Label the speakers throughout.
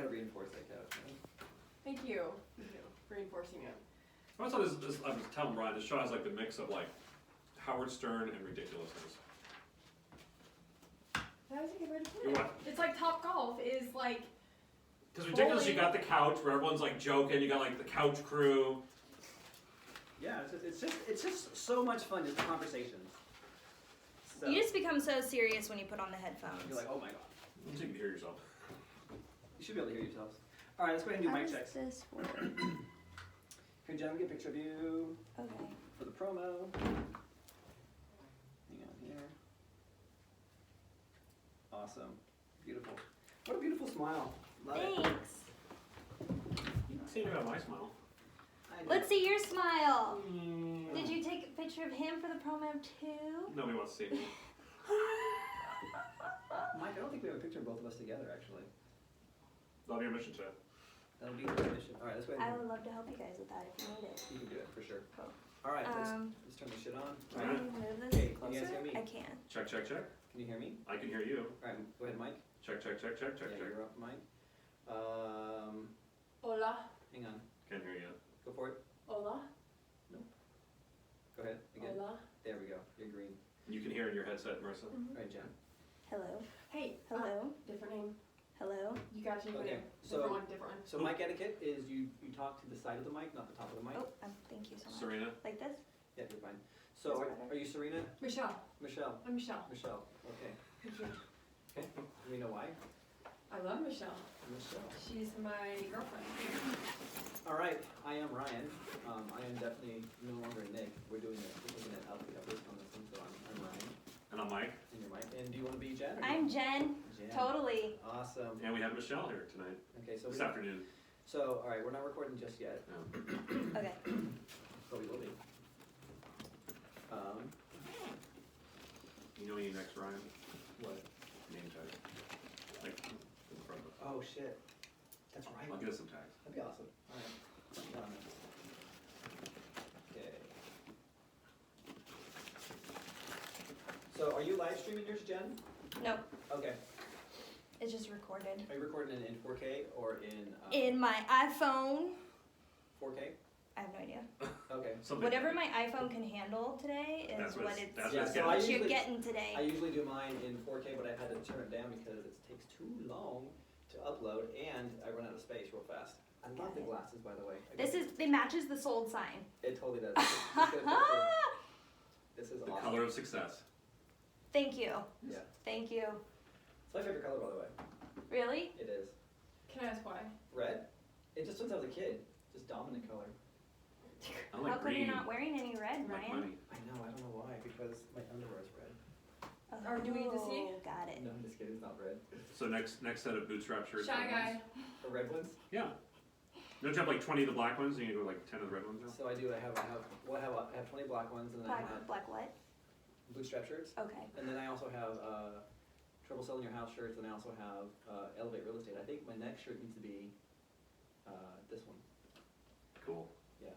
Speaker 1: kind of reinforce that couch. Right?
Speaker 2: Thank you for reinforcing it.
Speaker 3: I also thought this, I was telling Brian, this show has like the mix of like Howard Stern and ridiculousness.
Speaker 2: That was a good way to put
Speaker 3: You
Speaker 2: it.
Speaker 3: what?
Speaker 2: It's like Top Golf is like.
Speaker 3: Because ridiculous, you got the couch where everyone's like joking. You got like the couch crew.
Speaker 1: Yeah, it's just so much fun, just the conversations. So,
Speaker 4: You just become so serious when you put on the headphones.
Speaker 1: you're like, oh my god.
Speaker 3: You can hear yourself.
Speaker 1: You should be able to hear yourselves. All right, let's go ahead and do
Speaker 4: How
Speaker 1: mic
Speaker 4: does
Speaker 1: checks.
Speaker 4: this work?
Speaker 1: Here, Jen, get a picture of you
Speaker 4: Okay.
Speaker 1: for the promo. Hang on here. Awesome. Beautiful. What a beautiful smile. Love it.
Speaker 4: Thanks.
Speaker 3: You can see about my smile.
Speaker 1: I do.
Speaker 4: Let's see your smile. Did you take a picture of him for the promo too?
Speaker 3: Nobody wants to see me.
Speaker 1: Mike, I don't think we have a picture of both of us together, actually.
Speaker 3: That'll be your mission today.
Speaker 1: That'll be the mission. All right, let's go ahead
Speaker 4: I
Speaker 1: and
Speaker 4: would love to help you guys with that if you need it.
Speaker 1: you can do it for sure.
Speaker 4: Cool.
Speaker 1: All right, let's turn this shit on.
Speaker 4: Can
Speaker 3: Alright.
Speaker 4: you move this
Speaker 1: Okay, can you
Speaker 4: closer?
Speaker 1: guys hear me?
Speaker 4: I can.
Speaker 3: Check, check, check.
Speaker 1: Can you hear me?
Speaker 3: I can hear you.
Speaker 1: All right, go ahead, Mike.
Speaker 3: Check, check, check, check, check,
Speaker 1: Yeah,
Speaker 3: check.
Speaker 1: you're up, Mike.
Speaker 2: Hola.
Speaker 1: Hang on.
Speaker 3: Can't hear you.
Speaker 1: Go for it.
Speaker 2: Hola.
Speaker 1: Go ahead. Again.
Speaker 2: Hola.
Speaker 1: There we go. You're green.
Speaker 3: You can hear in your headset, Marissa.
Speaker 1: All right, Jen.
Speaker 4: Hello.
Speaker 2: Hey.
Speaker 4: Hello.
Speaker 2: Different name.
Speaker 4: Hello.
Speaker 2: You got your
Speaker 1: Okay,
Speaker 2: name.
Speaker 1: so-
Speaker 2: Different one. Different one.
Speaker 1: So mic etiquette is you talk to the side of the mic, not the top of the mic.
Speaker 4: Oh, thank you so much.
Speaker 3: Serena.
Speaker 4: Like this?
Speaker 1: Yeah, you're fine. So
Speaker 4: That's better.
Speaker 1: are you Serena?
Speaker 2: Michelle.
Speaker 1: Michelle.
Speaker 2: I'm Michelle.
Speaker 1: Michelle. Okay.
Speaker 2: Thank you.
Speaker 1: Okay. Do we know why?
Speaker 2: I love Michelle.
Speaker 1: Michelle.
Speaker 2: She's my girlfriend.
Speaker 1: All right. I am Ryan. I am definitely no longer Nick. We're doing an outfit on this one, so I'm Ryan.
Speaker 3: And I'm Mike.
Speaker 1: And you're Mike. And do you want to be Jen? Or
Speaker 4: I'm Jen.
Speaker 1: Jen.
Speaker 4: Totally.
Speaker 1: Awesome.
Speaker 3: And we have Michelle here tonight.
Speaker 1: Okay, so
Speaker 3: This afternoon.
Speaker 1: So all right, we're not recording just yet,
Speaker 4: Okay.
Speaker 1: but we will be.
Speaker 3: You know when you next Ryan?
Speaker 1: What?
Speaker 3: Name tag. Like in front of it.
Speaker 1: Oh shit. That's right.
Speaker 3: I'll get us some tags.
Speaker 1: That'd be awesome. All right. Okay. So are you live streaming yours, Jen?
Speaker 4: No,
Speaker 1: Okay.
Speaker 4: it's just recorded.
Speaker 1: Are you recording it in 4K or in
Speaker 4: In my iPhone.
Speaker 1: 4K?
Speaker 4: I have no idea.
Speaker 1: Okay.
Speaker 3: Something.
Speaker 4: Whatever my iPhone can handle today is
Speaker 3: That's what
Speaker 4: what
Speaker 3: it's-
Speaker 4: it's
Speaker 3: that's
Speaker 1: Yeah,
Speaker 3: what it's
Speaker 1: so
Speaker 3: getting.
Speaker 1: I
Speaker 4: what you're
Speaker 1: usually-
Speaker 4: getting today.
Speaker 1: I usually do mine in 4K, but I've had to turn it down because it takes too long to upload and I run out of space real fast. I love the glasses, by the way.
Speaker 4: It matches the sold sign.
Speaker 1: It totally does. Let's get a picture. This is
Speaker 3: The
Speaker 1: awesome.
Speaker 3: color of success.
Speaker 4: Thank you.
Speaker 1: Yeah.
Speaker 4: Thank you.
Speaker 1: It's my favorite color, by the way.
Speaker 4: Really?
Speaker 1: It is.
Speaker 2: Can I ask why?
Speaker 1: Red? It just since I was a kid. Just dominant color.
Speaker 3: I
Speaker 4: How
Speaker 3: like
Speaker 4: come
Speaker 3: green.
Speaker 4: you're not wearing any red,
Speaker 3: Like
Speaker 4: Ryan?
Speaker 3: money.
Speaker 1: I know, I don't know why, because my underwear is red.
Speaker 2: Or do we need to see?
Speaker 4: Oh, got it.
Speaker 1: No, I'm just kidding, it's not red.
Speaker 3: So next set of bootstrap shirts.
Speaker 2: Shy
Speaker 3: red
Speaker 2: guy.
Speaker 3: ones.
Speaker 1: The red ones?
Speaker 3: Yeah. Don't you have like 20 of the black ones and you go like 10 of the red ones now?
Speaker 1: So I do, I have 20 black ones and then I have
Speaker 4: Black what?
Speaker 1: bootstrap shirts.
Speaker 4: Okay.
Speaker 1: And then I also have Trouble Selling Your House shirts and I also have Elevate Real Estate. I think my next shirt needs to be this one.
Speaker 3: Cool.
Speaker 1: Yeah,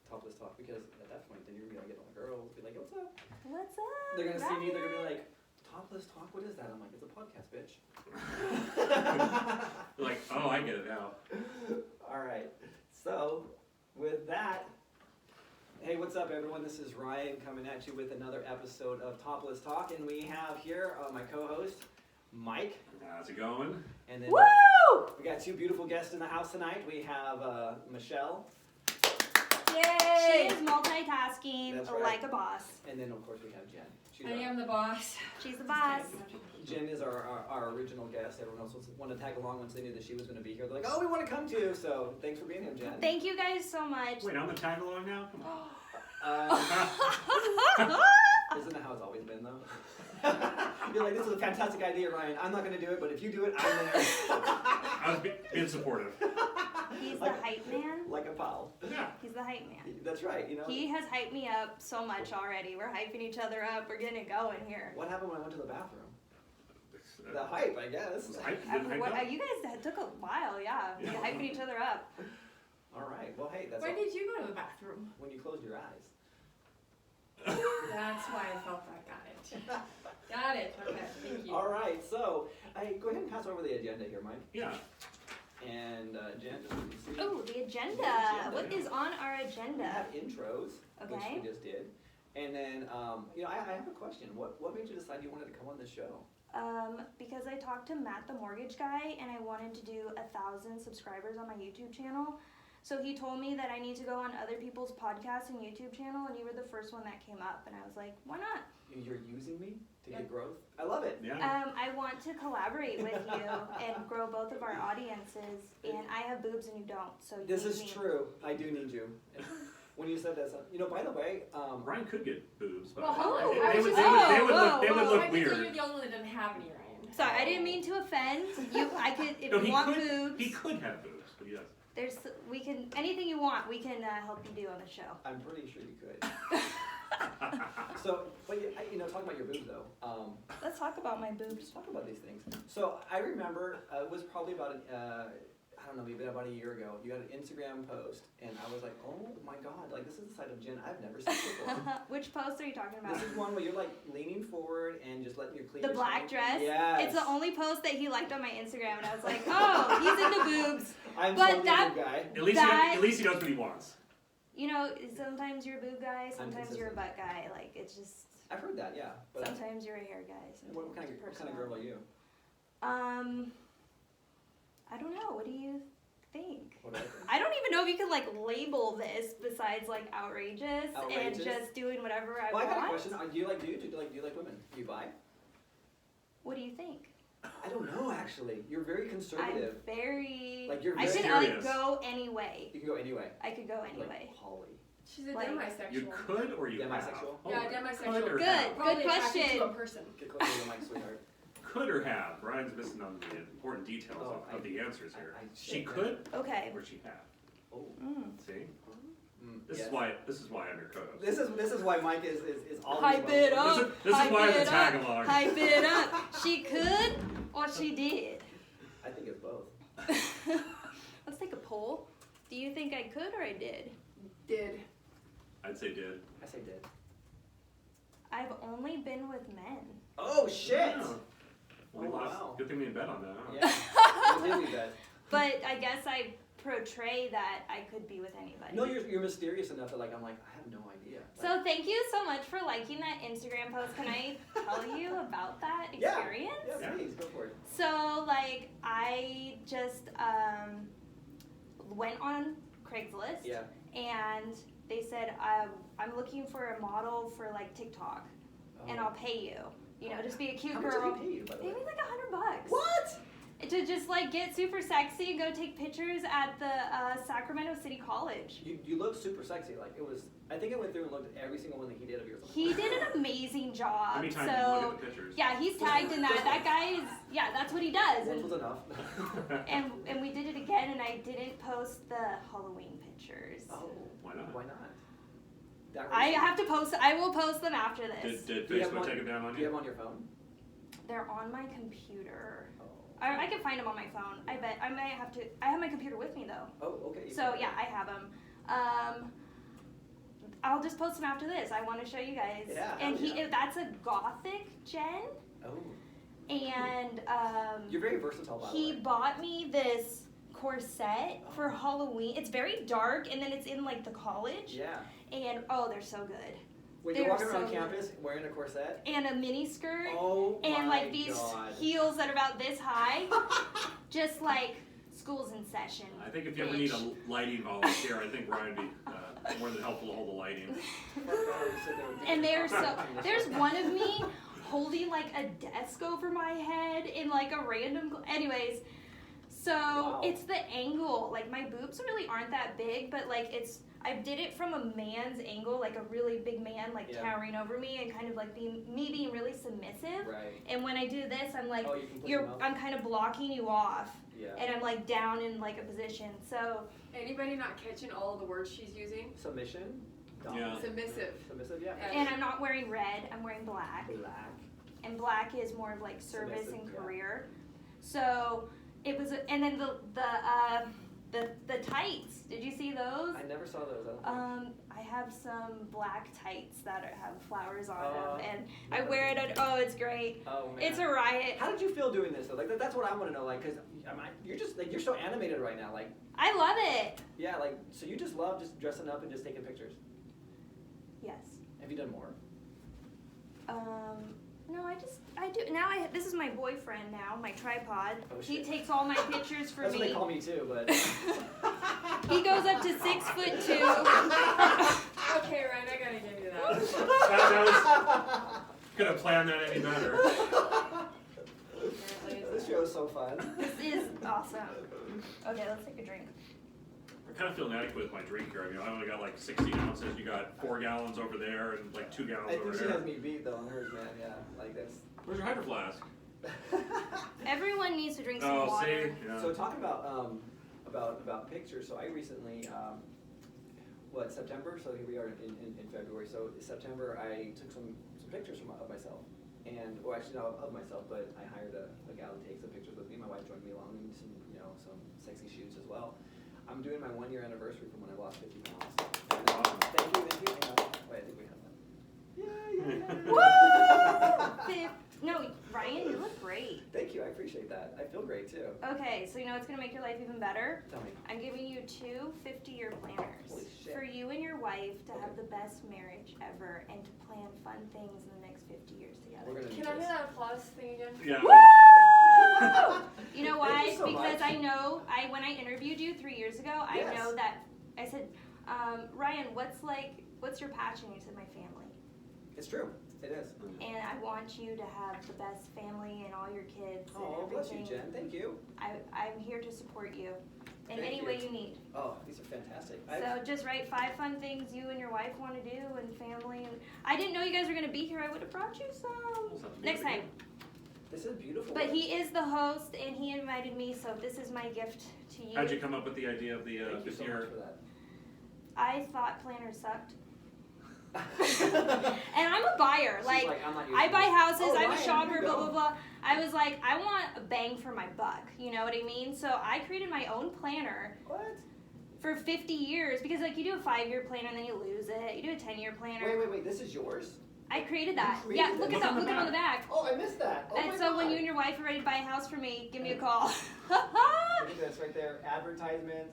Speaker 1: Topless Talk, because at that point then you're gonna be like getting all the girls, be like, what's up?
Speaker 4: What's up?
Speaker 1: They're gonna see me, they're
Speaker 4: Ryan?
Speaker 1: gonna be like, Topless Talk, what is that? I'm like, it's a podcast, bitch.
Speaker 3: You're like, oh, I get it now.
Speaker 1: Alright, so with that, hey, what's up everyone? This is Ryan coming at you with another episode of Topless Talk, and we have here my co-host, Mike,
Speaker 3: How's it going?
Speaker 1: and then
Speaker 4: Woo!
Speaker 1: we got two beautiful guests in the house tonight. We have Michelle,
Speaker 4: She
Speaker 2: Yay!
Speaker 4: is multitasking
Speaker 1: That's right.
Speaker 4: like a boss.
Speaker 1: and then of course we have Jen. She's
Speaker 2: I
Speaker 1: our-
Speaker 2: am the boss.
Speaker 4: She's the boss.
Speaker 1: Jen is our original guest. Everyone else wanted to tag along once they knew that she was going to be here. They're like, oh, we want to come too. So thanks for being here, Jen.
Speaker 4: Thank you guys so much.
Speaker 3: Wait, I'm the tag along now? Come on.
Speaker 1: Isn't that how it's always been, though? You're like, this is a fantastic idea, Ryan. I'm not going to do it, but if you do it, I'm there.
Speaker 3: I was being supportive.
Speaker 4: He's the hype man.
Speaker 1: Like a pal.
Speaker 3: Yeah.
Speaker 4: He's the hype man.
Speaker 1: That's right, you know.
Speaker 4: He has hyped me up so much already. We're hyping each other up. We're getting it going here.
Speaker 1: What happened when I went to the bathroom? The hype, I guess.
Speaker 3: Was hype? Didn't hype up?
Speaker 4: You guys that took a while, yeah. You're hyping each other up.
Speaker 1: All right. Well, hey, that's
Speaker 2: When
Speaker 1: all.
Speaker 2: did you go to the bathroom?
Speaker 1: When you close your eyes.
Speaker 2: That's why I felt that. Got it. Got it. Okay. Thank you.
Speaker 1: All right. So, go ahead and pass over the agenda here, Mike.
Speaker 3: Yeah.
Speaker 1: And Jen, just so you see.
Speaker 4: Oh, the agenda.
Speaker 1: agenda.
Speaker 4: What is on our
Speaker 1: We
Speaker 4: agenda?
Speaker 1: have intros, which
Speaker 4: Okay.
Speaker 1: we just did. And then, I have a question. What made you decide you wanted to come on the show?
Speaker 4: Because I talked to Matt, the mortgage guy, and I wanted to do 1,000 subscribers on my YouTube channel. So he told me that I need to go on other people's podcasts and YouTube channel, and you were the first one that came up, and I was like, why not?
Speaker 1: You're using me to get growth? I love it.
Speaker 3: Yeah.
Speaker 4: I want to collaborate with you and grow both of our audiences, and I have boobs and you don't, so you
Speaker 1: This
Speaker 4: need
Speaker 1: is
Speaker 4: me.
Speaker 1: true. I do need you. When you said that, by the way,
Speaker 3: Ryan could get boobs, but
Speaker 2: Well, hold on.
Speaker 4: Oh,
Speaker 3: they would
Speaker 4: whoa.
Speaker 3: look
Speaker 2: I think you're
Speaker 3: weird.
Speaker 2: the only one that doesn't have any, Ryan.
Speaker 4: Sorry, I didn't mean to offend you. I could, if
Speaker 3: No,
Speaker 4: you
Speaker 3: he
Speaker 4: want
Speaker 3: could.
Speaker 4: boobs,
Speaker 3: He could have boobs, but he doesn't.
Speaker 4: anything you want, we can help you do on the show.
Speaker 1: I'm pretty sure you could. So, but talking about your boobs though,
Speaker 4: Let's talk about my boobs.
Speaker 1: just talk about these things. So I remember it was probably about I don't know, maybe about a year ago. You had an Instagram post, and I was like, oh my god, like this is the side of Jen I've never seen before.
Speaker 4: Which post are you talking about?
Speaker 1: This is one where you're like leaning forward and just letting your cleavage
Speaker 4: The black
Speaker 1: hang.
Speaker 4: dress?
Speaker 1: Yes.
Speaker 4: It's the only post that he liked on my Instagram, and I was like, oh, he's into boobs.
Speaker 1: I'm
Speaker 4: but
Speaker 1: so
Speaker 4: that-
Speaker 1: good guy.
Speaker 3: At least he knows what he wants.
Speaker 4: You know, sometimes you're a boob guy, sometimes you're a
Speaker 1: consistent.
Speaker 4: butt guy. Like, it's just,
Speaker 1: I've heard that, yeah. But
Speaker 4: sometimes you're a hair guy.
Speaker 1: what
Speaker 4: Sometimes
Speaker 1: kind
Speaker 4: you're
Speaker 1: of girl are you?
Speaker 4: I don't know. What do you think?
Speaker 1: What do I think?
Speaker 4: I don't even know if you could, like, label this besides, like, outrageous, and
Speaker 1: Outrageous?
Speaker 4: just doing whatever I
Speaker 1: Well, I
Speaker 4: want.
Speaker 1: got a question. Do you like dudes? Do you like women? Do you bi?
Speaker 4: What do you think?
Speaker 1: I don't know, actually. You're very conservative.
Speaker 4: I'm very...
Speaker 1: Like, you're
Speaker 4: I
Speaker 1: very
Speaker 4: could,
Speaker 3: serious.
Speaker 4: go any way.
Speaker 1: You can go anyway.
Speaker 4: I could go any way.
Speaker 1: Like Holly.
Speaker 2: She's a
Speaker 4: Like,
Speaker 2: demisexual.
Speaker 3: You could or you have.
Speaker 1: Demisexual?
Speaker 3: Oh,
Speaker 2: Yeah,
Speaker 3: could
Speaker 2: demisexual.
Speaker 3: or
Speaker 4: Good.
Speaker 3: have.
Speaker 2: Probably attracted
Speaker 4: question.
Speaker 2: to a person.
Speaker 1: Get closer to the mic, sweetheart.
Speaker 3: Could or have. Ryan's missing on the important details
Speaker 1: Oh,
Speaker 3: of the answers here.
Speaker 1: I
Speaker 3: She
Speaker 1: said
Speaker 3: could
Speaker 4: Okay.
Speaker 3: or she have.
Speaker 1: Oh.
Speaker 3: See? This
Speaker 1: yes.
Speaker 3: is why I'm your co-host.
Speaker 1: This is why Mike is always
Speaker 4: Hype it
Speaker 1: welcome.
Speaker 4: up.
Speaker 3: This is
Speaker 4: Hype
Speaker 3: why I'm the
Speaker 4: it
Speaker 3: tag
Speaker 4: up.
Speaker 3: along.
Speaker 4: Hype it up. She could or she did.
Speaker 1: I think it's both.
Speaker 4: Let's take a poll. Do you think I could or I did?
Speaker 2: Did.
Speaker 3: I'd say did.
Speaker 1: I say did.
Speaker 4: I've only been with men.
Speaker 1: Oh shit!
Speaker 3: Yeah. We
Speaker 1: Oh,
Speaker 3: lost.
Speaker 1: wow.
Speaker 3: Good thing we in bed on that, huh?
Speaker 1: Yeah. You did do that.
Speaker 4: But I guess I portray that I could be with anybody.
Speaker 1: No, you're mysterious enough that I have no idea.
Speaker 4: So thank you so much for liking that Instagram post. Can I tell you about that
Speaker 1: Yeah.
Speaker 4: experience?
Speaker 1: Yeah, please go for it.
Speaker 4: So I just went on Craigslist.
Speaker 1: Yeah.
Speaker 4: And they said, I'm looking for a model for TikTok, and I'll pay you. Just be a cute
Speaker 1: How much
Speaker 4: girl.
Speaker 1: did he pay you, by the
Speaker 4: Pay
Speaker 1: way?
Speaker 4: me $100.
Speaker 1: What?
Speaker 4: To just get super sexy and go take pictures at the Sacramento City College.
Speaker 1: You look super sexy. I think I went through and looked at every single one that he did of yours.
Speaker 4: He did an amazing job.
Speaker 3: Anytime you look at the pictures.
Speaker 4: Yeah, he's tagged in that. That guy is, that's what he does.
Speaker 1: Once
Speaker 4: And,
Speaker 1: was enough.
Speaker 4: and we did it again, and I didn't post the Halloween pictures.
Speaker 1: Oh,
Speaker 3: Why not?
Speaker 1: Why not? That
Speaker 4: I
Speaker 1: reason.
Speaker 4: have to post. I will post them after this.
Speaker 3: Did
Speaker 1: Do you have
Speaker 3: Facebook
Speaker 1: one-
Speaker 3: take it down on
Speaker 1: Do you
Speaker 3: you?
Speaker 1: have on your phone?
Speaker 4: They're on my computer.
Speaker 1: Oh.
Speaker 4: I can find them on my phone. I bet I might have to. I have my computer with me though.
Speaker 1: Oh, okay.
Speaker 4: So yeah, I have them. I'll just post them after this. I want to show you guys.
Speaker 1: Yeah,
Speaker 4: And
Speaker 1: hell yeah.
Speaker 4: that's a gothic Jen,
Speaker 1: Oh.
Speaker 4: and
Speaker 1: You're very versatile, by the
Speaker 4: he
Speaker 1: way.
Speaker 4: bought me this corset for Halloween. It's very dark, and then it's in the college.
Speaker 1: Yeah.
Speaker 4: And they're so good.
Speaker 1: Wait, you're
Speaker 4: They're
Speaker 1: walking around
Speaker 4: so
Speaker 1: campus wearing a corset?
Speaker 4: And a mini skirt.
Speaker 1: Oh
Speaker 4: And
Speaker 1: my
Speaker 4: these
Speaker 1: god.
Speaker 4: heels that are about this high, just school's in session.
Speaker 3: I think if you ever need a lighting volunteer, I think Ryan would be more than helpful to hold the lighting.
Speaker 4: And there's one of me holding a desk over my head in a random. Anyways, so
Speaker 1: Wow.
Speaker 4: it's the angle. My boobs really aren't that big, but I did it from a man's angle, a really big man
Speaker 1: Yeah.
Speaker 4: towering over me, and kind of being really submissive.
Speaker 1: Right.
Speaker 4: And when I do this, I'm
Speaker 1: Oh, you can push them up?
Speaker 4: I'm kind of blocking you off,
Speaker 1: Yeah.
Speaker 4: and I'm down in a position. So
Speaker 2: Anybody not catching all of the words she's using?
Speaker 1: Submission?
Speaker 3: Yeah.
Speaker 2: Submissive.
Speaker 1: Submissive, yeah.
Speaker 4: and I'm not wearing red. I'm wearing black,
Speaker 1: Black.
Speaker 4: and black is more of service
Speaker 1: Submissive,
Speaker 4: and
Speaker 1: yeah.
Speaker 4: career. So it was, and then the the tights. Did you see those?
Speaker 1: I never saw those. I don't think.
Speaker 4: I have some black tights that have flowers on them, and
Speaker 1: yeah.
Speaker 4: I wear it. It's great.
Speaker 1: Oh man.
Speaker 4: It's a riot.
Speaker 1: How did you feel doing this though? Like that's what I want to know. Like, cause you're just like you're so animated right now. Like.
Speaker 4: I love it.
Speaker 1: Yeah, like so you just love just dressing up and just taking pictures.
Speaker 4: Yes.
Speaker 1: Have you done more?
Speaker 4: No, I do. Now this is my boyfriend now, my tripod.
Speaker 1: Oh,
Speaker 4: He
Speaker 1: shit.
Speaker 4: takes all my pictures for
Speaker 1: That's
Speaker 4: me.
Speaker 1: what they call me too, but.
Speaker 4: He goes up to 6'2".
Speaker 2: Okay, Ryan, I gotta give you that.
Speaker 3: Could have planned that any better.
Speaker 1: This show is so fun.
Speaker 4: This is awesome. Okay, let's take a drink.
Speaker 3: I kind of feel inadequate with my drink here. I mean, I only got like 16 ounces. You got 4 gallons over there and like 2 gallons
Speaker 1: I
Speaker 3: over
Speaker 1: think she
Speaker 3: there.
Speaker 1: has me beat though on hers, man. Yeah, like that's.
Speaker 3: Where's your hydro flask?
Speaker 4: Everyone needs to drink some
Speaker 3: Oh,
Speaker 4: water.
Speaker 3: see? Yeah.
Speaker 1: So talking about pictures. So I recently, September? So here we are in February. So September, I took some pictures of myself, and or actually not of myself, but I hired a gal to take some pictures with me. My wife joined me along in some sexy shoots as well. I'm doing my 1 year anniversary from when I lost 50 pounds.
Speaker 3: Awesome.
Speaker 1: Thank you. Hang on. Wait, I think we have that. Yeah.
Speaker 4: Woo! No, Ryan, you look great.
Speaker 1: Thank you. I appreciate that. I feel great too.
Speaker 4: Okay, so you know what's gonna make your life even better?
Speaker 1: Tell me.
Speaker 4: I'm giving you 2 50-year planners
Speaker 1: Holy shit.
Speaker 4: for you and your wife to have
Speaker 1: Okay.
Speaker 4: the best marriage ever and to plan fun things in the next 50 years together.
Speaker 1: We're gonna
Speaker 2: Can I hear that applause thing again?
Speaker 3: Yeah.
Speaker 4: Woo! You know
Speaker 1: Thank
Speaker 4: why?
Speaker 1: you so
Speaker 4: Because
Speaker 1: much.
Speaker 4: I know when I interviewed you 3 years ago, I
Speaker 1: Yes.
Speaker 4: know that I said, Ryan, what's your passion? You said my family.
Speaker 1: It's true. It is.
Speaker 4: And I want you to have the best family and all your kids
Speaker 1: Oh,
Speaker 4: and
Speaker 1: bless you,
Speaker 4: everything.
Speaker 1: Jen. Thank you.
Speaker 4: I'm here to support you in
Speaker 1: Thank
Speaker 4: any
Speaker 1: you.
Speaker 4: way you need.
Speaker 1: Oh, these are fantastic.
Speaker 4: So just write 5 fun things you and your wife want to do and family. And I didn't know you guys were going to be here. I would have brought you some
Speaker 3: We'll have to do
Speaker 4: next
Speaker 3: it
Speaker 4: time.
Speaker 3: again.
Speaker 1: This is beautiful.
Speaker 4: But he is the host and he invited me, so this is my gift to you.
Speaker 3: How'd you come up with the idea of the
Speaker 1: Thank you so much
Speaker 3: 50-year?
Speaker 1: for that.
Speaker 4: I thought planners sucked. And I'm a buyer.
Speaker 1: She's
Speaker 4: Like,
Speaker 1: I'm not used
Speaker 4: I
Speaker 1: to
Speaker 4: buy
Speaker 1: this.
Speaker 4: houses,
Speaker 1: Oh,
Speaker 4: I'm a
Speaker 1: Ryan,
Speaker 4: shopper,
Speaker 1: here you
Speaker 4: blah,
Speaker 1: go.
Speaker 4: blah, blah. I was like, I want a bang for my buck. You know what I mean? So I created my own planner
Speaker 1: What?
Speaker 4: for 50 years because, like, you do a 5-year planner and then you lose it. You do a 10-year planner.
Speaker 1: Wait. This is yours?
Speaker 4: I created that.
Speaker 1: You created
Speaker 4: Yeah, look
Speaker 1: it?
Speaker 4: at that. Look at on the back.
Speaker 1: Oh, I missed that. Oh
Speaker 4: And
Speaker 1: my
Speaker 4: so
Speaker 1: God.
Speaker 4: when you and your wife are ready to buy a house for me, give me a call.
Speaker 1: Look at this right there. Advertisement.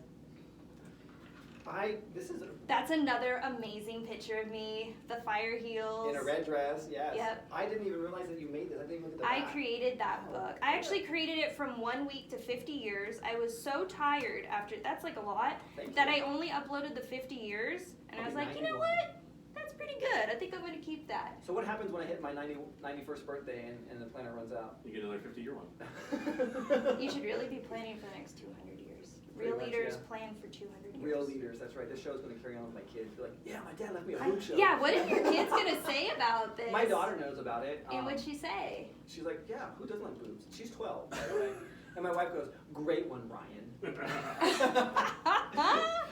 Speaker 1: This is
Speaker 4: That's another amazing picture of me. The fire heels.
Speaker 1: in a red dress. Yes.
Speaker 4: Yep.
Speaker 1: I didn't even realize that you made this. I didn't even look at the
Speaker 4: I
Speaker 1: back.
Speaker 4: created that
Speaker 1: Oh,
Speaker 4: book. I actually
Speaker 1: yeah.
Speaker 4: created it from 1 week to 50 years. I was so tired after, that's like a lot,
Speaker 1: Thank
Speaker 4: that
Speaker 1: you.
Speaker 4: I only uploaded the 50 years. And I was like, you know
Speaker 1: 91.
Speaker 4: what? That's pretty good. I think I'm going to keep that.
Speaker 1: So what happens when I hit my 91st birthday and the planner runs out?
Speaker 3: You get another 50-year one.
Speaker 4: You should really be planning for the next 200 years. Real
Speaker 1: Pretty much,
Speaker 4: leaders
Speaker 1: yeah.
Speaker 4: plan for 200 years.
Speaker 1: Real leaders. That's right. This show's going to carry on with my kids. Be like, yeah, my dad left me a food show.
Speaker 4: Yeah, what is your kids going to say about this?
Speaker 1: My daughter knows about it.
Speaker 4: And what'd she say?
Speaker 1: She's like, yeah, who doesn't like boobs? She's 12, by the way. And my wife goes, great one, Ryan.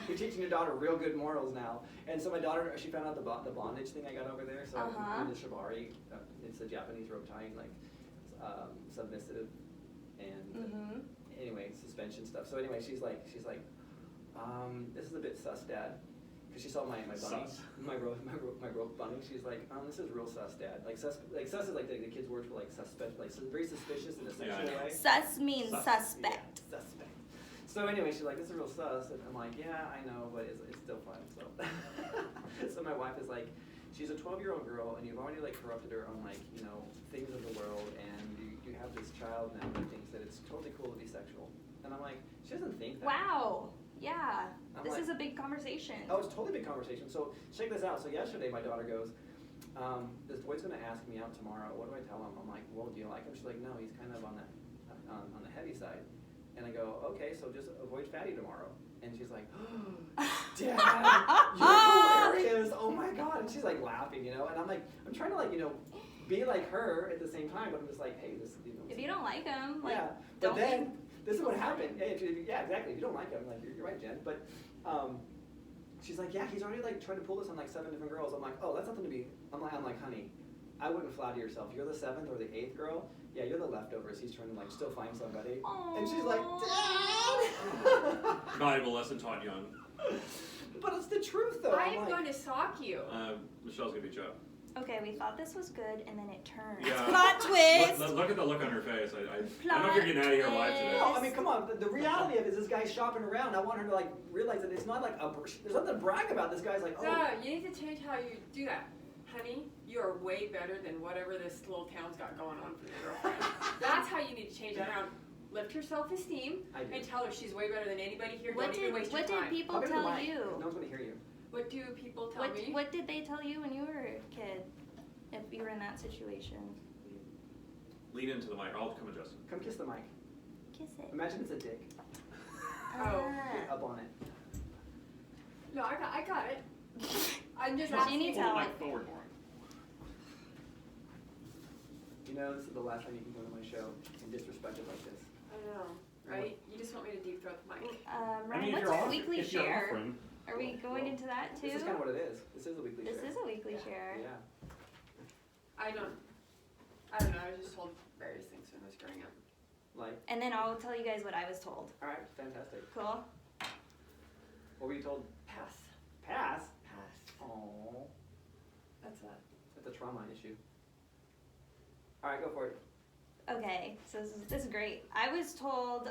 Speaker 1: You're teaching your daughter real good morals now. And so my daughter, she found out the bondage thing I got over there. So
Speaker 4: Uh-huh.
Speaker 1: in the shibari, it's a Japanese rope tying, like submissive and anyway, suspension stuff. So anyway, she's like, this is a bit sus, Dad. Because she saw my bunny,
Speaker 3: Sus.
Speaker 1: my rope bunny. She's like, this is real sus, Dad. Like sus is like the kids' word for like suspect, like very suspicious in a sexual
Speaker 3: Yeah.
Speaker 1: way.
Speaker 4: Sus means
Speaker 3: Sus.
Speaker 4: suspect.
Speaker 1: Yeah, suspect. So anyway, she's like, this is real sus, and I'm like, yeah, I know, but it's still fun. So, so my wife is like, she's a 12-year-old girl, and you've already like corrupted her on like things of the world, and you have this child now that thinks that it's totally cool to be sexual, and I'm like, she doesn't think that.
Speaker 4: Wow. Yeah.
Speaker 1: I'm
Speaker 4: This
Speaker 1: like-
Speaker 4: is a big conversation.
Speaker 1: Oh, it's totally big conversation. So check this out. So yesterday, my daughter goes, this boy's gonna ask me out tomorrow. What do I tell him? I'm like, well, do you like him? She's like, no, he's kind of on the heavy side. And I go, okay, so just avoid fatty tomorrow. And she's like, Dad, you're hilarious. Oh my God. And she's like laughing, And I'm like, I'm trying to like, be like her at the same time, but I'm just like, hey, this,
Speaker 4: If you don't like them, like,
Speaker 1: yeah.
Speaker 4: don't
Speaker 1: But then,
Speaker 4: be-
Speaker 1: this is what happened. Yeah, exactly. If you don't like him, like, you're right, Jen. But she's like, yeah, he's already like trying to pull this on like 7 different girls. I'm like, oh, that's nothing to be. I'm like, honey, I wouldn't flatter yourself. You're the 7th or the 8th girl. Yeah, you're the leftovers. He's trying to like still find somebody. And she's like, Dad.
Speaker 3: valuable lesson taught young.
Speaker 1: But it's the truth, though.
Speaker 2: I'm going to sock you.
Speaker 3: Michelle's gonna beat you up.
Speaker 4: Okay, we thought this was good, and then it turned.
Speaker 3: Yeah.
Speaker 4: Plot twist!
Speaker 3: Look at the look on her face. I don't know if you're getting out of here alive today.
Speaker 1: No, I mean, come on. The reality of it is this guy's shopping around. I want her to like realize that it's not like there's nothing to brag about. This guy's like, oh.
Speaker 2: No, you need to change how you do that. Honey, you are way better than whatever this little town's got going on for your girlfriend. That's how you need to change that around. Lift her self-esteem and tell her she's way better than anybody here. Don't even waste your time.
Speaker 4: What did people tell you?
Speaker 1: No one's gonna hear you.
Speaker 2: What do people tell me?
Speaker 4: What did they tell you when you were a kid? If you were in that situation?
Speaker 3: Lean into the mic. I'll come adjust it.
Speaker 1: Come kiss the mic.
Speaker 4: Kiss it.
Speaker 1: Imagine it's a dick.
Speaker 2: Oh.
Speaker 1: Get up on it.
Speaker 2: No, I got it. I'm just
Speaker 4: She
Speaker 2: asking.
Speaker 4: needs
Speaker 3: Pull the
Speaker 4: help.
Speaker 3: mic forward more.
Speaker 1: You know, this is the last time you can go to my show and disrespect it like this.
Speaker 2: I know, right? You just want me to deep throat the mic.
Speaker 4: Ryan, what's your weekly share? Are we going into that too?
Speaker 1: This is kind of what it is. This is a weekly share.
Speaker 4: This is a weekly share.
Speaker 1: Yeah.
Speaker 2: I don't know. I was just told various things when I was growing up.
Speaker 1: Like,
Speaker 4: And then I'll tell you guys what I was told.
Speaker 1: all right, fantastic.
Speaker 4: Cool?
Speaker 1: What were you told?
Speaker 2: Pass.
Speaker 1: Pass?
Speaker 2: Pass.
Speaker 1: Oh,
Speaker 2: That's that.
Speaker 1: that's a trauma issue. All right, go for it.
Speaker 4: Okay, so this is great. I was told,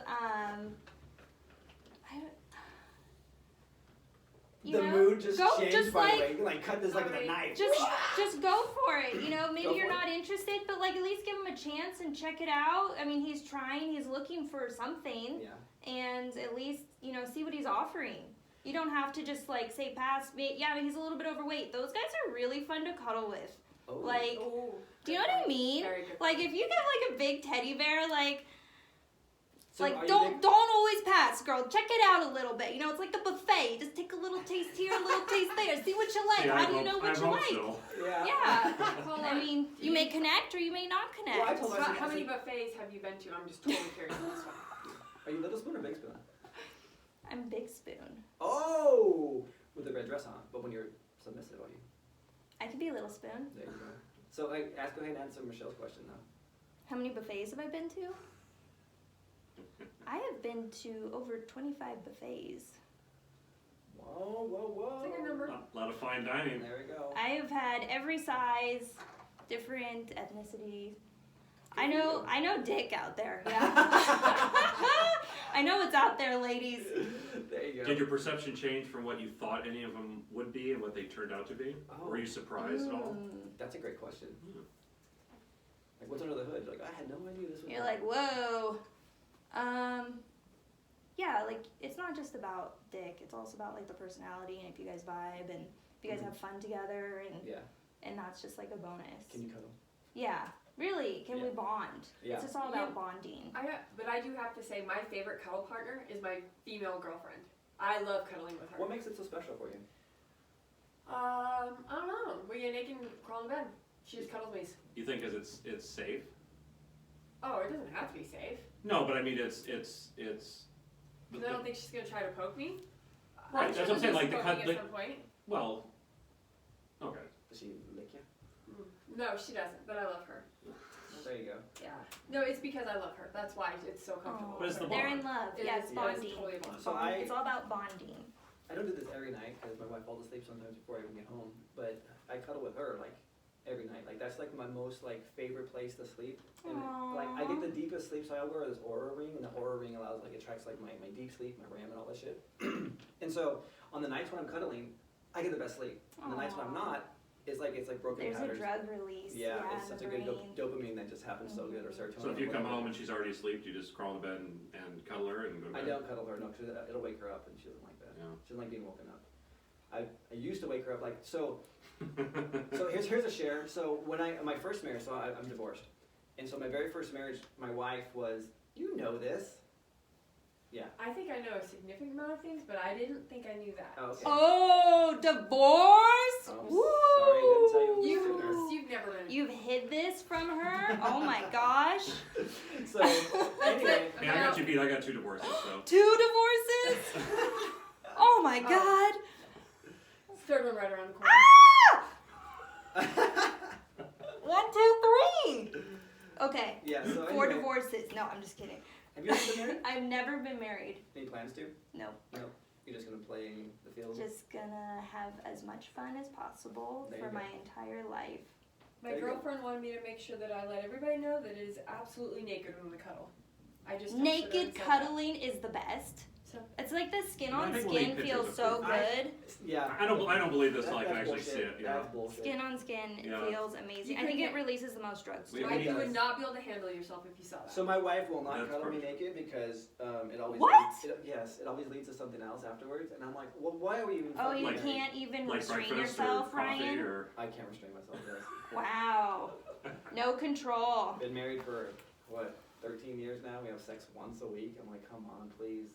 Speaker 1: The mood just
Speaker 4: go,
Speaker 1: changed,
Speaker 4: just
Speaker 1: by
Speaker 4: like,
Speaker 1: the way. You like cut this like with a knife.
Speaker 4: just go for it. You know, maybe
Speaker 1: Go
Speaker 4: you're
Speaker 1: for
Speaker 4: not interested, but like at least give him a chance and check it out. I mean, he's trying, he's looking for something,
Speaker 1: Yeah.
Speaker 4: and at least, you know, see what he's offering. You don't have to just like say pass. Yeah, he's a little bit overweight. Those guys are really fun to cuddle with.
Speaker 1: Oh.
Speaker 4: Like,
Speaker 2: Oh,
Speaker 4: do you know what I mean?
Speaker 2: Very good
Speaker 4: Like
Speaker 2: point.
Speaker 4: if you get like a big teddy bear, like.
Speaker 1: So are
Speaker 4: Like
Speaker 1: you
Speaker 4: don't always pass, girl. Check it out a little bit. You know, it's like the buffet. Just take a little taste here, a little taste there. See what you like. How do you know what you like?
Speaker 1: Yeah.
Speaker 4: Yeah.
Speaker 2: Hold
Speaker 4: I
Speaker 2: on.
Speaker 4: mean, you may connect or you may not connect.
Speaker 1: Well, I told my
Speaker 2: How many buffets have you been to? I'm just totally curious on this one.
Speaker 1: Are you little spoon or big spoon?
Speaker 4: I'm big spoon.
Speaker 1: Oh, with the red dress on. But when you're submissive, are you?
Speaker 4: I could be a little spoon.
Speaker 1: There you go. So go ahead and answer Michelle's question now.
Speaker 4: How many buffets have I been to? I have been to over 25 buffets.
Speaker 1: Whoa, whoa, whoa.
Speaker 2: Take a number.
Speaker 3: A lot of fine dining.
Speaker 1: There we go.
Speaker 4: I have had every size, different ethnicity. I know dick out there. Yeah. I know it's out there, ladies.
Speaker 1: There you go.
Speaker 3: Did your perception change from what you thought any of them would be and what they turned out to be?
Speaker 1: Oh.
Speaker 3: Were you surprised at all?
Speaker 1: That's a great question.
Speaker 3: Yeah.
Speaker 1: Like, what's under the hood? Like, I had no idea this was.
Speaker 4: You're like, whoa. Yeah, like it's not just about dick. It's also about like the personality and if you guys vibe and if you guys have fun together and that's just like a bonus.
Speaker 1: Can you cuddle?
Speaker 4: Yeah, really. Can we
Speaker 1: Yeah.
Speaker 4: bond?
Speaker 1: Yeah.
Speaker 4: It's just all about bonding.
Speaker 2: But I do have to say, my favorite cuddle partner is my female girlfriend. I love cuddling with her.
Speaker 1: What makes it so special for you?
Speaker 2: I don't know. We get naked and crawl in bed. She just cuddles me.
Speaker 3: You think because it's safe?
Speaker 2: Oh, it doesn't have to be safe.
Speaker 3: No, but I mean it's.
Speaker 2: Because I don't think she's gonna try to poke me.
Speaker 3: Right,
Speaker 2: I'm
Speaker 3: that's
Speaker 2: sure
Speaker 3: what I'm saying,
Speaker 2: she'll
Speaker 3: like, the
Speaker 2: poke
Speaker 3: cut-
Speaker 2: me
Speaker 3: the-
Speaker 2: at some point.
Speaker 3: Well. Okay.
Speaker 1: Does she lick you?
Speaker 2: No, she doesn't. But I love her.
Speaker 1: There you go.
Speaker 2: Yeah. No, it's because I love her. That's why it's so comfortable.
Speaker 3: But it's the
Speaker 2: with her.
Speaker 4: They're in love.
Speaker 2: It
Speaker 4: Yeah,
Speaker 2: is-
Speaker 4: it's
Speaker 2: yeah, it's
Speaker 4: bonding.
Speaker 2: totally a bond.
Speaker 1: So
Speaker 4: It's all about bonding.
Speaker 1: I don't do this every night because my wife falls asleep sometimes before I even get home. But I cuddle with her like every night. Like that's like my most like favorite place to sleep. And like I get the deepest sleep, so I wear this aura ring, and the aura ring allows like attracts like my deep sleep, my REM, and all that shit. And so on the nights when I'm cuddling, I get the best sleep. On the nights when I'm not, it's like broken
Speaker 4: There's
Speaker 1: patterns.
Speaker 4: a drug release.
Speaker 1: Yeah,
Speaker 4: in
Speaker 1: it's such
Speaker 4: the
Speaker 1: a good
Speaker 4: brain.
Speaker 1: dopamine that just happens so good, or serotonin.
Speaker 3: So if you
Speaker 1: or
Speaker 3: come
Speaker 1: whatever.
Speaker 3: home and she's already asleep, you just crawl in bed and cuddle her and go to
Speaker 1: I
Speaker 3: bed?
Speaker 1: don't cuddle her, no, because it'll wake her up, and she doesn't like that.
Speaker 3: Yeah.
Speaker 1: She doesn't like being woken up. I used to wake her up like so. So here's a share. So when my first marriage, so I'm divorced, and so my very first marriage, my wife was, you know this. Yeah.
Speaker 2: I think I know a significant amount of things, but I didn't think I knew that.
Speaker 1: Oh, okay.
Speaker 4: Oh, divorce?
Speaker 1: Oh, sorry, I didn't tell you sooner.
Speaker 2: You've never been.
Speaker 4: You've hid this from her? Oh my gosh.
Speaker 1: So anyway,
Speaker 3: Hey, I got you beat. I got 2 divorces, so.
Speaker 4: 2 divorces? Oh my god.
Speaker 2: Third one right around the corner.
Speaker 4: Ah! 1, 2, 3. Okay.
Speaker 1: yeah. So
Speaker 4: 4
Speaker 1: anyway,
Speaker 4: divorces. No, I'm just kidding.
Speaker 1: Have you ever been married?
Speaker 4: I've never been married.
Speaker 1: Any plans to?
Speaker 4: No.
Speaker 1: No. You're just gonna play the field?
Speaker 4: Just gonna have as much fun as possible
Speaker 1: There you
Speaker 4: for
Speaker 1: go.
Speaker 4: my entire life.
Speaker 2: My
Speaker 1: There you go.
Speaker 2: girlfriend wanted me to make sure that I let everybody know that it is absolutely naked when we cuddle. I just
Speaker 4: Naked cuddling is the best.
Speaker 2: So
Speaker 4: It's like the skin
Speaker 3: I
Speaker 4: on
Speaker 3: think we'll
Speaker 4: skin
Speaker 3: need pictures
Speaker 4: feels
Speaker 3: of
Speaker 4: so
Speaker 1: food.
Speaker 4: good.
Speaker 1: Yeah.
Speaker 3: I don't believe this till I can
Speaker 1: That's
Speaker 3: actually see
Speaker 1: bullshit.
Speaker 3: it. Yeah.
Speaker 1: That's bullshit.
Speaker 4: Skin on skin
Speaker 3: Yeah.
Speaker 4: feels amazing.
Speaker 2: You
Speaker 4: I think
Speaker 2: couldn't-
Speaker 4: it releases the most drugs
Speaker 3: We-
Speaker 4: too.
Speaker 2: I
Speaker 1: It
Speaker 2: you would
Speaker 1: does.
Speaker 2: not be able to handle yourself if you saw that.
Speaker 1: So my wife will not
Speaker 3: That's
Speaker 1: cuddle me
Speaker 3: perfect.
Speaker 1: naked because it always
Speaker 4: What?
Speaker 1: Yes, it always leads to something else afterwards, and I'm like, well, why are we even?
Speaker 4: Oh,
Speaker 1: fucking
Speaker 4: you
Speaker 3: Like-
Speaker 1: married?
Speaker 4: can't even
Speaker 3: Like
Speaker 4: restrain
Speaker 3: breakfast
Speaker 4: yourself,
Speaker 3: or coffee
Speaker 4: Ryan?
Speaker 3: or
Speaker 1: I can't restrain myself. Yes.
Speaker 4: Wow. No control.
Speaker 1: Been married for what 13 years now. We have sex once a week. I'm like, come on, please.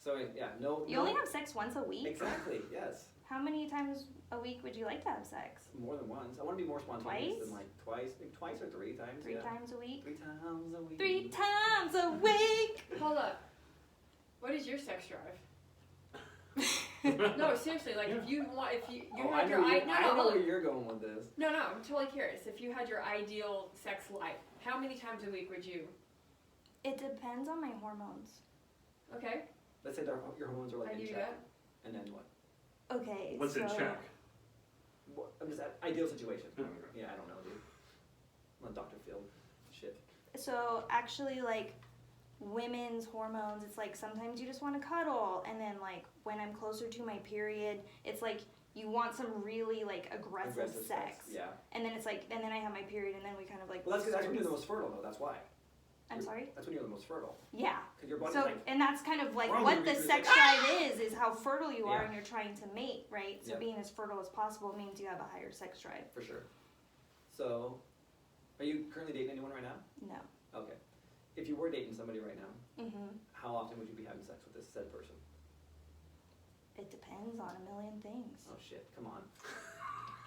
Speaker 1: So yeah, no.
Speaker 4: You
Speaker 1: no,
Speaker 4: only have sex once a week?
Speaker 1: Exactly. Yes.
Speaker 4: How many times a week would you like to have sex?
Speaker 1: More than once. I want to be more spontaneous
Speaker 4: Twice?
Speaker 1: than like twice, maybe twice or 3 times.
Speaker 4: 3
Speaker 1: yeah.
Speaker 4: times a week?
Speaker 1: 3 times a week.
Speaker 4: 3 times a week!
Speaker 2: Hold up. What is your sex drive? No, seriously. Like if you
Speaker 1: Oh,
Speaker 2: had your
Speaker 1: I
Speaker 2: no,
Speaker 1: know
Speaker 2: hold
Speaker 1: where
Speaker 2: on.
Speaker 1: you're going with this.
Speaker 2: No, I'm totally curious. If you had your ideal sex life, how many times a week would you?
Speaker 4: It depends on my hormones.
Speaker 2: Okay,
Speaker 1: Let's say your hormones are like
Speaker 2: I
Speaker 1: in
Speaker 2: do
Speaker 1: check,
Speaker 2: that.
Speaker 1: and then what?
Speaker 4: Okay,
Speaker 3: what's
Speaker 4: so
Speaker 3: in check?
Speaker 1: What? I'm just ideal situation.
Speaker 3: Oh, okay.
Speaker 1: Yeah, I don't know, dude. I'm a Dr. Phil. Shit.
Speaker 4: So actually, like, women's hormones, it's like sometimes you just want to cuddle, and then like when I'm closer to my period, it's like you want some really like aggressive sex.
Speaker 1: Yeah.
Speaker 4: And then it's like, and then I have my period, and then we kind of like.
Speaker 1: Well, that's when you're the most fertile, though. That's why.
Speaker 4: I'm sorry.
Speaker 1: That's when you're the most fertile.
Speaker 4: Yeah.
Speaker 1: Because your body's
Speaker 4: So,
Speaker 1: like.
Speaker 4: and that's kind of like
Speaker 1: Wrong
Speaker 4: what
Speaker 1: with
Speaker 4: the
Speaker 1: reproductive.
Speaker 4: sex drive is how fertile you are
Speaker 1: Yeah.
Speaker 4: and you're trying to mate, right? So
Speaker 1: Yep.
Speaker 4: being as fertile as possible means you have a higher sex drive.
Speaker 1: For sure. So, are you currently dating anyone right now?
Speaker 4: No.
Speaker 1: Okay. If you were dating somebody right now,
Speaker 4: Mm-hmm.
Speaker 1: how often would you be having sex with this said person?
Speaker 4: It depends on a million things.
Speaker 1: Oh shit! Come on.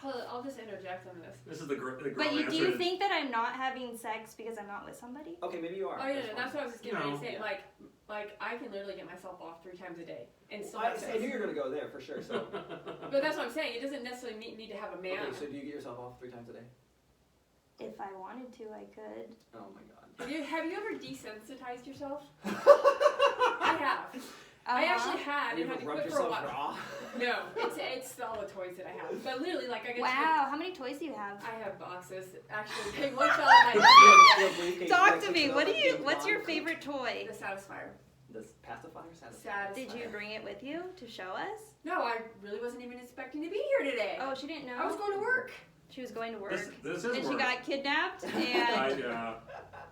Speaker 2: hold on, I'll just interject on this.
Speaker 3: This is the girl
Speaker 4: But do
Speaker 3: answer.
Speaker 4: you think that I'm not having sex because I'm not with somebody?
Speaker 1: Okay, maybe you are.
Speaker 2: Oh yeah,
Speaker 1: fine.
Speaker 2: that's what I was just getting ready to say.
Speaker 1: Yeah.
Speaker 2: Like I can literally get myself off 3 times a day and still
Speaker 1: I
Speaker 2: have sex.
Speaker 1: knew you were gonna go there for sure. So.
Speaker 2: But that's what I'm saying. It doesn't necessarily need to have a man.
Speaker 1: Okay, so do you get yourself off 3 times a day?
Speaker 4: If I wanted to, I could.
Speaker 1: Oh my god.
Speaker 2: Have you ever desensitized yourself? I have. I actually had
Speaker 1: Have you
Speaker 2: and had
Speaker 1: ever
Speaker 2: to
Speaker 1: rubbed
Speaker 2: quit for a
Speaker 1: yourself
Speaker 2: while.
Speaker 1: raw?
Speaker 2: No, it's all the toys that I have. But literally, like I get
Speaker 4: Wow, how many toys do you have?
Speaker 2: I have boxes. Actually, big one fell in my
Speaker 4: Talk to me. What's your favorite toy?
Speaker 2: the Satisfier.
Speaker 1: The pacifier?
Speaker 2: Satisfier.
Speaker 4: Did you bring it with you to show us?
Speaker 2: No, I really wasn't even expecting to be here today.
Speaker 4: Oh, she didn't know.
Speaker 2: I was going to work.
Speaker 4: She was going to work.
Speaker 3: This is
Speaker 4: and she
Speaker 3: work.
Speaker 4: got kidnapped. And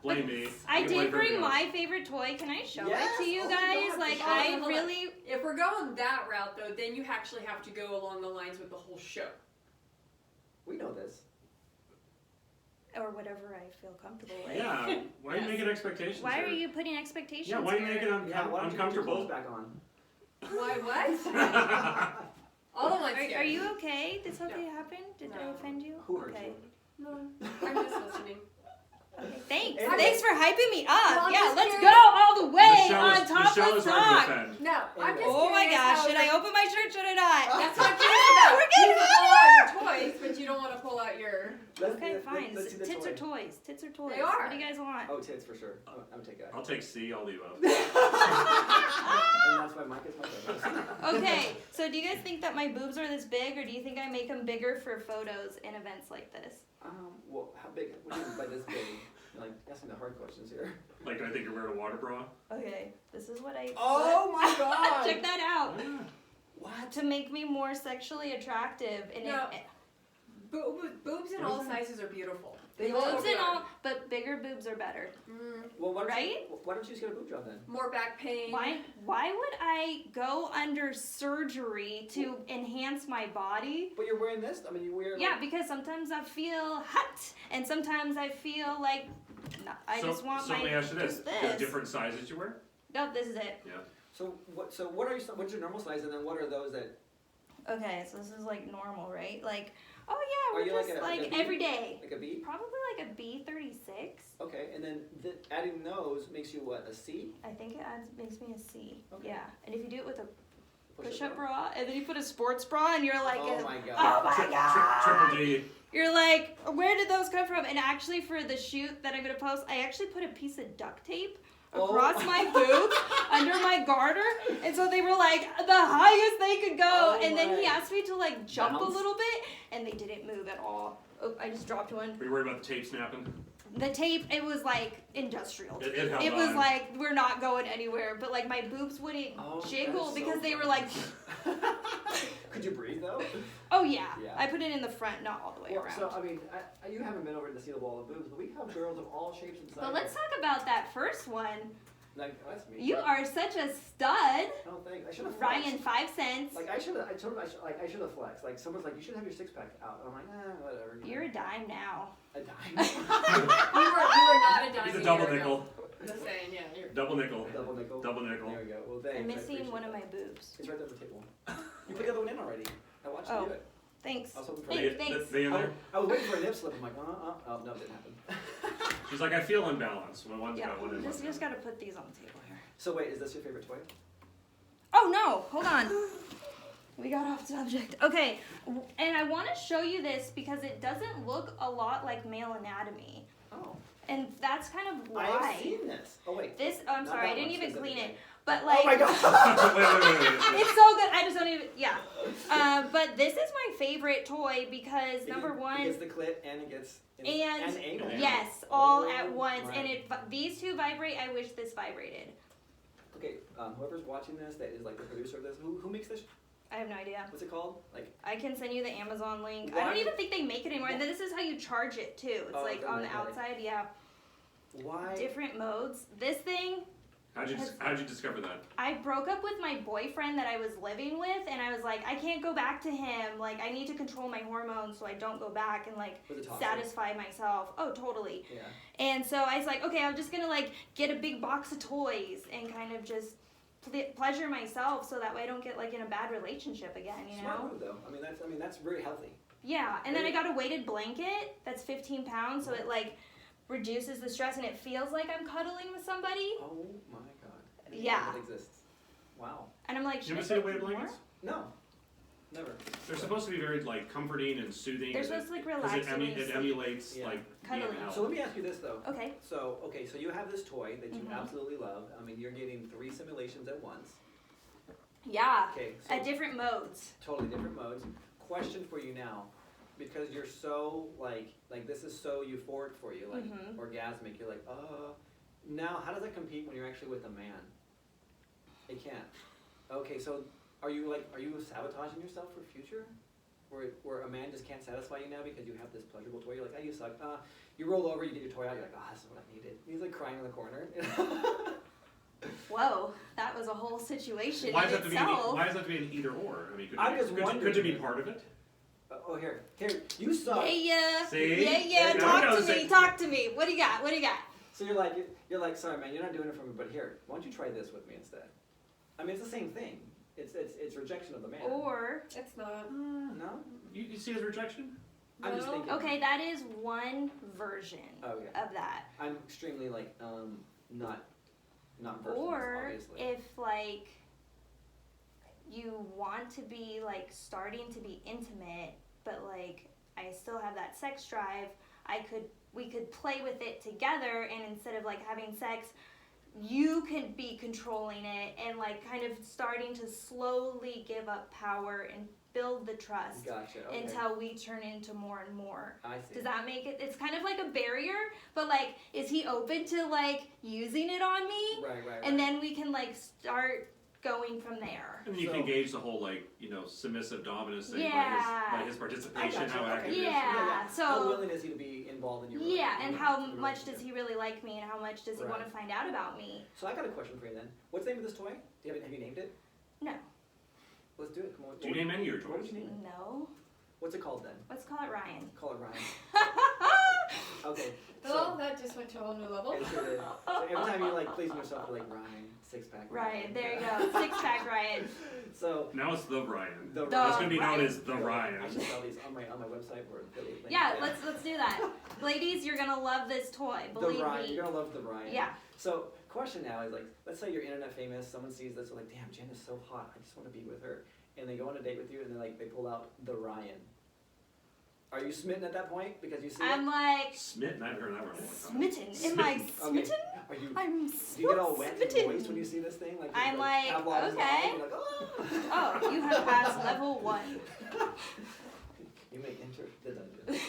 Speaker 3: Blame me.
Speaker 4: I
Speaker 3: You can blame
Speaker 4: did bring
Speaker 3: everybody else.
Speaker 4: my favorite toy. Can I show
Speaker 1: Yes.
Speaker 4: it to you
Speaker 1: Oh my
Speaker 4: guys?
Speaker 1: God,
Speaker 4: Like
Speaker 1: for sure.
Speaker 4: I
Speaker 2: Hold on.
Speaker 4: really.
Speaker 2: If we're going that route, though, then you actually have to go along the lines with the whole show.
Speaker 1: We know this.
Speaker 4: Or whatever I feel comfortable with.
Speaker 3: Yeah. Why are you
Speaker 2: Yes.
Speaker 3: making expectations?
Speaker 4: Why
Speaker 3: here?
Speaker 4: are you putting expectations?
Speaker 3: Yeah. Why are you
Speaker 4: here?
Speaker 3: making them
Speaker 1: Yeah, why don't you put your
Speaker 3: uncomfortable?
Speaker 1: clothes back on?
Speaker 2: Why, what? All the ones
Speaker 4: Are you okay? Did something happen? Did I
Speaker 2: No.
Speaker 4: offend you?
Speaker 1: Who hurt
Speaker 4: okay.
Speaker 1: you?
Speaker 2: No, I'm just listening.
Speaker 4: Okay. Thanks.
Speaker 1: I'm
Speaker 4: Thanks for hyping me up.
Speaker 2: Well, I'm
Speaker 4: yeah,
Speaker 2: just
Speaker 4: let's
Speaker 2: curious.
Speaker 4: go all the way
Speaker 3: Michelle
Speaker 4: on
Speaker 3: is hard
Speaker 4: Topless
Speaker 3: to
Speaker 4: Talk.
Speaker 3: defend.
Speaker 2: No, I'm just
Speaker 4: Oh my
Speaker 2: curious
Speaker 4: gosh,
Speaker 2: how
Speaker 4: should I open my shirt? Should I not?
Speaker 2: That's what I'm curious about.
Speaker 4: We're
Speaker 2: You
Speaker 4: getting
Speaker 2: can pull out your toys, but you don't want to pull out your...
Speaker 4: Okay, fine.
Speaker 1: Let's see the
Speaker 4: Tits
Speaker 1: toy.
Speaker 4: are toys. Tits are toys.
Speaker 2: They are.
Speaker 4: What do you guys want?
Speaker 1: Oh, tits for sure. I'm take that.
Speaker 3: I'll take C. I'll leave up.
Speaker 1: And that's why Mike is my favorite.
Speaker 4: Okay, so do you guys think that my boobs are this big, or do you think I make them bigger for photos in events like this?
Speaker 1: Well, how big? What do you mean by this big? You're like asking the hard questions here.
Speaker 3: Like, I think you're wearing a water bra.
Speaker 4: Okay, this is what I.
Speaker 1: Oh my god!
Speaker 4: Check that out.
Speaker 3: Yeah.
Speaker 1: What?
Speaker 4: To make me more sexually attractive, and
Speaker 2: No.
Speaker 4: it,
Speaker 2: Boobs in all sizes are beautiful.
Speaker 1: They
Speaker 2: both
Speaker 1: are.
Speaker 4: boobs and
Speaker 2: are.
Speaker 4: all, but bigger boobs are better.
Speaker 1: Well, why don't
Speaker 4: Right?
Speaker 1: why don't you just get a boob job then?
Speaker 2: More back pain.
Speaker 4: Why would I go under surgery to enhance my body?
Speaker 1: But you're wearing this. I mean, you wear.
Speaker 4: Yeah, because sometimes I feel hot, and sometimes I feel like I just want
Speaker 3: so
Speaker 4: my.
Speaker 3: let me ask you this:
Speaker 4: just
Speaker 3: the different sizes you wear?
Speaker 4: No, this is it.
Speaker 1: So what are you? What's your normal size, and then what are those that?
Speaker 4: Okay, so this is like normal, right? Like, oh
Speaker 1: Are
Speaker 4: yeah,
Speaker 1: you
Speaker 4: we're
Speaker 1: like
Speaker 4: just
Speaker 1: a
Speaker 4: like
Speaker 1: B?
Speaker 4: every day.
Speaker 1: Like a B?
Speaker 4: Probably like a B36.
Speaker 1: Okay, and then adding those makes you what? A C?
Speaker 4: I think it makes me a C.
Speaker 1: Okay.
Speaker 4: Yeah, and if you do it with a
Speaker 1: Push-up
Speaker 4: push-up
Speaker 1: bra?
Speaker 4: bra, and then you put a sports bra, and you're like,
Speaker 1: Oh my god.
Speaker 4: oh my god,
Speaker 3: Triple G.
Speaker 4: you're like, where did those come from? And actually, for the shoot that I'm gonna post, I actually put a piece of duct tape across my boobs, under my garter, and so they were like the highest they could go, and then he asked me to like jump a little bit, and they didn't move at all. Oh, I just dropped one.
Speaker 3: Were you worried about the tape snapping?
Speaker 4: The tape, it was like industrial.
Speaker 3: It held
Speaker 4: It was
Speaker 3: on.
Speaker 4: like, we're not going anywhere, but like my boobs wouldn't jiggle because they were like.
Speaker 1: Could you breathe though?
Speaker 4: Oh yeah. I put it in the front, not all the way around.
Speaker 1: So I mean, you haven't been over to see the wall of boobs, but we have girls of all shapes and sizes.
Speaker 4: But let's talk about that first one.
Speaker 1: Like, that's me.
Speaker 4: You are such a stud.
Speaker 1: Oh, thanks. I should have flexed.
Speaker 4: Ryan, 5 cents.
Speaker 1: Like, I should have flexed. Like, someone's like, you should have your six pack out. And I'm like, whatever.
Speaker 4: You're a dime now.
Speaker 1: A dime.
Speaker 2: You were not a dime.
Speaker 3: He's a double nickel.
Speaker 2: Just saying, yeah. You're
Speaker 3: Double nickel.
Speaker 1: Double nickel.
Speaker 3: Double nickel.
Speaker 1: There we go. Well, thanks.
Speaker 4: I'm
Speaker 1: I
Speaker 4: missing
Speaker 1: appreciate
Speaker 4: one of
Speaker 1: that.
Speaker 4: my boobs.
Speaker 1: It's right there on the table. You put the other one in already. I watched you do it.
Speaker 4: Thanks.
Speaker 1: I was hoping for
Speaker 4: Thanks.
Speaker 3: They in there?
Speaker 1: I was waiting for a nip slip. I'm like, oh, no, it didn't happen.
Speaker 3: She's like, I feel imbalanced when one's got one in one.
Speaker 4: Just gotta put these on the table here.
Speaker 1: So wait, is this your favorite toy?
Speaker 4: Oh no, hold on. We got off subject. Okay, and I want to show you this because it doesn't look a lot like male anatomy.
Speaker 1: Oh.
Speaker 4: And that's kind of why.
Speaker 1: I have seen this. Oh wait.
Speaker 4: I'm
Speaker 1: Not
Speaker 4: sorry,
Speaker 1: that
Speaker 4: I didn't
Speaker 1: one
Speaker 4: even clean
Speaker 1: specifically.
Speaker 4: it. But like,
Speaker 1: Oh my god.
Speaker 3: Wait.
Speaker 4: it's so good. I just don't even. Yeah. But this is my favorite toy because number one.
Speaker 1: It gets the clit and it gets
Speaker 4: And
Speaker 1: anal.
Speaker 4: yes, all
Speaker 1: Oh,
Speaker 4: at once,
Speaker 1: right.
Speaker 4: and these two vibrate. I wish this vibrated.
Speaker 1: Okay, whoever's watching this, that is like the producer of this, who makes this?
Speaker 4: I have no idea.
Speaker 1: What's it called? Like,
Speaker 4: I can send you the Amazon link.
Speaker 1: Why-
Speaker 4: I don't even think they make it anymore. And then this is how you charge it too. It's
Speaker 1: Oh,
Speaker 4: like
Speaker 1: the
Speaker 4: on the
Speaker 1: magnetic.
Speaker 4: outside. Yeah.
Speaker 1: why?
Speaker 4: Different modes. This thing.
Speaker 3: How'd you discover that?
Speaker 4: I broke up with my boyfriend that I was living with, and I was like, I can't go back to him. Like, I need to control my hormones so I don't go back and like
Speaker 1: Was it toxic?
Speaker 4: satisfy myself. Oh, totally.
Speaker 1: Yeah.
Speaker 4: And so I was like, okay, I'm just gonna like get a big box of toys and kind of just pleasure myself so that way I don't get like in a bad relationship again, you
Speaker 1: Smart
Speaker 4: know?
Speaker 1: move though. I mean that's very healthy.
Speaker 4: Yeah, and then I got a weighted blanket that's 15 pounds, so it like reduces the stress and it feels like I'm cuddling with somebody.
Speaker 1: Oh my god. I didn't
Speaker 4: Yeah.
Speaker 1: know that exists. Wow.
Speaker 4: And I'm like,
Speaker 3: You
Speaker 4: should
Speaker 3: ever
Speaker 4: I
Speaker 3: seen a
Speaker 4: put
Speaker 3: weighted
Speaker 4: more?
Speaker 3: blankets?
Speaker 1: No. Never.
Speaker 3: They're supposed to be very like comforting and soothing.
Speaker 4: They're
Speaker 3: and
Speaker 4: supposed to, like,
Speaker 3: because
Speaker 4: relax when you
Speaker 3: it
Speaker 4: sleep.
Speaker 3: emulates
Speaker 1: Yeah.
Speaker 3: like
Speaker 4: Cuddling.
Speaker 3: being out.
Speaker 1: So let me ask you this though.
Speaker 4: Okay.
Speaker 1: So you have this toy that you
Speaker 4: Mhm.
Speaker 1: absolutely love. I mean, you're getting 3 simulations at once.
Speaker 4: Yeah.
Speaker 1: Okay. So
Speaker 4: At different modes.
Speaker 1: totally different modes. Question for you now, because you're so like this is so euphoric for you, like
Speaker 4: Mhm.
Speaker 1: orgasmic. You're like, now how does that compete when you're actually with a man? It can't. Okay, so are you sabotaging yourself for future? Where a man just can't satisfy you now because you have this pleasurable toy? You're like, you suck. You roll over, you get your toy out, you're like, this is what I needed. He's like crying in the corner.
Speaker 4: Whoa, that was a whole situation
Speaker 3: Why
Speaker 4: in
Speaker 3: does that
Speaker 4: itself.
Speaker 3: to be an either or? I mean,
Speaker 1: I'm just wondering.
Speaker 3: could you be part of it?
Speaker 1: Here, you suck.
Speaker 4: Yeah.
Speaker 3: See?
Speaker 4: Yeah.
Speaker 3: There we
Speaker 4: Talk
Speaker 3: go.
Speaker 4: to me. Talk to me. What do you got? What do you got?
Speaker 1: So you're like, sorry man, you're not doing it for me, but here, why don't you try this with me instead? I mean, it's the same thing. It's rejection of the man.
Speaker 4: Or
Speaker 2: It's not.
Speaker 1: No?
Speaker 3: You see his rejection?
Speaker 1: I'm just
Speaker 2: No.
Speaker 1: thinking.
Speaker 4: okay, that is one version
Speaker 1: Oh yeah.
Speaker 4: of that.
Speaker 1: I'm extremely like not versed in
Speaker 4: Or
Speaker 1: this, obviously.
Speaker 4: if like you want to be like starting to be intimate, but like I still have that sex drive, we could play with it together, and instead of like having sex, you could be controlling it and like kind of starting to slowly give up power and build the trust
Speaker 1: Gotcha. Okay.
Speaker 4: until we turn into more and more.
Speaker 1: I see.
Speaker 4: Does that make it? It's kind of like a barrier, but like, is he open to like using it on me?
Speaker 1: Right.
Speaker 4: And then we can like start going from there.
Speaker 3: And you
Speaker 1: So-
Speaker 3: can gauge the whole like submissive dominance thing
Speaker 4: Yeah.
Speaker 3: by his participation,
Speaker 1: I gotcha.
Speaker 3: how
Speaker 1: Okay.
Speaker 3: active he is.
Speaker 4: Yeah. So-
Speaker 1: how willing is he to be involved in your
Speaker 4: Yeah, and
Speaker 1: relationship?
Speaker 4: how much does he really like me, and how much does he
Speaker 1: Right.
Speaker 4: want to find out about me?
Speaker 1: So I got a question for you then. What's the name of this toy? Have you named it?
Speaker 4: No.
Speaker 1: Let's do it. Come on.
Speaker 3: Do you name any of your
Speaker 1: What would
Speaker 3: toys?
Speaker 1: you name it?
Speaker 4: No.
Speaker 1: What's it called then?
Speaker 4: Let's call it Ryan.
Speaker 1: Call it Ryan. Okay.
Speaker 2: Well, that just went to a whole new level.
Speaker 1: It sure did. So every time you like pleasing yourself, you're like Ryan, 6-pack.
Speaker 4: Ryan, there you go. 6-pack Ryan.
Speaker 1: So
Speaker 3: Now it's the Ryan.
Speaker 1: the
Speaker 3: That's gonna be known
Speaker 4: Ryan.
Speaker 3: as the Ryan.
Speaker 1: I should sell these on my website or affiliate link.
Speaker 4: Yeah, let's do that. Ladies, you're gonna love this toy.
Speaker 1: The
Speaker 4: Believe
Speaker 1: Ryan.
Speaker 4: me.
Speaker 1: You're gonna love the Ryan.
Speaker 4: Yeah.
Speaker 1: So question now is like, let's say you're internet famous. Someone sees this, they're like, damn, Jen is so hot. I just want to be with her. And they go on a date with you, and they pull out the Ryan. Are you smitten at that point because you see
Speaker 4: I'm
Speaker 1: it?
Speaker 4: like
Speaker 3: Smitten? I haven't heard that word in a long time.
Speaker 4: smitten. Am I smitten?
Speaker 1: Are you?
Speaker 4: I'm
Speaker 1: Do you get all wet in
Speaker 4: smitten.
Speaker 1: your voice when you see this thing? Like
Speaker 4: I'm like,
Speaker 1: Pavlov's dog,
Speaker 4: okay.
Speaker 1: you're like, oh.
Speaker 4: Oh, you have passed level 1.
Speaker 1: You may enter the dungeon.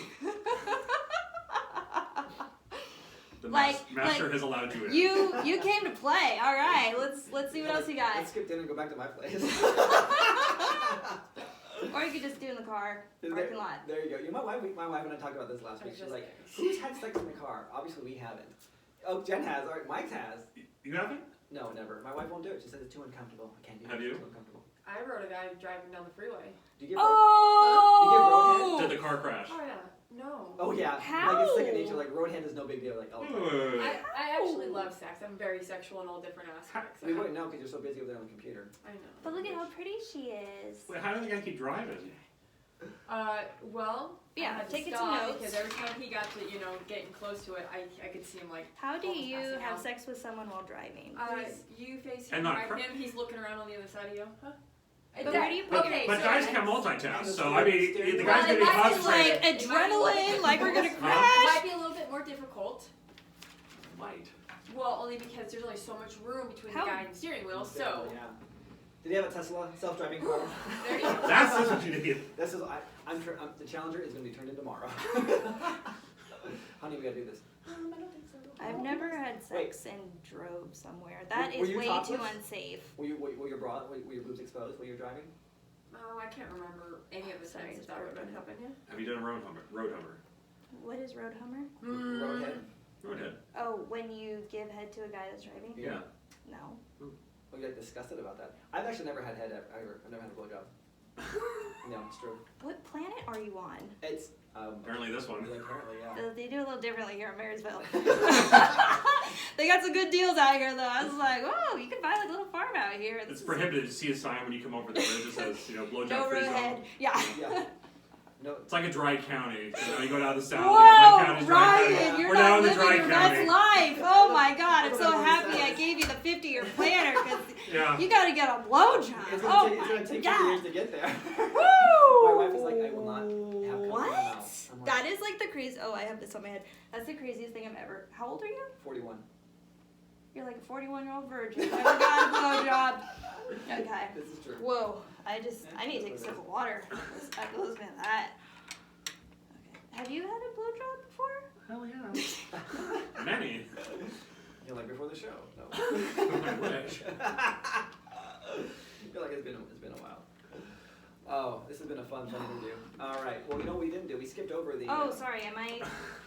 Speaker 3: The
Speaker 4: Like-
Speaker 3: master
Speaker 4: like,
Speaker 3: has allowed you in.
Speaker 4: You came to play. All right, let's see what else you got.
Speaker 1: Let's skip dinner and go back to my place.
Speaker 4: Or you could just do it in the car parking lot.
Speaker 1: There you go. My wife and I talked about this last week. She's like, who's had sex in the car? Obviously we haven't. Oh, Jen has. All right, Mike has.
Speaker 3: You haven't?
Speaker 1: No, never. My wife won't do it. She says it's too uncomfortable. I can't do it.
Speaker 3: Have you?
Speaker 1: It's too uncomfortable.
Speaker 2: I rode a guy driving down the freeway.
Speaker 1: Do you get
Speaker 4: Oh!
Speaker 3: Did the car crash?
Speaker 2: Oh yeah. No.
Speaker 1: Oh yeah.
Speaker 4: How?
Speaker 1: Like it's second nature. Like road hand is no big deal. Like oh.
Speaker 2: I actually love sex. I'm very sexual in all different aspects.
Speaker 1: We wouldn't know because you're so busy over there on the computer.
Speaker 2: I know.
Speaker 4: But look at how pretty she is.
Speaker 3: Wait, how did the guy keep driving?
Speaker 2: Well,
Speaker 4: Yeah,
Speaker 2: I had
Speaker 4: take
Speaker 2: to
Speaker 4: it to
Speaker 2: stop
Speaker 4: notes.
Speaker 2: because every time he got to, getting close to it, I could see him like.
Speaker 4: How do
Speaker 2: almost
Speaker 4: you
Speaker 2: passing
Speaker 4: have
Speaker 2: out.
Speaker 4: sex with someone while driving?
Speaker 2: You face
Speaker 3: And
Speaker 2: him,
Speaker 3: not
Speaker 2: right
Speaker 3: cr-
Speaker 2: him. He's looking around on the other side of you. Huh?
Speaker 4: But where do you put
Speaker 2: okay,
Speaker 3: But
Speaker 2: so
Speaker 3: guys
Speaker 2: it's-
Speaker 3: can multitask, so I mean, the
Speaker 1: Well,
Speaker 3: guy's gonna be
Speaker 2: it might be
Speaker 3: concentrated.
Speaker 4: like adrenaline, like we're gonna
Speaker 2: It
Speaker 4: crash.
Speaker 2: might be a little bit more difficult.
Speaker 3: Light.
Speaker 2: Well, only because there's only so much room between
Speaker 4: How-
Speaker 2: the guy and the steering wheel. So
Speaker 1: Yeah. Did he have a Tesla self-driving car?
Speaker 2: there you go.
Speaker 3: That's what you need.
Speaker 1: This is the Challenger is going to be turned in tomorrow. Honey, we gotta do this. I don't think so.
Speaker 4: I've never had sex and drove somewhere. That
Speaker 1: Were
Speaker 4: is
Speaker 1: you
Speaker 4: way
Speaker 1: topless?
Speaker 4: too unsafe.
Speaker 1: Were your boobs exposed while you were driving?
Speaker 2: Oh, I can't remember any of the
Speaker 4: Sorry,
Speaker 2: times
Speaker 4: it's
Speaker 2: that would
Speaker 4: broken.
Speaker 2: happen. Yeah.
Speaker 3: Have you done a road hummer?
Speaker 4: What is road hummer?
Speaker 1: Roadhead?
Speaker 3: Roadhead.
Speaker 4: Oh, when you give head to a guy that's driving?
Speaker 3: Yeah.
Speaker 4: No.
Speaker 1: Oh, you're like disgusted about that. I've actually never had head ever. I've never had a blowjob. No, it's true.
Speaker 4: What planet are you on?
Speaker 1: It's
Speaker 3: Apparently this one.
Speaker 1: yeah, apparently, yeah.
Speaker 4: They do a little differently here in Marysville. They got some good deals out here, though. I was like, whoa, you can buy like a little farm out here.
Speaker 3: It's prohibited to see a sign when you come over the bridge that says, blowjob
Speaker 4: No
Speaker 3: free
Speaker 4: road
Speaker 3: zone.
Speaker 4: head. Yeah.
Speaker 1: Yeah. No.
Speaker 3: It's like a dry county. You go down the south.
Speaker 4: Whoa,
Speaker 3: one county's dry
Speaker 4: Ryan,
Speaker 3: county.
Speaker 4: you're
Speaker 3: We're
Speaker 4: not
Speaker 3: down the
Speaker 4: living
Speaker 3: dry
Speaker 4: your
Speaker 3: county.
Speaker 4: best life. Oh my God, I'm so
Speaker 1: Whatever he
Speaker 4: happy
Speaker 1: says.
Speaker 4: I gave you the 50-year planner because
Speaker 3: Yeah.
Speaker 4: you got to get a blowjob.
Speaker 1: It's
Speaker 4: Oh
Speaker 1: gonna
Speaker 4: my
Speaker 1: take 50
Speaker 4: God.
Speaker 1: years to get there.
Speaker 4: Woo!
Speaker 1: My wife is like, I will not have cum in my
Speaker 4: What?
Speaker 1: mouth. I'm like,
Speaker 4: That is like the crazy. Oh, I have this on my head. That's the craziest thing I've ever. How old are you?
Speaker 1: 41.
Speaker 4: You're like a 41-year-old virgin. Never got a blowjob. Okay.
Speaker 1: This is true.
Speaker 4: Whoa. I need to take a sip of water. That goes with that. Okay. Have you had a blowjob before?
Speaker 3: Hell yeah. Many.
Speaker 1: You're like before the show. No.
Speaker 3: I wish.
Speaker 1: You're like it's been a while. Oh, this has been a fun interview. All right. Well, you know what we didn't do? We skipped over the.
Speaker 4: Oh, sorry. Am I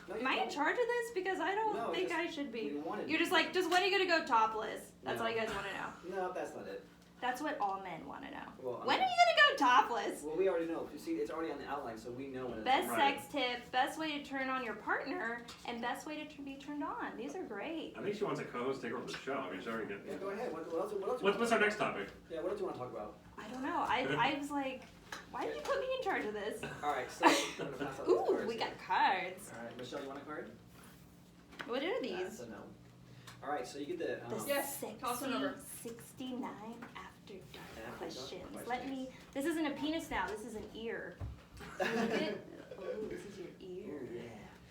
Speaker 1: No,
Speaker 4: am I in charge of this? Because I don't
Speaker 1: No,
Speaker 4: think
Speaker 1: just-
Speaker 4: I should be.
Speaker 1: We wanted.
Speaker 4: You're just like, just when are you gonna go topless? That's
Speaker 1: No.
Speaker 4: all you guys want to know.
Speaker 1: No, that's not it.
Speaker 4: That's what all men want to know.
Speaker 1: Well,
Speaker 4: When are you gonna go topless?
Speaker 1: Well, we already know. You see, it's already on the outline, so we know when it's.
Speaker 4: Best
Speaker 3: Right.
Speaker 4: sex tip, best way to turn on your partner, and best way to be turned on. These are great.
Speaker 3: I think she wants a co-host to take over the show. I mean, she's already
Speaker 1: Yeah,
Speaker 3: getting.
Speaker 1: go ahead. What else? What else?
Speaker 3: What's our next topic?
Speaker 1: Yeah, what else do you want to talk about?
Speaker 4: I don't know. I was like, why did you put me in charge of this?
Speaker 1: All right, so I'm gonna pass out these
Speaker 4: Ooh,
Speaker 1: cards
Speaker 4: we
Speaker 1: here.
Speaker 4: got cards.
Speaker 1: All right, Michelle, you want a card?
Speaker 4: What are
Speaker 1: That's
Speaker 4: these?
Speaker 1: a no. All right, so you get the.
Speaker 4: The
Speaker 2: Yes,
Speaker 4: sexy
Speaker 2: toss one over.
Speaker 4: 69 after dark
Speaker 1: Dark
Speaker 4: questions.
Speaker 1: questions.
Speaker 4: Let me. This isn't a penis now. This is an ear. Look at. Oh, this is your ear.
Speaker 1: Ooh, yeah.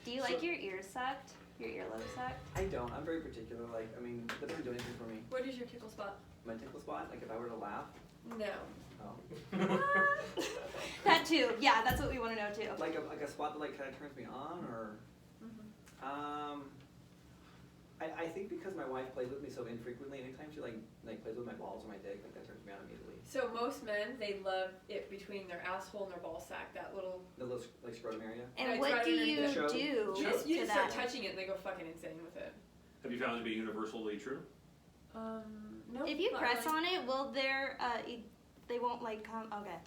Speaker 4: Do you like your ears sucked? Your earlobe sucked?
Speaker 1: I don't. I'm very particular. Like, I mean, that doesn't do anything for me.
Speaker 2: What is your tickle spot?
Speaker 1: My tickle spot, like if I were to laugh,
Speaker 2: No.
Speaker 1: oh.
Speaker 4: That too. Yeah, that's what we want to know too.
Speaker 1: like a spot that like kind of turns me on, or I think because my wife plays with me so infrequently, anytime she like plays with my balls or my dick, like that turns me on immediately.
Speaker 2: So most men, they love it between their asshole and their ball sack. That little.
Speaker 1: The little like scrotum area.
Speaker 4: And
Speaker 2: Right,
Speaker 4: what
Speaker 2: right
Speaker 4: do
Speaker 2: underneath
Speaker 4: you
Speaker 1: the show.
Speaker 4: do
Speaker 2: You just
Speaker 4: to
Speaker 2: start
Speaker 4: that?
Speaker 2: touching it and they go fucking insane with it.
Speaker 3: Have you found it to be universally true?
Speaker 2: No.
Speaker 4: If you
Speaker 2: not
Speaker 4: press
Speaker 2: really.
Speaker 4: on it, will there? They won't like come. Okay.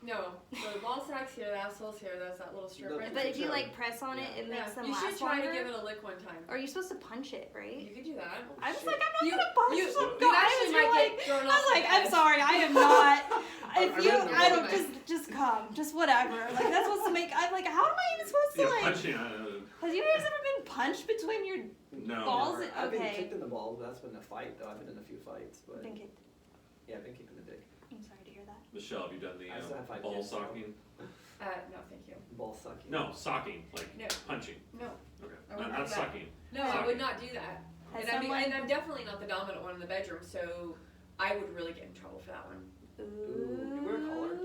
Speaker 2: No. So the ball sack's here, the asshole's here. That's that little strip right
Speaker 4: But
Speaker 2: there.
Speaker 4: if you like press on it, it
Speaker 2: Yeah.
Speaker 4: makes them
Speaker 2: You
Speaker 4: last
Speaker 2: should try
Speaker 4: longer.
Speaker 2: to give it a lick one time.
Speaker 4: Or are you supposed to punch it, right?
Speaker 2: You could do that.
Speaker 4: I was
Speaker 1: Shit.
Speaker 4: like, I'm not
Speaker 2: You-
Speaker 4: gonna punch
Speaker 2: you-
Speaker 4: some
Speaker 2: you
Speaker 4: guy.
Speaker 2: actually might
Speaker 4: like,
Speaker 2: get thrown
Speaker 4: I was
Speaker 2: off
Speaker 4: like,
Speaker 2: the
Speaker 4: I'm
Speaker 2: bed.
Speaker 4: sorry, I am not.
Speaker 1: I
Speaker 4: If
Speaker 1: read
Speaker 4: you,
Speaker 1: in the
Speaker 4: I don't
Speaker 2: book.
Speaker 4: just come, just whatever. Like that's supposed to make. I'm like, how am I even supposed to
Speaker 3: Yeah,
Speaker 4: like?
Speaker 3: punching.
Speaker 4: Have you guys ever been punched between your
Speaker 3: No.
Speaker 4: balls?
Speaker 1: Never. I've been
Speaker 4: Okay.
Speaker 1: kicked in the balls, but that's been a fight though. I've been in a few fights, but
Speaker 4: Been kicked.
Speaker 1: yeah, I've been kicked in the dick.
Speaker 4: I'm sorry to hear that.
Speaker 3: Michelle, have you done
Speaker 1: I still have
Speaker 3: the
Speaker 1: 5
Speaker 3: ball
Speaker 1: kids, so-
Speaker 3: socking?
Speaker 2: No, thank you.
Speaker 1: Ball sucking.
Speaker 3: No, socking, like
Speaker 2: No.
Speaker 3: punching.
Speaker 2: No.
Speaker 3: Okay,
Speaker 2: I would
Speaker 3: not
Speaker 2: not do that.
Speaker 3: sucking.
Speaker 2: No, I would not do that.
Speaker 4: Has
Speaker 2: And I'm definitely not the dominant one in the bedroom, so I would really get in trouble for that one.
Speaker 1: Ooh, do you wear a collar?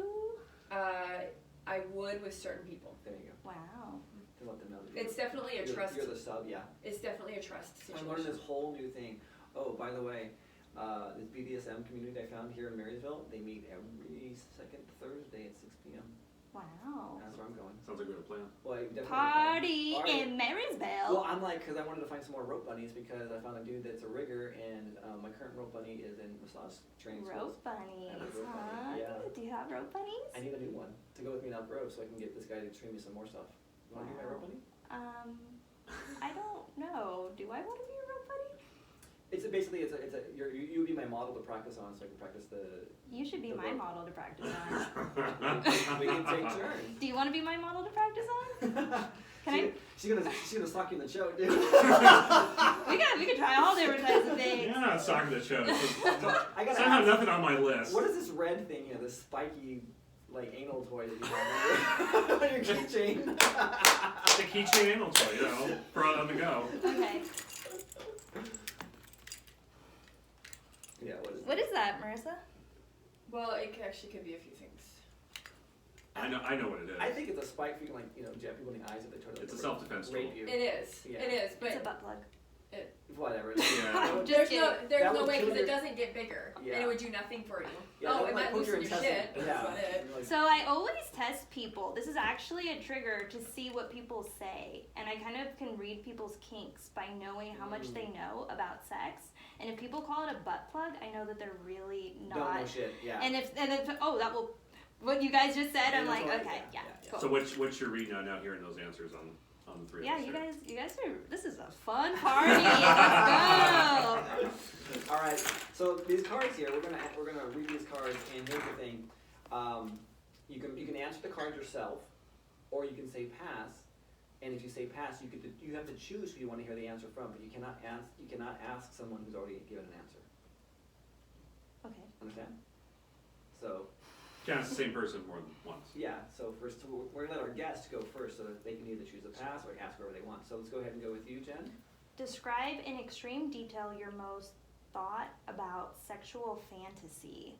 Speaker 2: I would with certain people.
Speaker 1: There you go.
Speaker 4: Wow.
Speaker 1: To let them know that
Speaker 2: It's definitely a trust.
Speaker 1: You're the sub, yeah.
Speaker 2: It's definitely a trust situation.
Speaker 1: I'm learning this whole new thing. Oh, by the way, this BDSM community I found here in Marysville, they meet every second Thursday at 6 p.m.
Speaker 4: Wow.
Speaker 1: That's where I'm going.
Speaker 3: Sounds like a good plan.
Speaker 1: Well, I definitely
Speaker 4: Party
Speaker 1: plan.
Speaker 4: in Marysville.
Speaker 1: Well, I'm like, because I wanted to find some more rope bunnies because I found a dude that's a rigger, and my current rope bunny is in massage training schools.
Speaker 4: Rope bunnies,
Speaker 1: I have a rope bunny,
Speaker 4: huh?
Speaker 1: yeah.
Speaker 4: Do you have rope bunnies?
Speaker 1: I need a new one to go with me down the road so I can get this guy to train me some more stuff. You want to be my rope bunny?
Speaker 4: I don't know. Do I want to be a rope bunny?
Speaker 1: It's a you would be my model to practice on, so I can practice the.
Speaker 4: You should be
Speaker 1: The
Speaker 4: my
Speaker 1: rope.
Speaker 4: model to practice on.
Speaker 1: We can take turns.
Speaker 4: Do you want to be my model to practice on? Can
Speaker 1: She's gonna sock you in the choke, dude.
Speaker 4: we could try all different types of things.
Speaker 3: You're not socking the show.
Speaker 1: I gotta
Speaker 3: Somehow
Speaker 1: ask,
Speaker 3: nothing on my list.
Speaker 1: what is this red thing here? This spiky, like anal toy that you have on your keychain?
Speaker 3: It's a keychain anal toy, you know, for on the go.
Speaker 4: Okay.
Speaker 1: Yeah.
Speaker 4: What is that, Marissa?
Speaker 2: Well, it actually could be a few things.
Speaker 3: I know what it is.
Speaker 1: I think it's a spike for you to jab people in the eyes if they try to.
Speaker 3: It's a self-defense
Speaker 1: rape
Speaker 3: tool.
Speaker 1: you.
Speaker 2: It is.
Speaker 1: Yeah.
Speaker 2: It is. But
Speaker 4: It's a butt plug.
Speaker 1: Whatever.
Speaker 3: Yeah.
Speaker 2: there's
Speaker 1: That
Speaker 2: no
Speaker 1: would
Speaker 2: way
Speaker 1: kill
Speaker 2: because
Speaker 1: your-
Speaker 2: it doesn't get bigger
Speaker 1: Yeah.
Speaker 2: and it would do nothing for you.
Speaker 1: Yeah,
Speaker 2: Oh,
Speaker 1: that
Speaker 2: it
Speaker 1: might
Speaker 2: might
Speaker 1: poke
Speaker 2: loosen your
Speaker 1: intestine.
Speaker 2: shit. But that's about it.
Speaker 1: Like,
Speaker 4: So I always test people. This is actually a trigger to see what people say. And I kind of can read people's kinks by knowing how much they know about sex. And if people call it a butt plug, I know that they're really not.
Speaker 1: don't know shit. Yeah.
Speaker 4: And if that will, what you guys just said, I'm
Speaker 1: Yeah,
Speaker 4: like,
Speaker 1: that's
Speaker 4: okay,
Speaker 1: right.
Speaker 4: yeah,
Speaker 1: Yeah.
Speaker 4: cool.
Speaker 3: So what's your read now hearing those answers on the three
Speaker 4: Yeah,
Speaker 3: of us
Speaker 4: you
Speaker 3: here?
Speaker 4: guys are. This is a fun party. Let's go.
Speaker 1: All right. So these cards here, we're gonna read these cards, and here's the thing: you can answer the card yourself, or you can say pass. And if you say pass, you have to choose who you want to hear the answer from, but you cannot ask someone who's already given an answer.
Speaker 4: Okay.
Speaker 1: Understand? So
Speaker 3: Can't ask the same person more than once.
Speaker 1: yeah. So first, we're gonna let our guests go first, so that they can either choose a pass or ask whoever they want. So let's go ahead and go with you, Jen.
Speaker 4: Describe in extreme detail your most thought about sexual fantasy.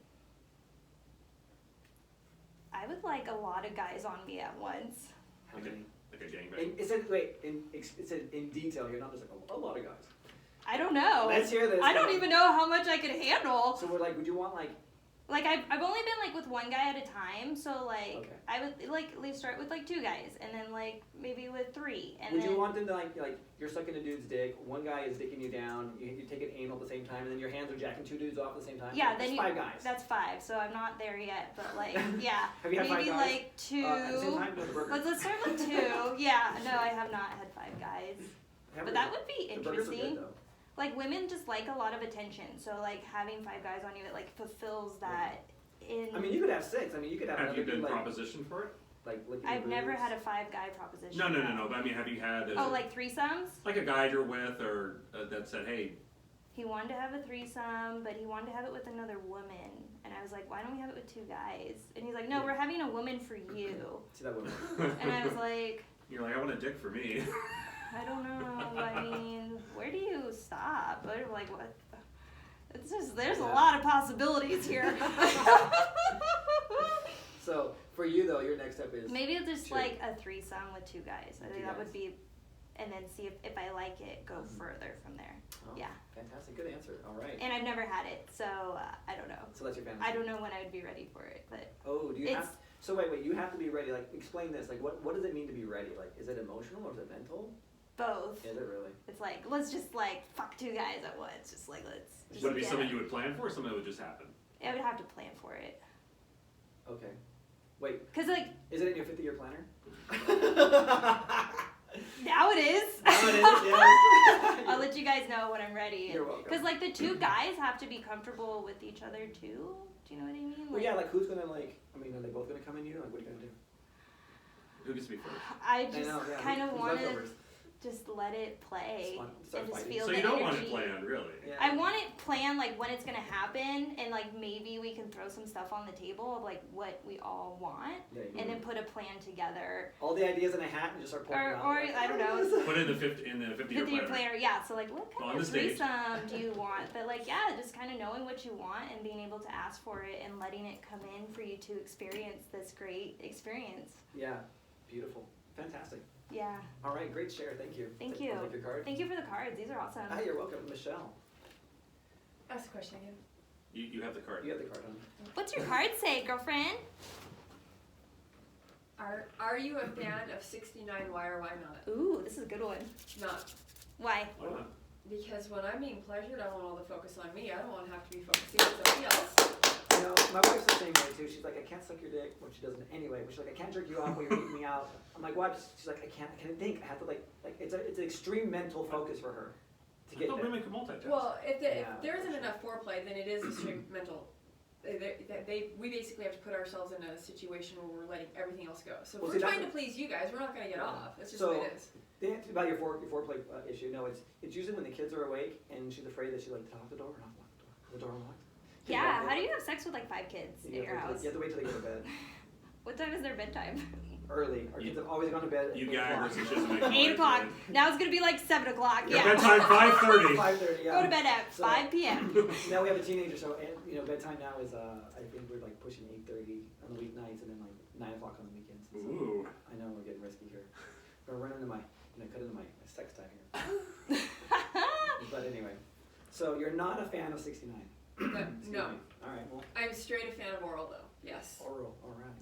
Speaker 4: I would like a lot of guys on me at once.
Speaker 1: How
Speaker 3: Okay.
Speaker 1: many?
Speaker 3: Like a gangbang.
Speaker 1: It said in detail here, not just like a lot of guys.
Speaker 4: I don't know.
Speaker 1: Let's hear this.
Speaker 4: I don't even know how much I could handle.
Speaker 1: So we're like, would you want like?
Speaker 4: Like I've only been like with one guy at a time, so like
Speaker 1: Okay.
Speaker 4: I would like at least start with like 2 guys, and then like maybe with 3, and
Speaker 1: Would
Speaker 4: then
Speaker 1: you want them to like you're sucking a dude's dick, one guy is dicking you down, you take it anal at the same time, and then your hands are jacking 2 dudes off at the same time?
Speaker 4: yeah,
Speaker 1: That's
Speaker 4: then
Speaker 1: 5 guys.
Speaker 4: That's 5, so I'm not there yet, but like yeah,
Speaker 1: Have you had 5
Speaker 4: maybe
Speaker 1: guys?
Speaker 4: like 2.
Speaker 1: At the same time with the burger.
Speaker 4: Let's start with 2. Yeah, no, I have not had 5 guys, but that would be
Speaker 1: The burgers are
Speaker 4: interesting.
Speaker 1: good though.
Speaker 4: Like women just like a lot of attention, so like having 5 guys on you, it like fulfills that.
Speaker 1: I mean, you could have 6. I mean, you could have.
Speaker 3: Have you
Speaker 1: another
Speaker 3: been
Speaker 1: dude,
Speaker 3: propositioned for it?
Speaker 1: like licking
Speaker 4: I've
Speaker 1: your
Speaker 4: never
Speaker 1: boobs.
Speaker 4: had a 5-guy proposition.
Speaker 3: No. But I mean, have you had
Speaker 4: Oh, like threesomes?
Speaker 3: like a guy you're with or that said, hey,
Speaker 4: He wanted to have a threesome, but he wanted to have it with another woman. And I was like, why don't we have it with 2 guys? And he's like, no, we're having a woman for you.
Speaker 1: See that woman?
Speaker 4: And I was like,
Speaker 3: you're like, I want a dick for me.
Speaker 4: I don't know. I mean, where do you stop? Like, what? It's just, there's a lot of possibilities here.
Speaker 1: So for you though, your next step is
Speaker 4: Maybe it's just
Speaker 1: 2.
Speaker 4: like a threesome with 2 guys. I
Speaker 1: With
Speaker 4: think
Speaker 1: 2
Speaker 4: that
Speaker 1: guys.
Speaker 4: would be, and then see if I like it, go further from there.
Speaker 1: Oh,
Speaker 4: Yeah.
Speaker 1: Fantastic, good answer. All right.
Speaker 4: And I've never had it, so I don't know.
Speaker 1: So that's your fantasy.
Speaker 4: I don't know when I would be ready for it, but
Speaker 1: Oh, do you
Speaker 4: It's-
Speaker 1: have? So wait, you have to be ready. Like, explain this. Like, what does it mean to be ready? Like, is it emotional or is it mental?
Speaker 4: both.
Speaker 1: Is it really?
Speaker 4: It's like, let's just like fuck 2 guys at once. Just like, let's just
Speaker 3: Would it be
Speaker 4: get
Speaker 3: something
Speaker 4: it.
Speaker 3: you would plan for or something that would just happen?
Speaker 4: I would have to plan for it.
Speaker 1: Okay. Wait,
Speaker 4: Cause like,
Speaker 1: is it in your 50-year planner?
Speaker 4: now it is.
Speaker 1: Now it is, yes.
Speaker 4: I'll let you guys know when I'm ready.
Speaker 1: You're welcome.
Speaker 4: Cause like the 2 guys have to be comfortable with each other too. Do you know what I mean?
Speaker 1: Well, yeah. Like, who's gonna like? I mean, are they both gonna come in you? Like, what are you gonna do?
Speaker 3: Who gets to be first?
Speaker 4: I just
Speaker 1: know, yeah.
Speaker 4: kind of
Speaker 1: Who's
Speaker 4: wanted.
Speaker 1: leftovers?
Speaker 4: just let it play
Speaker 1: Start
Speaker 4: and just
Speaker 1: fighting.
Speaker 4: feel
Speaker 3: So
Speaker 4: the
Speaker 3: you don't
Speaker 4: energy.
Speaker 3: want it planned, really.
Speaker 1: Yeah.
Speaker 4: I want it planned, like when it's gonna happen, and like maybe we can throw some stuff on the table of like what we all want,
Speaker 1: There you go.
Speaker 4: and then put a plan together.
Speaker 1: All the ideas in a hat and just start pulling them out.
Speaker 4: Or
Speaker 1: like,
Speaker 4: I don't know.
Speaker 3: Put it in the 50-year
Speaker 4: 50-year
Speaker 3: planner.
Speaker 4: planner, yeah. So like, what
Speaker 3: On
Speaker 4: kind
Speaker 3: the
Speaker 4: of
Speaker 3: stage.
Speaker 4: threesome do you want? But like, yeah, just kind of knowing what you want and being able to ask for it and letting it come in for you to experience this great experience.
Speaker 1: Yeah, beautiful, fantastic.
Speaker 4: Yeah.
Speaker 1: All right, great share. Thank you.
Speaker 4: Thank you.
Speaker 1: I'll take your card.
Speaker 4: Thank you for the cards. These are awesome.
Speaker 1: Hi, you're welcome, Michelle.
Speaker 2: Ask the question again.
Speaker 3: You have the card.
Speaker 1: You have the card on.
Speaker 4: What's your card say, girlfriend?
Speaker 2: Are you a fan of 69? Why or why not?
Speaker 4: Ooh, this is a good one.
Speaker 2: Not.
Speaker 4: Why?
Speaker 3: Why not?
Speaker 2: Because when I'm being pleasured, I want all the focus on me. I don't want to have to be focusing on somebody else.
Speaker 1: You know, my wife's the same way too. She's like, I can't suck your dick, which she doesn't anyway. But she's like, I can't jerk you off while you're eating me out. I'm like, what? She's like, I can't think. I have to like it's an extreme mental focus for her to
Speaker 3: I
Speaker 1: get
Speaker 3: thought
Speaker 1: there.
Speaker 3: women could multitask.
Speaker 2: Well, if
Speaker 1: Yeah.
Speaker 2: there isn't enough foreplay, then it is extreme mental. We basically have to put ourselves in a situation where we're letting everything else go. So if
Speaker 1: Well,
Speaker 2: we're
Speaker 1: see, that's
Speaker 2: trying to please you guys, we're not going to get
Speaker 1: Yeah.
Speaker 2: off. That's just
Speaker 1: So-
Speaker 2: what it is.
Speaker 1: The answer about your foreplay issue, no, it's usually when the kids are awake and she's afraid that she like to lock the door or not lock the door. The door unlocked.
Speaker 4: Yeah. How do you have sex with like 5 kids in your house?
Speaker 1: You have to wait till they go to bed.
Speaker 4: What time is their bedtime?
Speaker 1: Early. Our kids have always gone to bed.
Speaker 3: You
Speaker 1: 8
Speaker 3: gaggers
Speaker 1: o'clock.
Speaker 3: and shit. Make
Speaker 4: 8 o'clock. Now it's gonna be like 7 o'clock.
Speaker 3: Your
Speaker 4: Yeah.
Speaker 3: bedtime 5:30.
Speaker 1: 5:30. Yeah.
Speaker 4: Go to bed at
Speaker 1: So-
Speaker 4: 5 p.m.
Speaker 1: Now we have a teenager, so bedtime now is I think we're like pushing 8:30 on the weeknights and then like 9 o'clock on the weekends. So
Speaker 3: Ooh.
Speaker 1: I know we're getting risky here. I'm gonna run into my cut into my sex time here. But anyway, so you're not a fan of 69. Excuse
Speaker 2: No.
Speaker 1: me. All right. Well,
Speaker 2: I'm straight a fan of oral, though. Yes.
Speaker 1: oral. All right.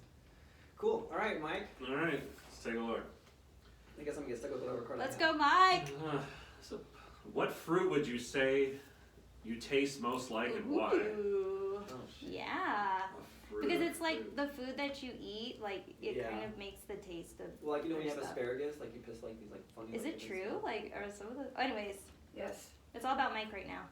Speaker 1: Cool. All right, Mike.
Speaker 3: All right, let's take a look.
Speaker 1: I guess I'm gonna get stuck with whatever card.
Speaker 4: Let's
Speaker 1: I have.
Speaker 4: go, Mike.
Speaker 3: So, what fruit would you say you taste most like and why?
Speaker 4: Ooh.
Speaker 1: Oh, shit.
Speaker 4: Yeah.
Speaker 3: A fruit
Speaker 4: Because
Speaker 3: or
Speaker 4: it's like
Speaker 3: fruit.
Speaker 4: the food that you eat, like it
Speaker 1: Yeah.
Speaker 4: kind of makes the taste of.
Speaker 1: Well, like when you have
Speaker 4: Stuff.
Speaker 1: asparagus, like you piss like these like funny.
Speaker 4: Is
Speaker 1: like,
Speaker 4: it
Speaker 1: things.
Speaker 4: true? Like, or some of the. Anyways,
Speaker 2: Yes.
Speaker 4: it's all about Mike right now.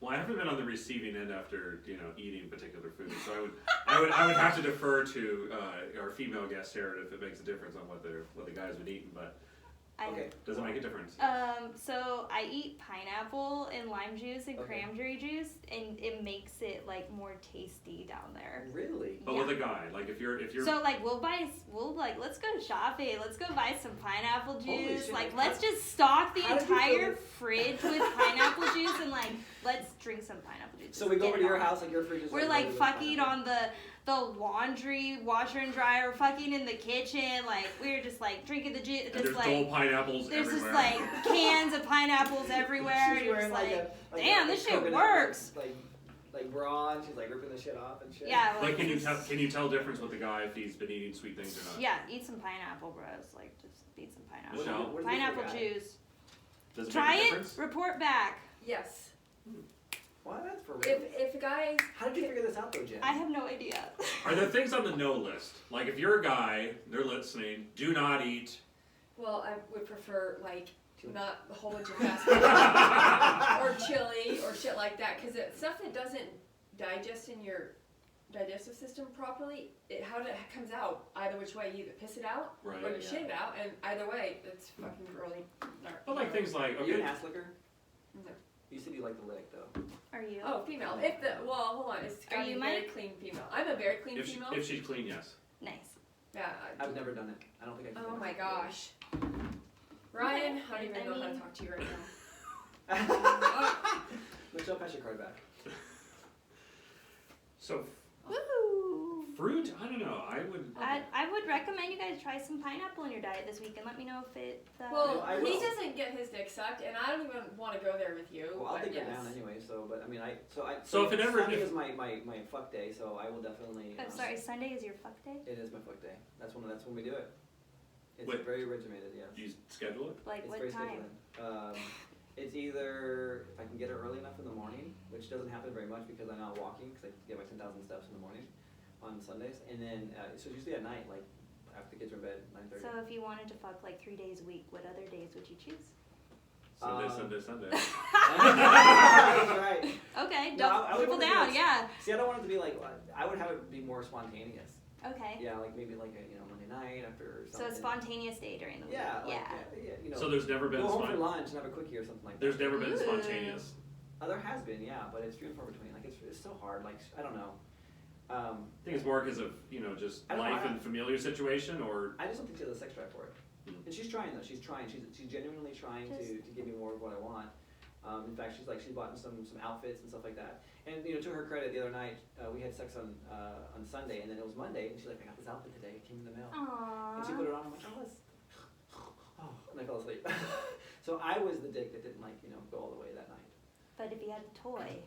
Speaker 3: Well, I haven't been on the receiving end after eating particular food, so I would have to defer to our female guest here if it makes a difference on what the guys would eat. But
Speaker 1: Okay.
Speaker 3: does it make a difference?
Speaker 4: So I eat pineapple and lime juice and
Speaker 1: Okay.
Speaker 4: cranberry juice, and it makes it like more tasty down there.
Speaker 1: Really?
Speaker 3: But
Speaker 4: Yeah.
Speaker 3: with a guy, like if you're
Speaker 4: So like we'll let's go shopping. Let's go buy some pineapple
Speaker 1: Holy
Speaker 4: juice.
Speaker 1: shit,
Speaker 4: Like
Speaker 1: like,
Speaker 4: let's just stock the
Speaker 1: how did you
Speaker 4: entire
Speaker 1: feel
Speaker 4: fridge with pineapple juice and like let's drink some pineapple juice.
Speaker 1: So we go
Speaker 4: Get
Speaker 1: over
Speaker 4: it
Speaker 1: to your
Speaker 4: on.
Speaker 1: house, like your fridge is.
Speaker 4: We're like
Speaker 1: loaded with
Speaker 4: fucking
Speaker 1: pineapple.
Speaker 4: on the laundry washer and dryer, fucking in the kitchen. Like we're just like drinking the juice.
Speaker 3: and
Speaker 4: Just
Speaker 3: there's
Speaker 4: like
Speaker 3: gold pineapples
Speaker 4: there's
Speaker 3: everywhere.
Speaker 4: just like cans of pineapples everywhere.
Speaker 1: She's
Speaker 4: And you're
Speaker 1: wearing
Speaker 4: just like, damn, this shit
Speaker 1: coconut,
Speaker 4: works.
Speaker 1: Like bra, and she's like ripping the shit off and shit.
Speaker 4: Yeah.
Speaker 3: Like, can you tell difference with the guy if he's been eating sweet things or not?
Speaker 4: Yeah, eat some pineapple, bros. Like just eat some pineapple.
Speaker 3: Michelle?
Speaker 1: What is this
Speaker 4: Pineapple
Speaker 1: for guy?
Speaker 4: juice.
Speaker 3: Does it
Speaker 4: Try
Speaker 3: make a
Speaker 4: it.
Speaker 3: difference?
Speaker 4: Report back.
Speaker 2: Yes.
Speaker 1: Why that's for real?
Speaker 2: If a guy,
Speaker 1: How did you figure this out though, Jen?
Speaker 4: I have no idea.
Speaker 3: Are there things on the no list? Like if you're a guy, they're listening, do not eat.
Speaker 2: well, I would prefer like
Speaker 1: Chili.
Speaker 2: not a whole bunch of fast food or chili or shit like that, because it's stuff that doesn't digest in your digestive system properly. How it comes out either which way, you either piss it out
Speaker 3: Right.
Speaker 2: or you
Speaker 1: yeah.
Speaker 2: shit it out, and either way, it's fucking really.
Speaker 3: But like things like
Speaker 1: Are you an
Speaker 3: okay,
Speaker 1: ass licker?
Speaker 2: No.
Speaker 1: You said you like the lick though.
Speaker 4: Are you?
Speaker 2: Oh, female. Hold on. It's
Speaker 4: Are
Speaker 2: got to
Speaker 4: you
Speaker 2: be a very
Speaker 4: Mike?
Speaker 2: clean female. I'm a very clean
Speaker 3: if
Speaker 2: female.
Speaker 3: she's clean, yes.
Speaker 4: Nice.
Speaker 2: Yeah.
Speaker 1: I've never done it. I don't think I can.
Speaker 2: Oh my gosh. Ryan,
Speaker 4: Okay,
Speaker 2: I don't even
Speaker 4: I
Speaker 2: know how to
Speaker 4: mean-
Speaker 2: talk to you right now.
Speaker 1: Michelle, pass your card back.
Speaker 3: So
Speaker 4: Woo!
Speaker 3: fruit, I don't know. I would.
Speaker 4: I would recommend you guys try some pineapple in your diet this week and let me know if it.
Speaker 2: Well,
Speaker 1: I
Speaker 2: he
Speaker 1: will.
Speaker 2: doesn't get his dick sucked, and I don't even want to go there with you.
Speaker 1: Well, I'll
Speaker 2: but
Speaker 1: take
Speaker 2: yes.
Speaker 1: it down anyway. So, but I mean,
Speaker 3: So if it ever-
Speaker 1: Sunday
Speaker 3: if-
Speaker 1: is my fuck day, so I will definitely.
Speaker 4: I'm sorry, Sunday is your fuck day?
Speaker 1: It is my fuck day. That's when we do it. It's
Speaker 3: Wait.
Speaker 1: very regimented, yes.
Speaker 3: Do you schedule it?
Speaker 4: Like
Speaker 1: It's
Speaker 4: what
Speaker 1: very
Speaker 4: time?
Speaker 1: scheduled. It's either if I can get it early enough in the morning, which doesn't happen very much because I'm out walking because I get my 10,000 steps in the morning on Sundays, and then so it's usually at night, like after the kids are in bed, 9:30.
Speaker 4: So if you wanted to fuck like 3 days a week, what other days would you choose?
Speaker 3: Sunday.
Speaker 1: That's right.
Speaker 4: Okay,
Speaker 1: No, I would
Speaker 4: triple
Speaker 1: wanna do
Speaker 4: down,
Speaker 1: this.
Speaker 4: yeah.
Speaker 1: See, I don't want it to be like I would have it be more spontaneous.
Speaker 4: Okay.
Speaker 1: Yeah, like maybe like a Monday night after
Speaker 4: So
Speaker 1: something.
Speaker 4: a spontaneous day during the week.
Speaker 1: Yeah, like,
Speaker 4: yeah.
Speaker 3: So there's never been
Speaker 1: go home for lunch and have a quickie or something like that.
Speaker 3: There's never been spontaneous.
Speaker 1: There has been, yeah, but it's few and far between. Like it's so hard. Like I don't know.
Speaker 3: I think it's more because of just life and familiar situation, or
Speaker 1: I just don't think she has a sex drive for it. And she's trying though. She's trying. She's genuinely trying to give me more of what I want. In fact, she bought some outfits and stuff like that. And to her credit, the other night we had sex on Sunday, and then it was Monday, and she's like, I got this outfit today. It came in the mail.
Speaker 4: Aww.
Speaker 1: And she put it on. I'm like, and I fell asleep. So I was the dick that didn't go all the way that night.
Speaker 4: But if you had the toy.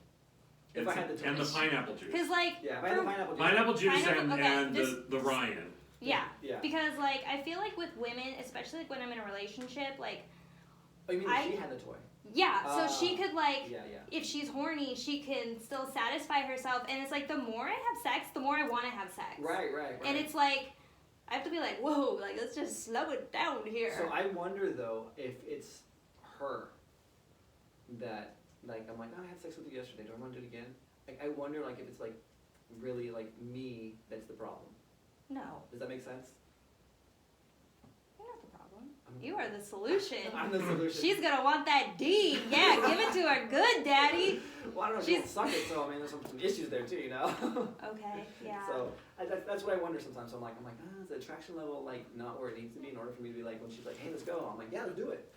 Speaker 1: If I had the toy.
Speaker 3: And the pineapple juice.
Speaker 4: Because
Speaker 1: yeah, if I had the pineapple juice.
Speaker 3: Pineapple juice and
Speaker 4: just,
Speaker 3: the Ryan.
Speaker 4: Yeah.
Speaker 1: Yeah.
Speaker 4: Because I feel like with women, especially when I'm in a relationship,
Speaker 1: Oh, you mean if she had the toy?
Speaker 4: Yeah, so she could
Speaker 1: yeah.
Speaker 4: if she's horny, she can still satisfy herself, and it's like the more I have sex, the more I want to have sex.
Speaker 1: Right.
Speaker 4: And it's like I have to be like, whoa, let's just slow it down here.
Speaker 1: So I wonder though if it's her that I'm like, oh, I had sex with you yesterday. Do I want to do it again? I wonder if it's really me that's the problem.
Speaker 4: No.
Speaker 1: Does that make sense?
Speaker 4: You're not the problem. You are the solution.
Speaker 1: I'm the solution.
Speaker 4: She's gonna want that D. Yeah, give it to her good, daddy.
Speaker 1: Well, I don't know if she suck it, so there's some issues there too,
Speaker 4: Okay, yeah.
Speaker 1: So that's what I wonder sometimes. So I'm like, is the attraction level not where it needs to be in order for me to be when she's like, hey, let's go. I'm like, yeah, let's do it.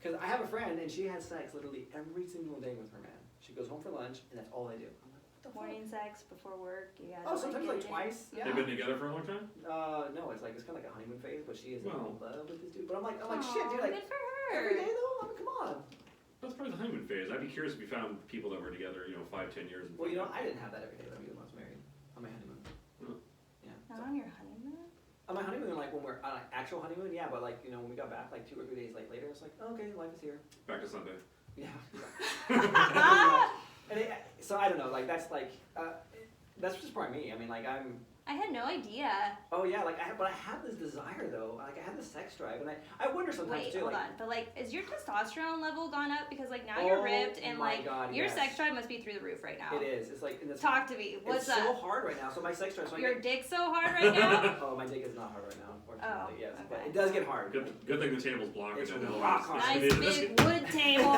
Speaker 1: Because I have a friend and she has sex literally every single day with her man. She goes home for lunch and that's all they do. I'm like, what the
Speaker 4: Morning
Speaker 1: fuck?
Speaker 4: sex before work. You gotta,
Speaker 1: sometimes twice. Yeah.
Speaker 3: They've been together for a long time?
Speaker 1: No, it's kind of like a honeymoon phase, but she is in
Speaker 3: Well.
Speaker 1: love with this dude. But I'm like, shit, dude,
Speaker 4: good for her.
Speaker 1: every day though. I mean, come on.
Speaker 3: That's probably the honeymoon phase. I'd be curious if you found people that were together, 5-10 years.
Speaker 1: Well, I didn't have that every day though, even when I was married on my honeymoon. Yeah.
Speaker 4: Not on your honeymoon?
Speaker 1: On my honeymoon, when we're on an actual honeymoon, yeah, but when we got back 2 or 3 days later, it's like, okay, life is here.
Speaker 3: Back to Sunday.
Speaker 1: Yeah. So I don't know, that's just probably me. I mean,
Speaker 4: I had no idea.
Speaker 1: Oh yeah, but I have this desire though. I have this sex drive, and I wonder sometimes
Speaker 4: Wait,
Speaker 1: too.
Speaker 4: hold on. But is your testosterone level gone up? Because now you're ripped, and
Speaker 1: God,
Speaker 4: your
Speaker 1: yes.
Speaker 4: sex drive must be through the roof right now.
Speaker 1: It is. It's
Speaker 4: Talk to me. What's
Speaker 1: it's
Speaker 4: up?
Speaker 1: so hard right now. So my sex drive. So
Speaker 4: Your dick's so hard right now.
Speaker 1: Oh, my dick is not hard right now, unfortunately. Yes,
Speaker 4: okay.
Speaker 1: but it does get hard.
Speaker 3: Good thing the table's blocked.
Speaker 1: It's
Speaker 3: I know.
Speaker 1: rock hard.
Speaker 4: Nice big wood table.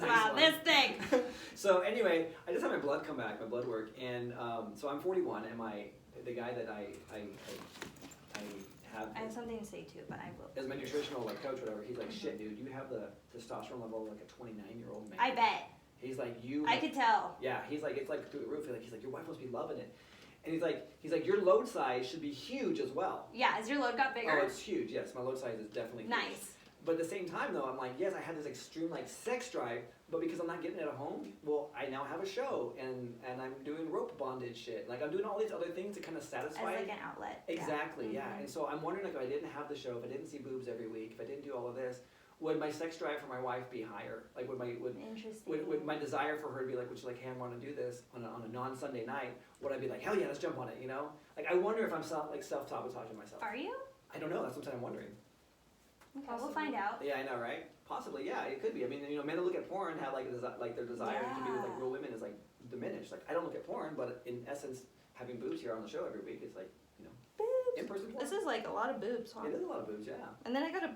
Speaker 4: Wow, this thing.
Speaker 1: So anyway, I just had my blood come back, my blood work, and so I'm 41, and the guy that I have.
Speaker 4: I have something to say too, but I will.
Speaker 1: As my nutritional coach, whatever, he's like, shit, dude, you have the testosterone level of a 29-year-old man.
Speaker 4: I bet.
Speaker 1: He's like, you.
Speaker 4: I could tell.
Speaker 1: Yeah, he's like, it's through the roof. He's like, your wife must be loving it. And he's like, your load size should be huge as well.
Speaker 4: Yeah, has your load got bigger?
Speaker 1: Oh, it's huge. Yes, my load size is definitely huge.
Speaker 4: Nice.
Speaker 1: But at the same time, though, I'm like, yes, I have this extreme sex drive, but because I'm not getting it at home, well, I now have a show, and I'm doing rope bondage shit. I'm doing all these other things to kind of satisfy.
Speaker 4: As an outlet.
Speaker 1: Exactly, yeah. And so I'm wondering, if I didn't have the show, if I didn't see boobs every week, if I didn't do all of this, would my sex drive for my wife be higher? Would my desire for her to be would she hey, I want to do this on a non-Sunday night? Would I be hell yeah, let's jump on it, I wonder if I'm self-sabotaging myself.
Speaker 4: Are you?
Speaker 1: I don't know. That's what I'm wondering.
Speaker 4: Okay, we'll find out.
Speaker 1: Yeah, I know, right? Possibly, yeah, it could be. I mean, men who look at porn have their desire to be with real women is diminished. I don't look at porn, but in essence, having boobs here on the show every week is
Speaker 4: boobs.
Speaker 1: In-person porn.
Speaker 4: This is a lot of boobs, huh?
Speaker 1: It is a lot of boobs, yeah.
Speaker 4: And then I know.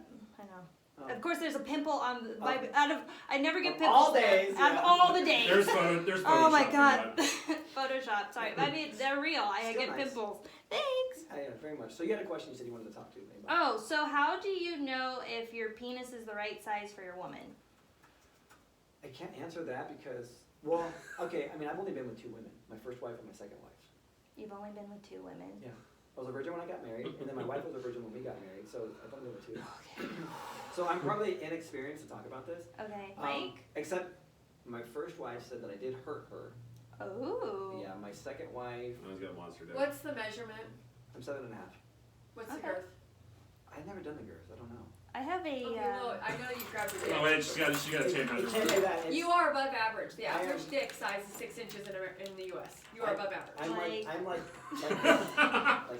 Speaker 1: Oh.
Speaker 4: Of course, there's a pimple on I never get pimples.
Speaker 1: All days.
Speaker 4: Out of all the days.
Speaker 3: There's Photoshop.
Speaker 4: Oh my god. Photoshop. Sorry, I mean they're real. I
Speaker 1: Still
Speaker 4: get
Speaker 1: nice.
Speaker 4: Pimples. Thanks.
Speaker 1: Yeah, very much. So you had a question you said you wanted to talk to me about.
Speaker 4: Oh, so how do you know if your penis is the right size for your woman?
Speaker 1: I can't answer that because, well, okay, I mean, I've only been with 2 women. My first wife and my second wife.
Speaker 4: You've only been with 2 women.
Speaker 1: Yeah. I was a virgin when I got married, and then my wife was a virgin when we got married, so I've only been with 2.
Speaker 4: Okay.
Speaker 1: So I'm probably inexperienced to talk about this.
Speaker 4: Okay. Mike?
Speaker 1: Except my first wife said that I did hurt her.
Speaker 4: Oh.
Speaker 1: Yeah, my second wife,
Speaker 3: I was got a monster day.
Speaker 2: What's the measurement?
Speaker 1: I'm 7.5.
Speaker 2: What's the
Speaker 4: Okay.
Speaker 2: girth?
Speaker 1: I've never done the girth, I don't know.
Speaker 4: I have a.
Speaker 2: Okay, well, I know you grabbed your dick.
Speaker 3: Oh wait, she got a tape
Speaker 1: You
Speaker 3: measure.
Speaker 1: can't do that. It's-
Speaker 2: You are above average. The
Speaker 1: I am-
Speaker 2: average dick size is 6 inches in the U.S. You are above average.
Speaker 1: I'm like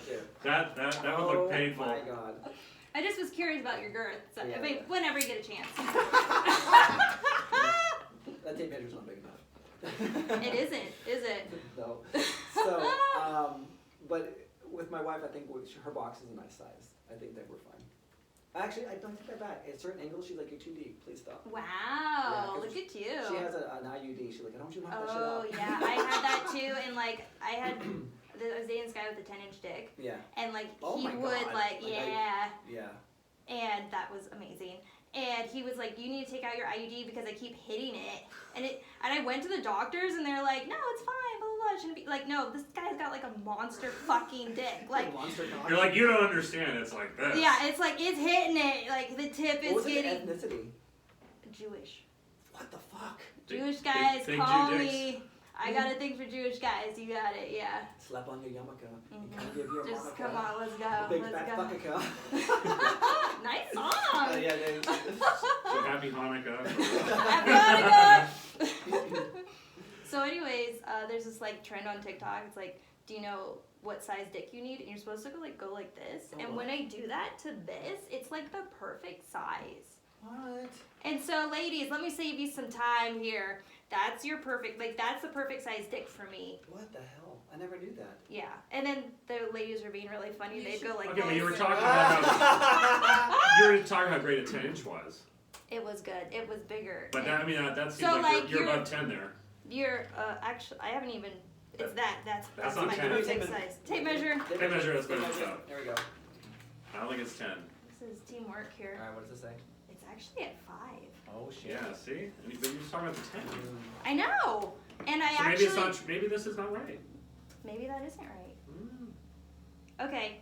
Speaker 1: here.
Speaker 3: That would look painful.
Speaker 1: Oh my god.
Speaker 4: I just was curious about your girth. So,
Speaker 1: Yeah,
Speaker 4: I mean,
Speaker 1: yeah.
Speaker 4: whenever you get a chance.
Speaker 1: That tape measure's not big enough.
Speaker 4: It isn't, is it?
Speaker 1: No. So, but with my wife, I think her box is a nice size. I think that we're fine. Actually, I don't take that back. At certain angles, she's like, you're too deep. Please stop.
Speaker 4: Wow, look at you.
Speaker 1: She has an IUD. She's like, I don't want you to knock that shit
Speaker 4: Oh,
Speaker 1: out.
Speaker 4: yeah, I had that too, and like, I was dating this guy with a 10-inch dick.
Speaker 1: Yeah.
Speaker 4: And like,
Speaker 1: Oh
Speaker 4: he
Speaker 1: my
Speaker 4: would
Speaker 1: God.
Speaker 4: like,
Speaker 1: Like,
Speaker 4: yeah.
Speaker 1: Yeah.
Speaker 4: And that was amazing. And he was like, you need to take out your IUD because I keep hitting it. And I went to the doctors and they're like, no, it's fine, blah, blah, blah. It shouldn't be. Like, no, this guy's got like a monster fucking dick. Like,
Speaker 1: monster cock.
Speaker 3: You're like, you don't understand. It's like this.
Speaker 4: yeah, it's like, it's hitting it. Like, the tip is
Speaker 1: What was
Speaker 4: getting.
Speaker 1: it, ethnicity?
Speaker 4: Jewish.
Speaker 1: What the fuck?
Speaker 4: Jewish guys,
Speaker 3: big
Speaker 4: call
Speaker 3: Jew
Speaker 4: me. I got a thing for Jewish guys. You got it, yeah.
Speaker 1: Slap on your yarmulke.
Speaker 4: Mhm.
Speaker 1: And kind of give you a
Speaker 4: Just
Speaker 1: yarmulke.
Speaker 4: come on, let's go.
Speaker 1: Big
Speaker 4: Let's
Speaker 1: fat
Speaker 4: go.
Speaker 1: fucka.
Speaker 4: Nice song.
Speaker 1: Yeah, they.
Speaker 3: So happy Hanukkah.
Speaker 4: Happy Hanukkah. So anyways, there's this like trend on TikTok. It's like, do you know what size dick you need? And you're supposed to go like this.
Speaker 1: Oh,
Speaker 4: and
Speaker 1: what?
Speaker 4: when I do that to this, it's like the perfect size.
Speaker 1: What?
Speaker 4: And so ladies, let me save you some time here. That's your perfect, like that's the perfect size dick for me.
Speaker 1: What the hell? I never knew that.
Speaker 4: Yeah. And then the ladies were being really funny.
Speaker 2: You
Speaker 4: They'd
Speaker 2: should-
Speaker 4: go like
Speaker 3: Okay, but
Speaker 4: this.
Speaker 3: you were talking about how great a 10-inch was.
Speaker 4: It was good. It was bigger.
Speaker 3: But that, I mean, that seems
Speaker 4: So,
Speaker 3: like
Speaker 4: like,
Speaker 3: you're
Speaker 4: you're-
Speaker 3: above 10 there.
Speaker 4: You're actually, I haven't even. It's that's
Speaker 3: That's not
Speaker 4: my
Speaker 3: 10.
Speaker 4: perfect size. Tape measure.
Speaker 3: Tape measure, that's what it's about.
Speaker 1: There we go.
Speaker 3: I don't think it's 10.
Speaker 4: This is teamwork here.
Speaker 1: Alright, what does it say?
Speaker 4: It's actually at 5.
Speaker 1: Oh shit.
Speaker 3: Yeah, see? But you're just talking about the 10.
Speaker 4: I know. And I
Speaker 3: So maybe
Speaker 4: actually.
Speaker 3: it's not. Maybe this is not right.
Speaker 4: Maybe that isn't right.
Speaker 3: Mm.
Speaker 4: Okay.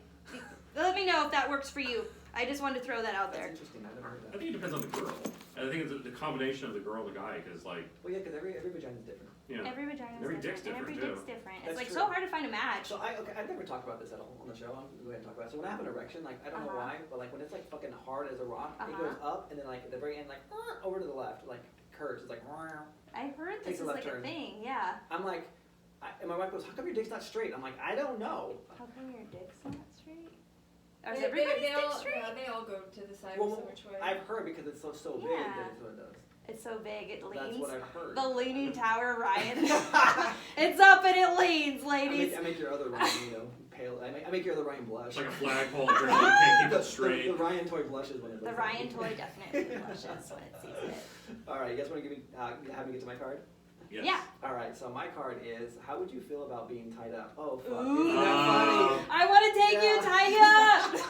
Speaker 4: Let me know if that works for you. I just wanted to throw that out
Speaker 1: That's
Speaker 4: there.
Speaker 1: interesting. I've never heard
Speaker 3: I
Speaker 1: that.
Speaker 3: think it depends on the girl. I think it's the combination of the girl and the guy, because like,
Speaker 1: Well, yeah, because every vagina is different.
Speaker 3: you know,
Speaker 4: Every vagina is
Speaker 3: Every
Speaker 4: different.
Speaker 3: dick's
Speaker 4: and every
Speaker 3: different,
Speaker 4: dick's different.
Speaker 1: That's
Speaker 4: It's like
Speaker 1: true.
Speaker 4: so hard to find a match.
Speaker 1: So I've never talked about this at all on the show. I'm gonna go ahead and talk about it. So when I have an erection, like I don't know
Speaker 4: Uh-huh.
Speaker 1: why, but like when it's like fucking hard as a rock, it
Speaker 4: Uh-huh.
Speaker 1: goes up and then like at the very end, like over to the left, like curves. It's like.
Speaker 4: I heard
Speaker 1: Takes
Speaker 4: this
Speaker 1: a
Speaker 4: is
Speaker 1: left
Speaker 4: like a
Speaker 1: turn.
Speaker 4: thing. Yeah.
Speaker 1: I'm like, and my wife goes, "How come your dick's not straight?" I'm like, "I don't know."
Speaker 4: How come your dick's not straight? Or is
Speaker 2: They
Speaker 4: everybody's dick
Speaker 2: all,
Speaker 4: straight?
Speaker 2: yeah, they all go to the side
Speaker 1: Well,
Speaker 2: so much way.
Speaker 1: I've heard because it's so big
Speaker 4: Yeah.
Speaker 1: that it's what it does.
Speaker 4: It's so big, it
Speaker 1: That's
Speaker 4: leans.
Speaker 1: what I've heard.
Speaker 4: The leaning tower, Ryan. It's up and it leans, ladies.
Speaker 1: I make your other Ryan, pale. I make your other Ryan blush.
Speaker 3: it's like a flagpole. You can't keep it
Speaker 1: The
Speaker 3: straight.
Speaker 1: Ryan toy blushes when it
Speaker 4: The
Speaker 1: looks
Speaker 4: Ryan
Speaker 1: like
Speaker 4: toy definitely blushes when it sees it.
Speaker 1: All right, you guys want to give me have me get to my card?
Speaker 3: Yes.
Speaker 4: Yeah.
Speaker 1: All right, so my card is: how would you feel about being tied up? Oh fuck!
Speaker 4: Ooh.
Speaker 1: Isn't that funny?
Speaker 4: I want to take you,
Speaker 1: Yeah.
Speaker 4: tie you up.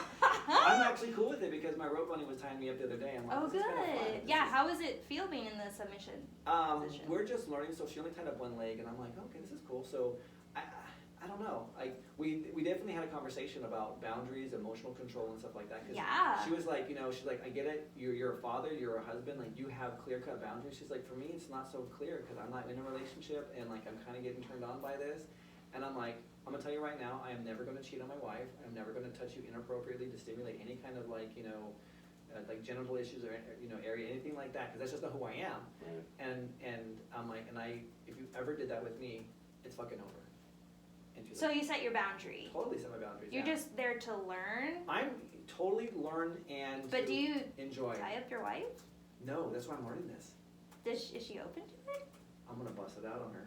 Speaker 1: I'm actually cool with it because my rope bunny was tying me up the other day. I'm like,
Speaker 4: Oh,
Speaker 1: this is kinda fun.
Speaker 4: good. Yeah, how is it feel being in the submission? position?
Speaker 1: We're just learning. So she only tied up one leg, and I'm like, okay, this is cool. So I don't know. Like we definitely had a conversation about boundaries, emotional control, and stuff like that. 'Cause
Speaker 4: Yeah.
Speaker 1: she was like, she's like, I get it. You're a father. You're a husband. Like you have clear-cut boundaries. She's like, for me, it's not so clear because I'm not in a relationship, and like I'm kind of getting turned on by this. And I'm like, I'm gonna tell you right now, I am never gonna cheat on my wife. I'm never gonna touch you inappropriately to stimulate any kind of like like genital issues or area, anything like that, because that's just not who I am.
Speaker 3: Right.
Speaker 1: And I'm like, if you ever did that with me, it's fucking over. And she's
Speaker 4: So
Speaker 1: like,
Speaker 4: you set your boundary.
Speaker 1: totally set my boundaries.
Speaker 4: You're
Speaker 1: yeah.
Speaker 4: just there to learn.
Speaker 1: I'm totally learn and
Speaker 4: But
Speaker 1: to
Speaker 4: do you
Speaker 1: enjoy.
Speaker 4: tie up your wife?
Speaker 1: No, that's why I'm learning this.
Speaker 4: Is she open to it?
Speaker 1: I'm gonna bust it out on her.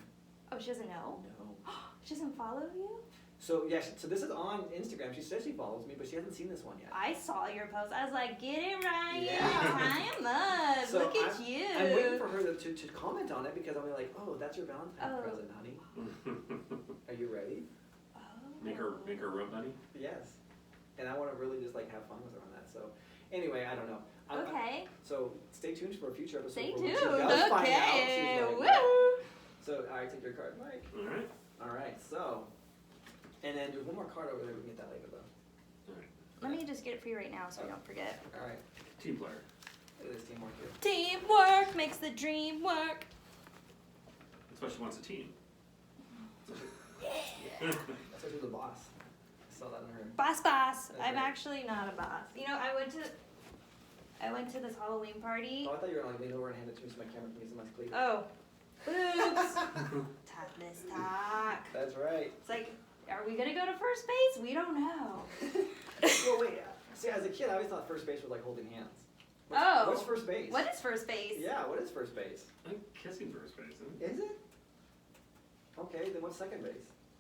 Speaker 4: Oh, she doesn't know?
Speaker 1: No.
Speaker 4: She doesn't follow you?
Speaker 1: So yeah, so this is on Instagram. She says she follows me, but she hasn't seen this one yet.
Speaker 4: I saw your post. I was like, get it, Ryan.
Speaker 1: Yeah.
Speaker 4: Tie him up.
Speaker 1: So
Speaker 4: Look at you.
Speaker 1: I'm waiting for her to comment on it because I'll be like, oh, that's your Valentine's present, honey. Are you ready?
Speaker 4: Oh.
Speaker 3: make her rub bunny.
Speaker 1: Yes. And I want to really just like have fun with her on that. So anyway, I don't know.
Speaker 4: Okay.
Speaker 1: So stay tuned for a future episode.
Speaker 4: Stay
Speaker 1: where when
Speaker 4: tuned.
Speaker 1: she does find out,
Speaker 4: Okay.
Speaker 1: she's like,
Speaker 4: Woo.
Speaker 1: So all right, take your card, Mike.
Speaker 3: All right.
Speaker 1: All right. So, and then there's one more card over there. We can get that later though.
Speaker 3: All right.
Speaker 4: Let me just get it for you right now so we don't forget.
Speaker 1: All right.
Speaker 3: Team player.
Speaker 1: Look at this teamwork here.
Speaker 4: Teamwork makes the dream work.
Speaker 3: That's why she wants a team.
Speaker 1: That's why she's the boss. I saw that in her.
Speaker 4: Boss.
Speaker 1: That's
Speaker 4: I'm
Speaker 1: right.
Speaker 4: actually not a boss. You know, I went to this Halloween party.
Speaker 1: Oh, I thought you were like lean over and hand it to me so my camera can use my cleavage.
Speaker 4: Oh. Oops. Topless talk.
Speaker 1: That's right.
Speaker 4: It's like, are we gonna go to first base? We don't know.
Speaker 1: Well, wait. See, as a kid, I always thought first base was like holding hands.
Speaker 4: Oh.
Speaker 1: What's first base?
Speaker 4: What is first base?
Speaker 1: Yeah, what is first base?
Speaker 3: I think kissing first base. Isn't it?
Speaker 1: Is it? Okay, then what's second base?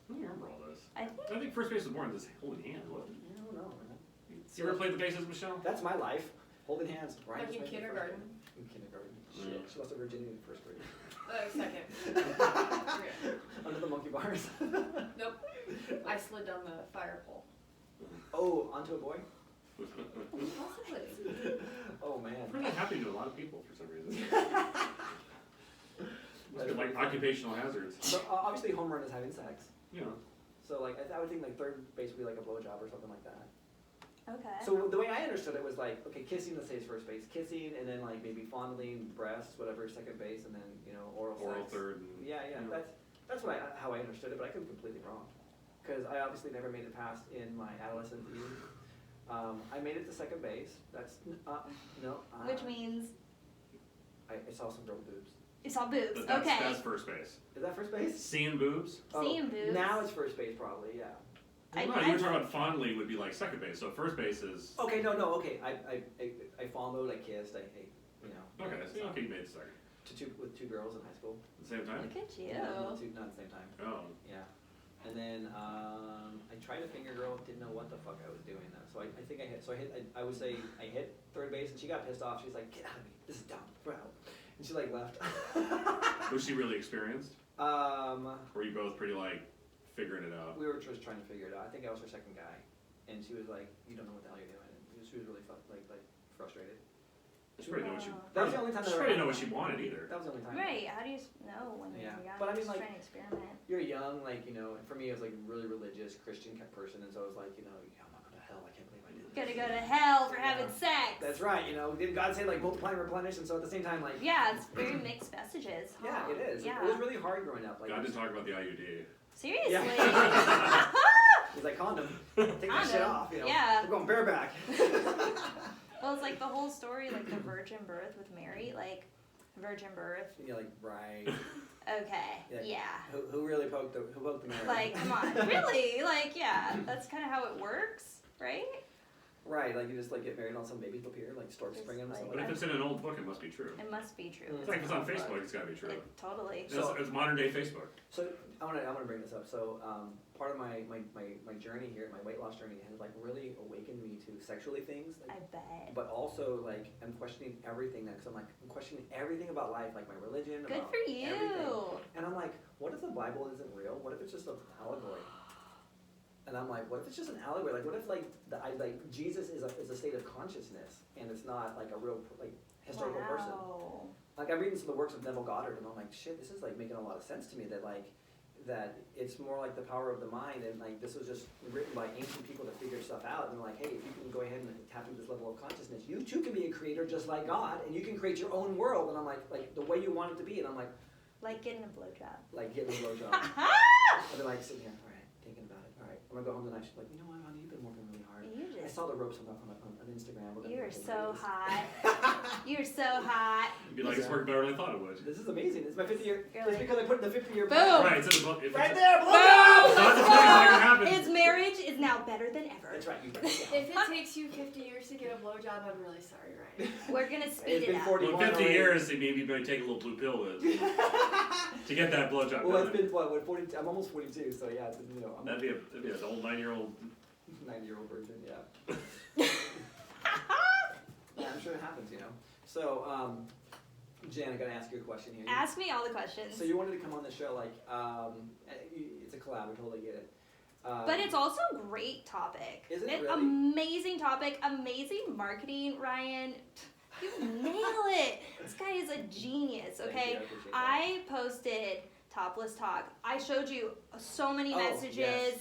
Speaker 3: don't remember all this.
Speaker 4: I
Speaker 3: think first base was more than just holding hands, wasn't it?
Speaker 1: I don't know, man.
Speaker 3: You ever played the bases, Michelle?
Speaker 1: That's my life. Holding hands. Ryan
Speaker 2: Like in
Speaker 1: was my
Speaker 2: kindergarten.
Speaker 1: In kindergarten. Shit. She lost her virginity in first grade.
Speaker 2: Second.
Speaker 1: Under the monkey bars.
Speaker 2: Nope. I slid down the fire pole.
Speaker 1: Oh, onto a boy?
Speaker 2: Possibly.
Speaker 1: Oh, man.
Speaker 3: I'm really happy to a lot of people for some reason. Must be like occupational hazards.
Speaker 1: So, obviously, home run is having sex.
Speaker 3: You know.
Speaker 1: So, like, I would think, like, third base would be like a blowjob or something like that.
Speaker 4: Okay.
Speaker 1: So, the way I understood it was like, okay, kissing, let's say, is first base. Kissing, and then, like, maybe fondling, breasts, whatever, second base, and then, you know, oral sex.
Speaker 3: Third. And,
Speaker 1: Yeah.
Speaker 3: you know.
Speaker 1: That's how I understood it, but I could be completely wrong. Because I obviously never made it past in my adolescent years. I made it to second base. That's, no.
Speaker 4: Which means
Speaker 1: I saw some girl boobs.
Speaker 4: you saw boobs.
Speaker 3: But that's,
Speaker 4: Okay.
Speaker 3: that's first base.
Speaker 1: Is that first base?
Speaker 3: Seeing boobs?
Speaker 4: Seeing boobs.
Speaker 1: Now it's first base, probably, yeah.
Speaker 3: Well, no, you were talking about fondly would be like second base, so first base is...
Speaker 1: Okay, no, okay. I fondled, I kissed, you know.
Speaker 3: Okay, so you made second.
Speaker 1: With two girls in high school.
Speaker 3: At the same time?
Speaker 4: Look at you.
Speaker 1: Not at the same time.
Speaker 3: Oh.
Speaker 1: Yeah. And then I tried to finger girl, didn't know what the fuck I was doing though. So I think I hit. So I would say I hit third base, and she got pissed off. She's like, "Get out of me! This is dumb, bro." And she like left.
Speaker 3: Was she really experienced? Were you both pretty like figuring it out?
Speaker 1: We were just trying to figure it out. I think I was her second guy, and she was like, "You don't know what the hell you're doing." And she was really like frustrated.
Speaker 3: She probably know what she.
Speaker 1: That was the only time
Speaker 3: She
Speaker 1: that
Speaker 3: probably didn't know what she wanted either.
Speaker 1: That was the only time.
Speaker 4: Right. How do you know when you're
Speaker 1: Yeah.
Speaker 4: young?
Speaker 1: But I mean,
Speaker 4: Just
Speaker 1: like,
Speaker 4: trying to experiment.
Speaker 1: You're young, like, you know. For me, I was like a really religious Christian person, and so I was like, you know, I'm not going to hell. I can't believe I did this.
Speaker 4: Gotta go to hell for having sex.
Speaker 1: That's right. You know, didn't God say like multiply and replenish? And so at the same time, like.
Speaker 4: Yeah, it's very mixed messages.
Speaker 1: Yeah,
Speaker 4: huh?
Speaker 1: it is.
Speaker 4: Yeah.
Speaker 1: It was really hard growing up. Like,
Speaker 3: God didn't talk about the IUD.
Speaker 4: Seriously.
Speaker 1: Yeah. He's like, condom. Take that shit off. You know.
Speaker 4: Yeah.
Speaker 1: We're going bareback.
Speaker 4: Well, it's like the whole story, like the virgin birth with Mary, like virgin birth.
Speaker 1: You're like, right.
Speaker 4: Okay. Yeah.
Speaker 1: Who really poked the Mary?
Speaker 4: Like, come on, really? Like, yeah, that's kind of how it works, right?
Speaker 1: Right, like you just like get married and all of a sudden babies appear, like storks
Speaker 4: Just
Speaker 1: bring them.
Speaker 4: like-
Speaker 3: But if it's in an old book, it must be true.
Speaker 4: It must be true.
Speaker 3: It's like if it's on Facebook, it's got to be true.
Speaker 4: Totally.
Speaker 3: It's modern day Facebook.
Speaker 1: So I want to bring this up. So part of my journey here, my weight loss journey, has like really awakened me to sexually things. Like,
Speaker 4: I bet.
Speaker 1: but also like I'm questioning everything now because I'm questioning everything about life, like my religion.
Speaker 4: Good
Speaker 1: about
Speaker 4: for you.
Speaker 1: everything. And I'm like, what if the Bible isn't real? What if it's just an allegory? And I'm like, what if it's just an allegory? Like, what if like Jesus is a state of consciousness and it's not like a real like historical person? Like I'm reading some of the works of Neville Goddard and I'm like, shit, this is like making a lot of sense to me that it's more like the power of the mind and like this was just written by ancient people to figure stuff out and like, hey, if you can go ahead and tap into this level of consciousness, you too can be a creator just like God and you can create your own world. And I'm like the way you want it to be. And I'm like
Speaker 4: getting a blowjob.
Speaker 1: Like getting a blowjob. I've been like sitting here, all right, thinking about it. All right, I'm gonna go home tonight. She's like, you know what, honey, you've been working really hard. I saw the ropes on Instagram.
Speaker 4: You're so hot. You're so hot.
Speaker 3: You'd be like, it's working better than I thought it would.
Speaker 1: This is amazing. It's my 50th year.
Speaker 4: You're
Speaker 1: It's
Speaker 4: like,
Speaker 1: because I put in the 50-year
Speaker 4: boom.
Speaker 1: plan.
Speaker 3: Right, it's in the book.
Speaker 1: Right there,
Speaker 4: Boom!
Speaker 1: blowjob!
Speaker 3: Lots of things that can happen.
Speaker 4: His marriage is now better than ever.
Speaker 1: That's right.
Speaker 2: If it takes you 50 years to get a blowjob, I'm really sorry, Ryan.
Speaker 4: We're gonna speed
Speaker 1: It's
Speaker 4: it
Speaker 1: been
Speaker 4: up.
Speaker 1: 41
Speaker 3: Well, in 50
Speaker 1: already.
Speaker 3: years, maybe you better take a little blue pill to get that blowjob
Speaker 1: Well,
Speaker 3: done.
Speaker 1: it's been what 42. I'm almost 42, so yeah, it's, you know, I'm
Speaker 3: That'd be an old 9-year-old.
Speaker 1: 90-year-old virgin. Yeah. Yeah, I'm sure it happens, you know. So, Jen, I gotta ask you a question here.
Speaker 4: Ask me all the questions.
Speaker 1: So you wanted to come on the show, like, it's a collab. I totally get it.
Speaker 4: But it's also a great topic.
Speaker 1: Isn't it really?
Speaker 4: Amazing topic, amazing marketing, Ryan. You nail it. This guy is a genius,
Speaker 1: Thank
Speaker 4: okay?
Speaker 1: you, I appreciate that.
Speaker 4: I posted Topless Talk. I showed you so many
Speaker 1: Oh,
Speaker 4: messages.
Speaker 1: yes.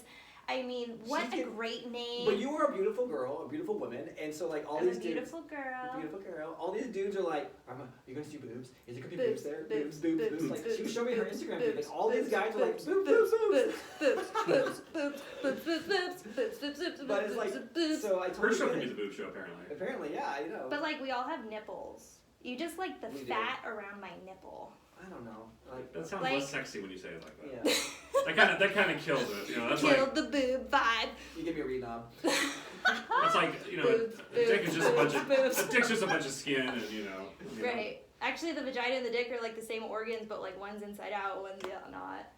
Speaker 4: I mean, what
Speaker 1: She's
Speaker 4: a
Speaker 1: getting-
Speaker 4: great name.
Speaker 1: But you are a beautiful girl, a beautiful woman, and so like all
Speaker 4: I'm
Speaker 1: these
Speaker 4: a
Speaker 1: dudes.
Speaker 4: beautiful girl.
Speaker 1: Beautiful girl. All these dudes are like, are you gonna see boobs? Is there gonna be
Speaker 4: Boobs,
Speaker 1: boobs there?
Speaker 4: boobs,
Speaker 1: Boobs.
Speaker 4: boobs,
Speaker 1: Like
Speaker 4: boobs,
Speaker 1: she showed me her
Speaker 4: boobs,
Speaker 1: Instagram
Speaker 4: boobs,
Speaker 1: feed. Like all these
Speaker 4: boobs,
Speaker 1: guys are like,
Speaker 4: boobs,
Speaker 1: boobs, boobs, boobs.
Speaker 4: boobs, boobs, boobs, boobs, boobs, boobs, boobs, boobs,
Speaker 1: But it's like,
Speaker 4: boobs.
Speaker 1: so I
Speaker 3: Her
Speaker 1: totally
Speaker 3: show
Speaker 1: get
Speaker 3: can be
Speaker 1: it.
Speaker 3: the boob show, apparently.
Speaker 1: Apparently, yeah, I know.
Speaker 4: But like we all have nipples. You just like the
Speaker 1: We do.
Speaker 4: fat around my nipple.
Speaker 1: I don't know. Like,
Speaker 3: That sounds
Speaker 4: Like-
Speaker 3: less sexy when you say it like that.
Speaker 1: yeah.
Speaker 3: That kind of kills it. You know, that's
Speaker 4: Killed
Speaker 3: like
Speaker 4: the boob vibe.
Speaker 1: You give me a read knob.
Speaker 3: that's like you know,
Speaker 4: Boobs,
Speaker 3: a dick is just a bunch of
Speaker 4: boobs.
Speaker 3: a dick's just a bunch of skin, and you know.
Speaker 4: Right. Actually, the vagina and the dick are like the same organs, but like one's inside out, one's not.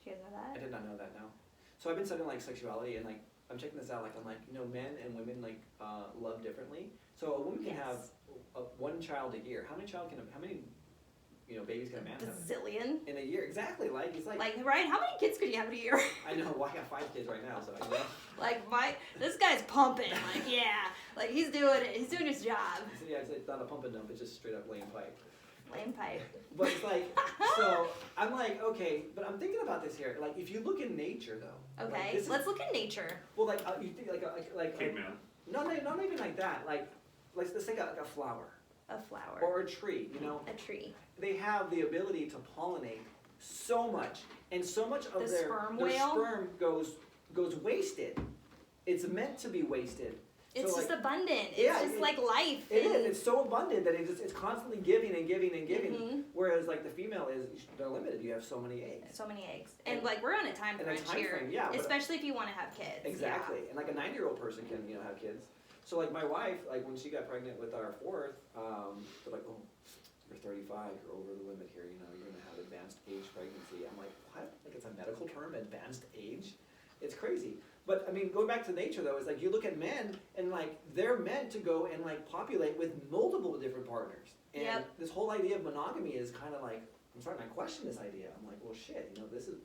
Speaker 4: Do you guys know
Speaker 1: I
Speaker 4: that?
Speaker 1: did not know that, no. So I've been studying like sexuality and like I'm checking this out. Like I'm like, you know, men and women like love differently. So a woman can have one child a year. How many babies can a man have
Speaker 4: Bazillion.
Speaker 1: in a year? Exactly. Like it's like
Speaker 4: Ryan, how many kids could you have in a year?
Speaker 1: I know. Well, I got 5 kids right now, so I know.
Speaker 4: This guy's pumping. He's doing it. He's doing his job.
Speaker 1: So, yeah, it's not a pump and dump. It's just straight up laying pipe.
Speaker 4: Lame pipe.
Speaker 1: But it's like, so I'm like, okay, but I'm thinking about this here. Like, if you look in nature, though.
Speaker 4: Okay, let's look at nature.
Speaker 1: Well, like you think like
Speaker 3: Caveman.
Speaker 1: not even like that. Like, let's think like a flower.
Speaker 4: A flower.
Speaker 1: Or a tree. You know.
Speaker 4: A tree.
Speaker 1: They have the ability to pollinate so much, and so much of
Speaker 4: The
Speaker 1: their
Speaker 4: sperm
Speaker 1: sperm goes wasted. It's meant to be wasted.
Speaker 4: It's
Speaker 1: so
Speaker 4: just
Speaker 1: like,
Speaker 4: abundant. It's
Speaker 1: yeah,
Speaker 4: just like life.
Speaker 1: It is. It's so abundant that it's constantly giving and giving and giving.
Speaker 4: Mhm.
Speaker 1: Whereas like the female they're limited. You have so many eggs.
Speaker 4: So many eggs. And like we're on a time crunch here.
Speaker 1: Yeah,
Speaker 4: especially if you want to have kids.
Speaker 1: Exactly. And like a 9-year-old person can have kids. So like my wife, like when she got pregnant with our 4th, they're like, oh, you're 35, you're over the limit here. You know, you're gonna have advanced age pregnancy. I'm like, what? Like it's a medical term, advanced age? It's crazy. But I mean, going back to nature though, is like you look at men and like they're meant to go and like populate with multiple different partners. And this whole idea of monogamy is kind of like, I'm starting to question this idea. I'm like, well, shit, this is,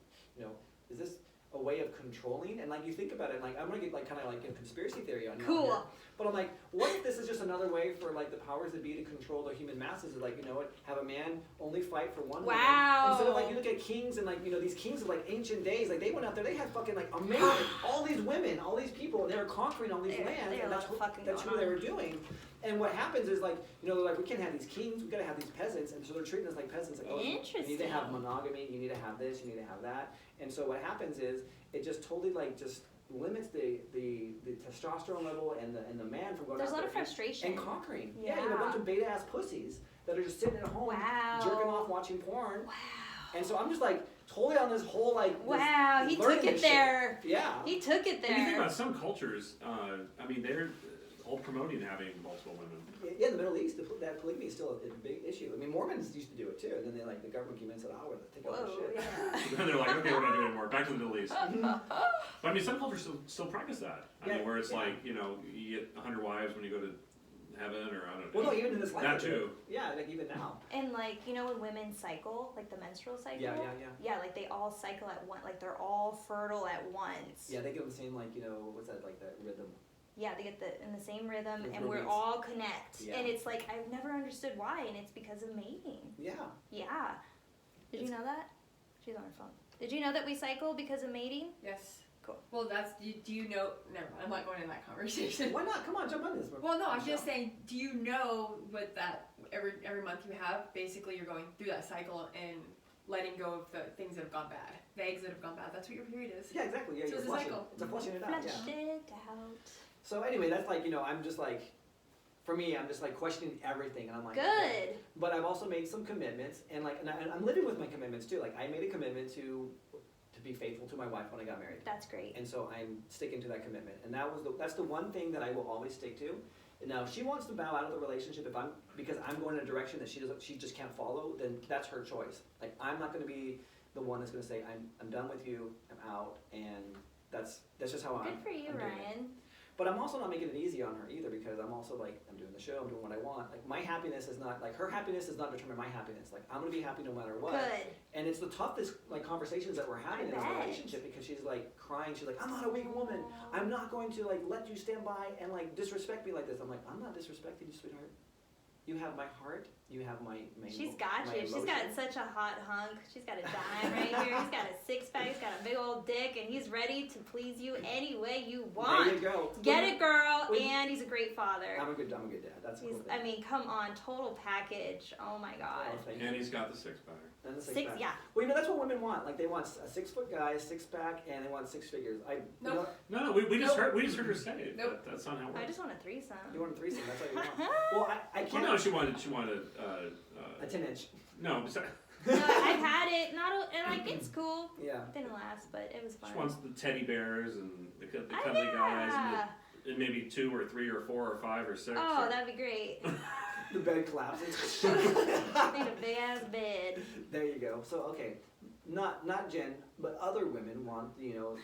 Speaker 1: is this a way of controlling? And like you think about it, like I'm gonna get like kind of like a conspiracy theory on you.
Speaker 4: Cool.
Speaker 1: But I'm like, what if this is just another way for like the powers that be to control the human masses? Is like, have a man only fight for one woman. Instead of like you look at kings and like these kings of like ancient days, like they went out there, they had fucking like amazing all these women, all these people, and they were conquering all these lands, and that's who they were doing. And what happens is like, they're like, we can't have these kings, we gotta have these peasants, and so they're treating us like peasants. Like, oh, you need to have monogamy, you need to have this, you need to have that. And so what happens is, it just totally like just limits the testosterone level and the man from going
Speaker 4: There's
Speaker 1: out
Speaker 4: a lot
Speaker 1: there
Speaker 4: of frustration.
Speaker 1: and conquering.
Speaker 4: Yeah.
Speaker 1: You have a bunch of beta ass pussies that are just sitting at home jerking off watching porn.
Speaker 4: Wow.
Speaker 1: And so I'm just like totally on this whole like
Speaker 4: wow, he took it there.
Speaker 1: Shit. Yeah.
Speaker 4: He took it there.
Speaker 3: When you think about some cultures, I mean, they're all promoting having multiple women.
Speaker 1: Yeah, in the Middle East, that polygamy is still a big issue. I mean, Mormons used to do it too, and then the government came in and said, "Oh, we're gonna take all this shit."
Speaker 4: Yeah.
Speaker 3: Then they're like, "Okay, we're not doing it anymore. Back to the Middle East." But I mean, some cultures still practice that. I mean, where it's like, you get 100 wives when you go to heaven, or I don't know.
Speaker 1: Well, no, even in this life.
Speaker 3: That too.
Speaker 1: Yeah, like even now.
Speaker 4: And like, when women cycle, like the menstrual cycle.
Speaker 1: Yeah.
Speaker 4: Yeah, like they all cycle at once. Like they're all fertile at once.
Speaker 1: Yeah, they get the same like what's that like that rhythm.
Speaker 4: Yeah, they get in the same rhythm, and
Speaker 1: roommates.
Speaker 4: we're all connect.
Speaker 1: Yeah.
Speaker 4: And it's like I've never understood why, and it's because of mating.
Speaker 1: Yeah.
Speaker 4: Yeah. Did you know that? She's on her phone. Did you know that we cycle because of mating?
Speaker 2: Yes.
Speaker 4: Cool.
Speaker 2: Well, do you know? Never mind. I'm not going in that conversation.
Speaker 1: Why not? Come on, jump on this.
Speaker 2: Well, no, I'm just saying. Do you know what that every month you have? Basically, you're going through that cycle and letting go of the things that have gone bad, the eggs that have gone bad. That's what your period is.
Speaker 1: Yeah, exactly. Yeah,
Speaker 2: So
Speaker 1: you're
Speaker 2: it's a
Speaker 1: flushing.
Speaker 2: cycle.
Speaker 1: It's a flushing it out.
Speaker 4: Flush it out.
Speaker 1: So anyway, that's like I'm just like, for me, I'm just like questioning everything, and I'm like,
Speaker 4: Good.
Speaker 1: Okay. But I've also made some commitments, and like, and I'm living with my commitments too. Like I made a commitment to be faithful to my wife when I got married.
Speaker 4: That's great.
Speaker 1: And so I'm sticking to that commitment, and that's the one thing that I will always stick to. And now, if she wants to bow out of the relationship because I'm going in a direction that she just can't follow, then that's her choice. Like I'm not going to be the one that's going to say I'm done with you, I'm out, and that's just how I'm.
Speaker 4: Good for you, Ryan.
Speaker 1: But I'm also not making it easy on her either, because I'm also like, I'm doing the show, I'm doing what I want. Like my happiness is not, like her happiness does not determine my happiness. Like I'm gonna be happy no matter what.
Speaker 4: Good.
Speaker 1: And it's the toughest like conversations that we're having in this relationship, because she's like crying, she's like, I'm not a weak woman. I'm not going to like let you stand by and like disrespect me like this. I'm like, I'm not disrespecting you, sweetheart. You have my heart. You have my
Speaker 4: She's got you.
Speaker 1: Emotion.
Speaker 4: She's got such a hot hunk. She's got a dime right here. He's got a six-pack. He's got a big old dick, and he's ready to please you any way you want.
Speaker 1: There you go.
Speaker 4: Get it, girl. And he's a great father.
Speaker 1: I'm a good dad. That's cool.
Speaker 4: I mean, come on, total package. Oh my God.
Speaker 1: Oh,
Speaker 3: And he's got the six-pack.
Speaker 1: And the six-pack.
Speaker 4: Yeah.
Speaker 1: Well, that's what women want. Like they want a 6-foot guy, 6-pack, and they want 6 figures.
Speaker 2: No.
Speaker 3: No, we just heard her say it.
Speaker 2: Nope.
Speaker 3: That's not how it works.
Speaker 4: I just want a threesome.
Speaker 1: You want a threesome? That's what you want. Well, I can't.
Speaker 3: Well, no, she wanted
Speaker 1: a 10-inch.
Speaker 3: No,
Speaker 4: No, I've had it. And like it's cool.
Speaker 1: Yeah.
Speaker 4: Didn't last, but it was fun.
Speaker 3: she wants the teddy bears and the cuddly guys, and maybe 2 or 3 or 4 or 5 or 6.
Speaker 4: Oh, that'd be great.
Speaker 1: The bed collapses.
Speaker 4: Need a big ass bed.
Speaker 1: There you go. So okay, not Jen, but other women want, you know.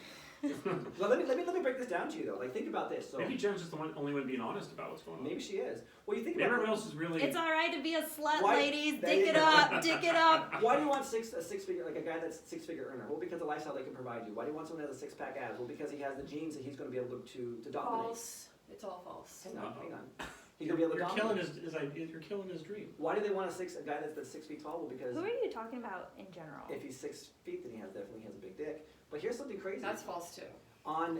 Speaker 1: Well, let me break this down to you though. Like, think about this. So
Speaker 3: maybe Jen's just the only one being honest about what's going on.
Speaker 1: maybe she is. Well, you think
Speaker 3: Maybe
Speaker 1: about
Speaker 3: everyone else is really.
Speaker 4: It's all right to be a slut,
Speaker 1: Why-
Speaker 4: ladies.
Speaker 1: there
Speaker 4: Dick
Speaker 1: you
Speaker 4: it
Speaker 1: go.
Speaker 4: up, dick it up.
Speaker 1: Why do you want a six-figure, like a guy that's six-figure earner? Well, because of the lifestyle they can provide you. Why do you want someone who has a six-pack abs? Well, because he has the genes that he's going to be able to dominate.
Speaker 2: False. It's all false.
Speaker 1: Hang on. He's going to be able to
Speaker 3: You're
Speaker 1: dominate.
Speaker 3: you're killing his dream.
Speaker 1: Why do they want a guy that's 6 feet tall? Well, because
Speaker 4: Who are you talking about in general?
Speaker 1: if he's 6 feet, then he definitely has a big dick. But here's something crazy.
Speaker 2: That's false too.
Speaker 1: On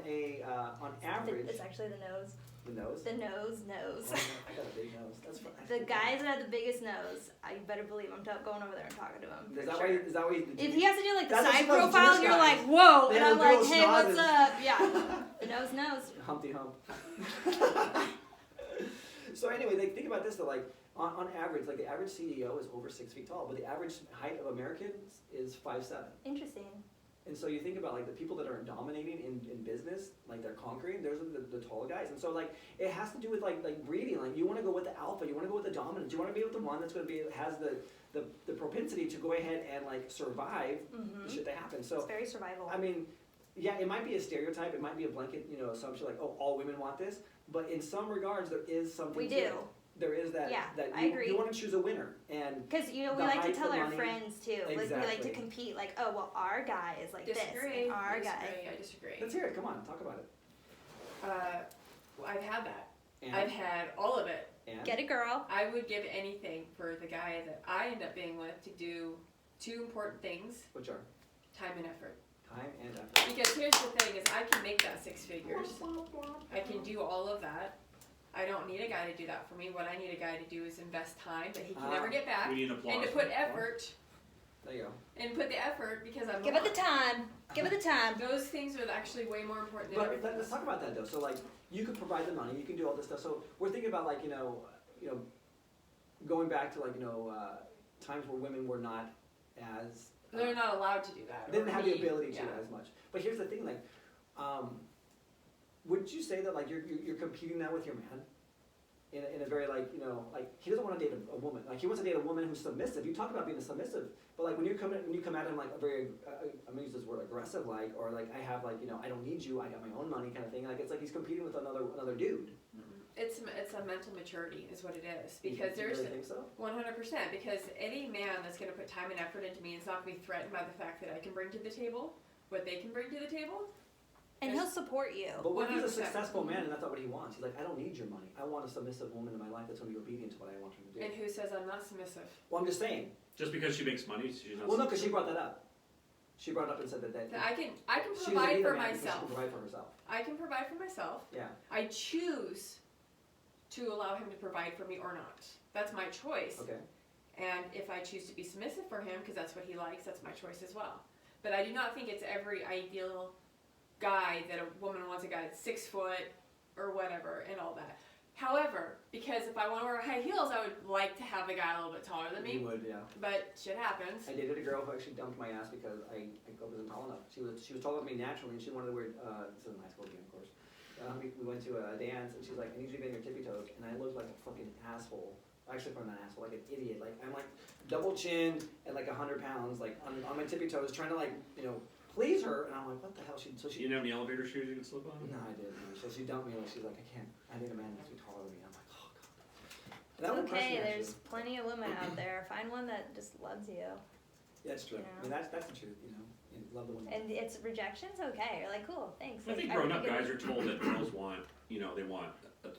Speaker 1: average,
Speaker 4: It's actually the nose.
Speaker 1: the nose.
Speaker 4: The nose.
Speaker 1: Oh, I got a big nose. That's fine.
Speaker 4: The guys that have the biggest nose, I better believe I'm going over there and talking to him.
Speaker 1: Is
Speaker 4: for
Speaker 1: that
Speaker 4: sure.
Speaker 1: why? Is that why?
Speaker 4: If he has to do like the
Speaker 1: That's what
Speaker 4: side
Speaker 1: she loves,
Speaker 4: profile,
Speaker 1: Jewish
Speaker 4: and you're
Speaker 1: guys.
Speaker 4: like, whoa,
Speaker 1: They
Speaker 4: and
Speaker 1: have
Speaker 4: I'm
Speaker 1: the
Speaker 4: like,
Speaker 1: little
Speaker 4: hey, what's
Speaker 1: schnozzes.
Speaker 4: up? Yeah, the nose knows.
Speaker 1: Humpty Hump. So anyway, like, think about this though. Like on average, like the average CEO is over 6 feet tall, but the average height of Americans is 5'7".
Speaker 4: Interesting.
Speaker 1: And so you think about like the people that are dominating in business, like they're conquering. Those are the taller guys. And so like it has to do with like breeding. Like you want to go with the alpha. You want to go with the dominant. You want to be with the one that's going to be has the propensity to go ahead and like survive the shit that happens. So
Speaker 4: It's very survival.
Speaker 1: I mean, yeah, it might be a stereotype. It might be a blanket, assumption like, oh, all women want this. But in some regards, there is something.
Speaker 4: We
Speaker 1: to
Speaker 4: do.
Speaker 1: it. There is that.
Speaker 4: Yeah,
Speaker 1: that
Speaker 4: I
Speaker 1: you,
Speaker 4: agree.
Speaker 1: You want to choose a winner, and
Speaker 4: Because we
Speaker 1: the
Speaker 4: like to
Speaker 1: height,
Speaker 4: tell
Speaker 1: the
Speaker 4: our
Speaker 1: money.
Speaker 4: friends too. Like, we like to
Speaker 1: Exactly.
Speaker 4: compete. Like, oh well, our guy is like
Speaker 2: Disagree.
Speaker 4: this, and our guy.
Speaker 2: I disagree.
Speaker 1: let's hear it. Come on, talk about it.
Speaker 2: Well, I've had that.
Speaker 1: And,
Speaker 2: I've had all of it.
Speaker 1: and
Speaker 4: Get a girl.
Speaker 2: I would give anything for the guy that I end up being with to do two important things:
Speaker 1: which are
Speaker 2: time and effort.
Speaker 1: time and effort.
Speaker 2: Because here's the thing: is I can make that 6 figures. I can do all of that. I don't need a guy to do that for me. What I need a guy to do is invest time that he can never get back,
Speaker 3: We need applause.
Speaker 2: and to put effort,
Speaker 1: There you go.
Speaker 2: and put the effort because I'm.
Speaker 4: Give it the time. Give it the time.
Speaker 2: Those things are actually way more important than
Speaker 1: But
Speaker 2: everything.
Speaker 1: let's talk about that though. So like, you could provide the money, you can do all this stuff. So we're thinking about like going back to like times where women were not as
Speaker 2: They're not allowed to do that.
Speaker 1: they didn't
Speaker 2: or
Speaker 1: have the
Speaker 2: me.
Speaker 1: ability to
Speaker 2: Yeah.
Speaker 1: as much. But here's the thing, like, wouldn't you say that like you're competing now with your man? In a very like like he doesn't want to date a woman, like he wants to date a woman who's submissive. You talk about being a submissive, but like when you come at him like a very I'm gonna use this word aggressive, like, or like I have like I don't need you, I got my own money kind of thing. Like it's like he's competing with another dude.
Speaker 2: It's a mental maturity is what it is,
Speaker 1: You
Speaker 2: because there's
Speaker 1: really think so?
Speaker 2: 100%, because any man that's going to put time and effort into me is not going to be threatened by the fact that I can bring to the table what they can bring to the table.
Speaker 4: And he'll support you.
Speaker 1: But what if he's a
Speaker 2: 100%.
Speaker 1: successful man and that's not what he wants? He's like, I don't need your money. I want a submissive woman in my life that's going to be obedient to what I want her to do.
Speaker 2: And who says I'm not submissive?
Speaker 1: Well, I'm just saying.
Speaker 3: Just because she makes money, she's not.
Speaker 1: Well, no, because she brought that up. She brought it up and said that
Speaker 2: That I can
Speaker 1: she was a
Speaker 2: provide
Speaker 1: leader
Speaker 2: for
Speaker 1: man because
Speaker 2: myself.
Speaker 1: She can provide for herself.
Speaker 2: I can provide for myself.
Speaker 1: Yeah.
Speaker 2: I choose to allow him to provide for me or not. That's my choice.
Speaker 1: Okay.
Speaker 2: And if I choose to be submissive for him, because that's what he likes, that's my choice as well. But I do not think it's every ideal guy that a woman wants a guy that's 6 foot or whatever and all that. However, because if I want to wear high heels, I would like to have a guy a little bit taller than me.
Speaker 1: You would, yeah.
Speaker 2: But shit happens.
Speaker 1: I dated a girl who actually dumped my ass because I wasn't tall enough. She was taller than me naturally, and she wanted to wear. This is in high school again, of course. We went to a dance, and she's like, "I need you to be on your tippy toes," and I looked like a fucking asshole. Actually, from an asshole, like an idiot. Like I'm like double chinned and like 100 pounds, like on my tippy toes, trying to like please her, and I'm like, what the hell?
Speaker 3: You didn't have any elevator shoes you could slip on?
Speaker 1: No, I didn't. So she dumped me. Like she's like, I can't. I need a man that's taller than me. I'm like, oh god.
Speaker 4: It's
Speaker 1: That would impress
Speaker 4: okay.
Speaker 1: me,
Speaker 4: There's
Speaker 1: actually.
Speaker 4: plenty of women out there. Find one that just loves you.
Speaker 1: Yeah, that's true.
Speaker 4: You
Speaker 1: I mean, that's the truth. You love the woman.
Speaker 4: And it's rejection's okay. You're like, cool, thanks.
Speaker 3: I think
Speaker 4: Like,
Speaker 3: grown up
Speaker 4: think
Speaker 3: guys are told that girls want, they want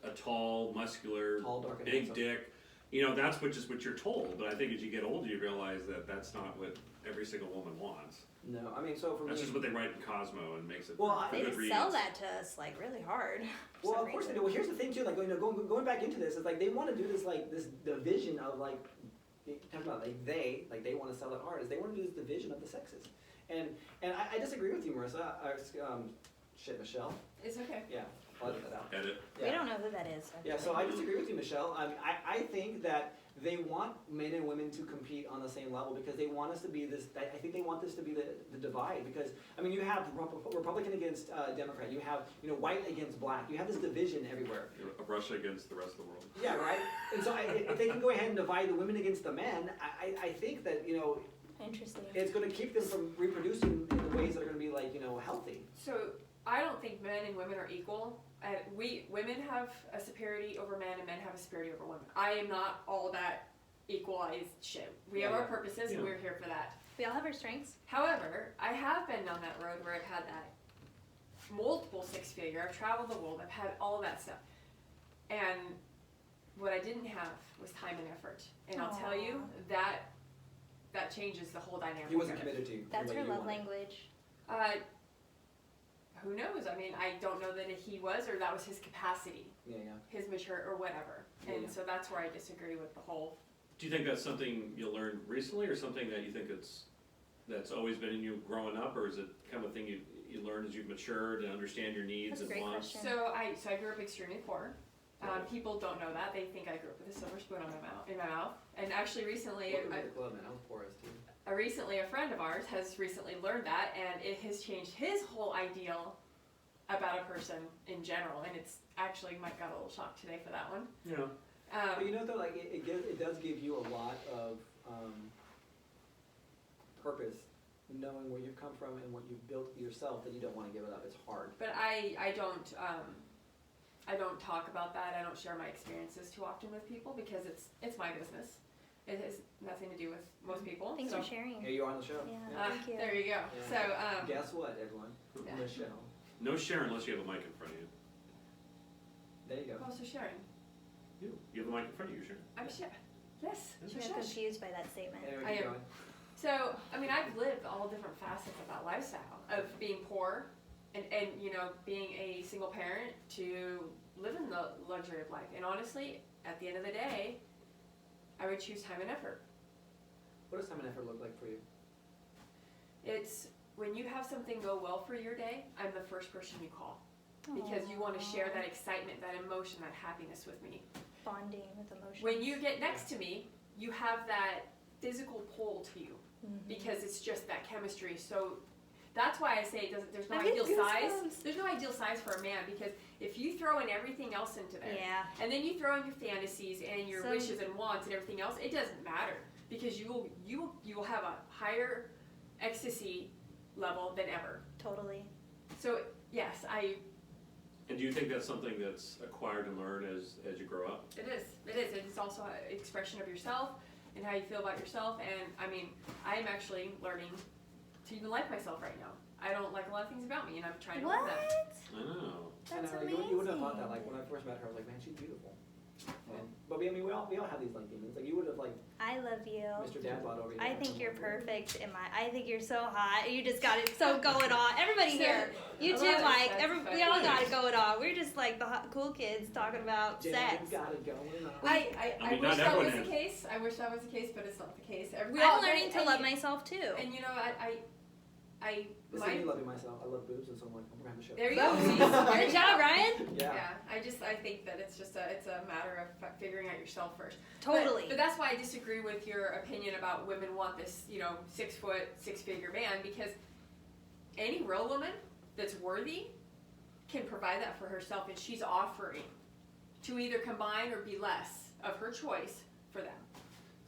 Speaker 3: a tall, muscular,
Speaker 1: Tall, dark, and
Speaker 3: big
Speaker 1: handsome.
Speaker 3: dick. That's what you're told. But I think as you get older, you realize that that's not what every single woman wants.
Speaker 1: No, I mean, so for
Speaker 3: That's
Speaker 1: me.
Speaker 3: just what they write in Cosmo and makes it
Speaker 1: Well,
Speaker 3: for
Speaker 4: They
Speaker 3: good
Speaker 4: just
Speaker 3: readings.
Speaker 4: sell that to us like really hard. for
Speaker 1: Well,
Speaker 4: some
Speaker 1: of course they
Speaker 4: reason.
Speaker 1: do. Well, here's the thing too. Like, going back into this, it's like they want to do this like this division of like talking about like they want to sell it hard. Is they want to do this division of the sexes, and I disagree with you, Marissa. Michelle.
Speaker 2: It's okay.
Speaker 1: Yeah, I'll edit that out.
Speaker 3: Edit.
Speaker 1: Yeah.
Speaker 4: We don't know who that is.
Speaker 1: Yeah, so I disagree with you, Michelle. I think that they want men and women to compete on the same level because they want us to be this. I think they want this to be the divide because I mean you have Republican against Democrat, you have white against black, you have this division everywhere.
Speaker 3: Russia against the rest of the world.
Speaker 1: Yeah, right. And so if they can go ahead and divide the women against the men, I think that
Speaker 4: Interesting.
Speaker 1: it's going to keep them from reproducing in the ways that are going to be like, healthy.
Speaker 2: So I don't think men and women are equal. Women have a superiority over men, and men have a superiority over women. I am not all that equalized shit. We have our purposes, and we're here for that.
Speaker 4: We all have our strengths.
Speaker 2: However, I have been on that road where I've had that multiple six-figure. I've traveled the world. I've had all of that stuff. And what I didn't have was time and effort. And I'll tell you, that changes the whole dynamic.
Speaker 1: He wasn't
Speaker 2: of it.
Speaker 1: committed to you.
Speaker 4: That's her love language.
Speaker 2: Who knows? I mean, I don't know that he was, or that was his capacity, his mature, or whatever. And so that's where I disagree with the whole.
Speaker 3: Do you think that's something you learned recently, or something that you think that's always been in you growing up, or is it kind of a thing you learned as you've matured and understand your needs and wants?
Speaker 2: So I grew up extremely poor. People don't know that. They think I grew up with a silver spoon in my mouth. And actually recently, recently a friend of ours has recently learned that, and it has changed his whole ideal about a person in general. And it's actually Mike got a little shocked today for that one.
Speaker 3: Yeah.
Speaker 1: But though, like it does give you a lot of purpose, knowing where you've come from and what you've built yourself. That you don't want to give it up. It's hard.
Speaker 2: But I don't talk about that. I don't share my experiences too often with people because it's my business. It has nothing to do with most people.
Speaker 4: Thanks for sharing.
Speaker 1: Here you are on the show.
Speaker 4: Yeah, thank you.
Speaker 2: There you go.
Speaker 1: Yeah.
Speaker 2: So
Speaker 1: guess what, everyone? Michelle.
Speaker 3: No share unless you have a mic in front of you.
Speaker 1: There you go.
Speaker 2: I'm also sharing.
Speaker 3: You have a mic in front of you, Sharon.
Speaker 2: I'm sharing. Yes.
Speaker 4: She was confused by that statement.
Speaker 1: Anyway,
Speaker 2: I
Speaker 1: keep
Speaker 2: am.
Speaker 1: going.
Speaker 2: So, I mean, I've lived all different facets of that lifestyle of being poor and being a single parent to living the luxury of life. And honestly, at the end of the day, I would choose time and effort.
Speaker 1: What does time and effort look like for you?
Speaker 2: It's when you have something go well for your day, I'm the first person you call. Because you want to share that excitement, that emotion, that happiness with me.
Speaker 4: Bonding with emotions.
Speaker 2: When you get next to me, you have that physical pull to you. Because it's just that chemistry. So that's why I say there's no ideal size. There's no ideal size for a man, because if you throw in everything else into there, and then you throw in your fantasies and your wishes and wants and everything else, it doesn't matter, because you will have a higher ecstasy level than ever.
Speaker 4: Totally.
Speaker 2: So yes,
Speaker 3: And do you think that's something that's acquired and learned as you grow up?
Speaker 2: It is. It's also an expression of yourself and how you feel about yourself. And I mean, I'm actually learning to even like myself right now. I don't like a lot of things about me, and I'm trying to learn that.
Speaker 3: I know.
Speaker 4: That's
Speaker 1: amazing. You wouldn't have thought that. Like when I first met her, I was like, man, she's beautiful. But we all have these like demons. Like you would have like.
Speaker 4: I love you.
Speaker 1: Mr. Dadbot over here.
Speaker 4: I think you're perfect. I think you're so hot. You just got it so going on. Everybody here, you too, Mike. We all got it going on. We're just like the hot, cool kids talking about sex.
Speaker 1: Got it going on.
Speaker 2: I wish that was the case. I wish that was the case, but it's not the case.
Speaker 4: I'm learning to love myself too.
Speaker 2: And you know,
Speaker 1: Listen, me loving myself. I love boobs, and so I'm like, I'm gonna have a show.
Speaker 2: There you go.
Speaker 4: Good job, Ryan.
Speaker 1: Yeah.
Speaker 2: I think that it's a matter of figuring out yourself first.
Speaker 4: Totally.
Speaker 2: But that's why I disagree with your opinion about women want this, 6 foot, 6-figure man, because any real woman that's worthy can provide that for herself, and she's offering to either combine or be less of her choice for them.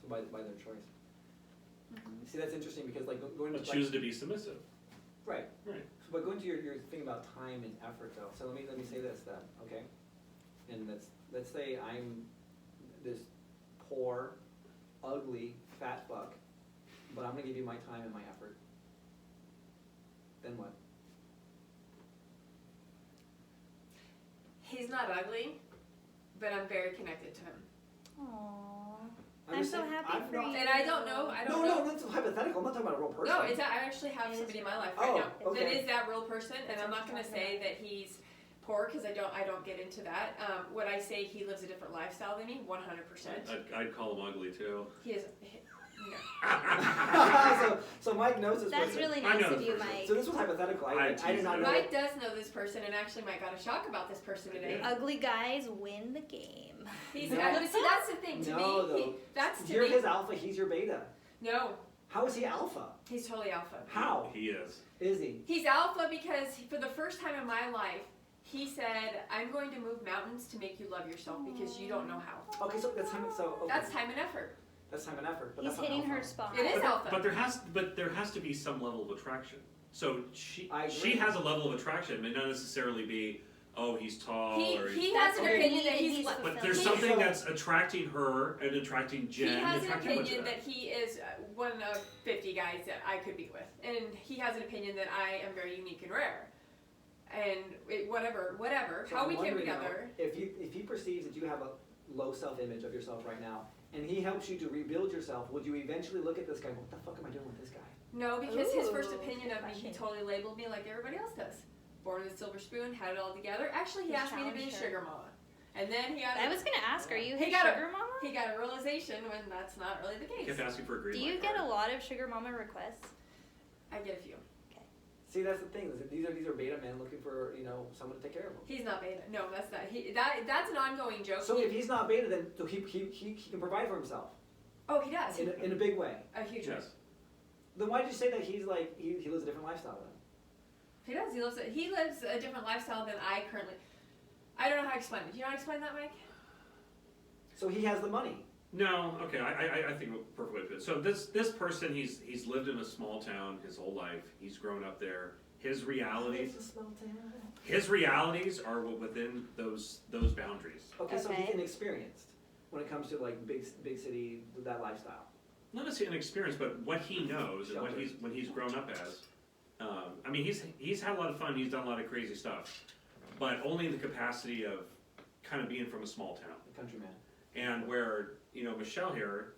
Speaker 1: So by their choice. See, that's interesting because like going to
Speaker 3: choose to be submissive.
Speaker 1: Right.
Speaker 3: Right.
Speaker 1: So, but going to your thing about time and effort though. So let me say this then, okay? And let's say I'm this poor, ugly, fat fuck, but I'm gonna give you my time and my effort. Then what?
Speaker 2: He's not ugly, but I'm very connected to him.
Speaker 4: Aww. I'm so happy for you.
Speaker 2: And I don't know.
Speaker 1: No, that's hypothetical. I'm not talking about a real person.
Speaker 2: No, I actually have somebody in my life right now
Speaker 1: okay.
Speaker 2: that is that real person, and I'm not going to say that he's poor because I don't get into that. Would I say he lives a different lifestyle than me? 100%.
Speaker 3: I'd call him ugly too.
Speaker 2: He is.
Speaker 1: so Mike knows this person.
Speaker 4: That's really nice of you, Mike.
Speaker 1: So this was hypothetical. I did not know.
Speaker 2: Mike does know this person, and actually Mike got a shock about this person today.
Speaker 4: Ugly guys win the game.
Speaker 2: See, that's the thing to me.
Speaker 1: You're his alpha, he's your beta.
Speaker 2: No.
Speaker 1: How is he alpha?
Speaker 2: He's totally alpha.
Speaker 1: How?
Speaker 3: He is.
Speaker 1: Is he?
Speaker 2: He's alpha because for the first time in my life, he said, I'm going to move mountains to make you love yourself because you don't know how.
Speaker 1: Okay, so that's time. Okay.
Speaker 2: That's time and effort.
Speaker 1: That's time and effort. But
Speaker 4: He's
Speaker 1: that's not
Speaker 4: hitting her
Speaker 1: alpha.
Speaker 4: spot.
Speaker 2: It is alpha.
Speaker 3: But there has to be some level of attraction. So she
Speaker 1: I agree.
Speaker 3: has a level of attraction. It may not necessarily be, oh, he's tall or
Speaker 2: He has an opinion that he's.
Speaker 3: but there's something that's attracting her and attracting Jen.
Speaker 2: He has an
Speaker 3: attracting Linda.
Speaker 2: opinion that he is one of 50 guys that I could be with, and he has an opinion that I am very unique and rare, and whatever,
Speaker 1: So
Speaker 2: how
Speaker 1: I'm
Speaker 2: we came
Speaker 1: wondering now,
Speaker 2: together.
Speaker 1: if he perceives that you have a low self-image of yourself right now, and he helps you to rebuild yourself, would you eventually look at this guy? What the fuck am I doing with this guy?
Speaker 2: No, because his first
Speaker 4: Ooh,
Speaker 2: opinion of me, he
Speaker 4: question.
Speaker 2: totally labeled me like everybody else does. Born with a silver spoon, had it all together. Actually, he
Speaker 4: He's
Speaker 2: asked me to be a
Speaker 4: challenged her.
Speaker 2: sugar mama, and then he got.
Speaker 4: I was gonna ask, are you
Speaker 2: He
Speaker 4: his
Speaker 2: got a-
Speaker 4: sugar mama?
Speaker 2: He got a realization when that's not really the
Speaker 3: He
Speaker 2: case.
Speaker 3: kept asking for a green
Speaker 4: Do
Speaker 3: light
Speaker 4: you get a
Speaker 3: card.
Speaker 4: lot of sugar mama requests?
Speaker 2: I get a few.
Speaker 1: See, that's the thing. Is that these are beta men looking for someone to take care of them.
Speaker 2: He's not beta. No, that's not. That's an ongoing joke.
Speaker 1: So if he's not beta, then so he can provide for himself
Speaker 2: Oh, he does.
Speaker 1: in a big way.
Speaker 2: A huge way.
Speaker 3: Yes.
Speaker 1: Then why did you say that he's like he lives a different lifestyle then?
Speaker 2: He does. He lives a different lifestyle than I currently. I don't know how to explain it. Do you know how to explain that, Mike?
Speaker 1: So he has the money.
Speaker 3: No, okay, I think a perfect way to put it. So this person, he's lived in a small town his whole life. He's grown up there. His realities are within those boundaries.
Speaker 1: Okay, so he's
Speaker 4: Okay.
Speaker 1: inexperienced when it comes to like big city that lifestyle.
Speaker 3: Not necessarily an experience, but what he knows and when he's grown up as. I mean, he's had a lot of fun. He's done a lot of crazy stuff, but only in the capacity of kind of being from a small town.
Speaker 1: The countryman.
Speaker 3: And where Michelle here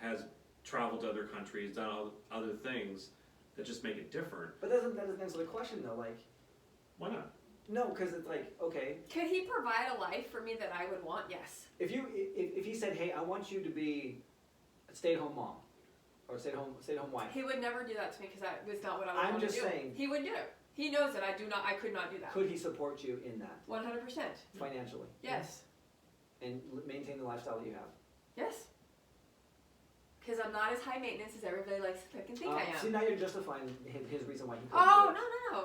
Speaker 3: has traveled to other countries, done other things that just make it different.
Speaker 1: But that doesn't answer the question though. Like,
Speaker 3: Why not?
Speaker 1: no, because it's like, okay,
Speaker 2: Could he provide a life for me that I would want? Yes.
Speaker 1: if he said, hey, I want you to be a stay-at-home mom or stay-at-home wife.
Speaker 2: He would never do that to me because that was not what I would
Speaker 1: I'm
Speaker 2: want to
Speaker 1: just
Speaker 2: do.
Speaker 1: saying.
Speaker 2: He wouldn't do it. He knows that I could not do that.
Speaker 1: Could he support you in that
Speaker 2: 100%.
Speaker 1: financially?
Speaker 2: Yes.
Speaker 1: And maintain the lifestyle that you have?
Speaker 2: Yes. Because I'm not as high maintenance as everybody likes to think I am.
Speaker 1: See, now you're justifying his reason why he couldn't
Speaker 2: Oh,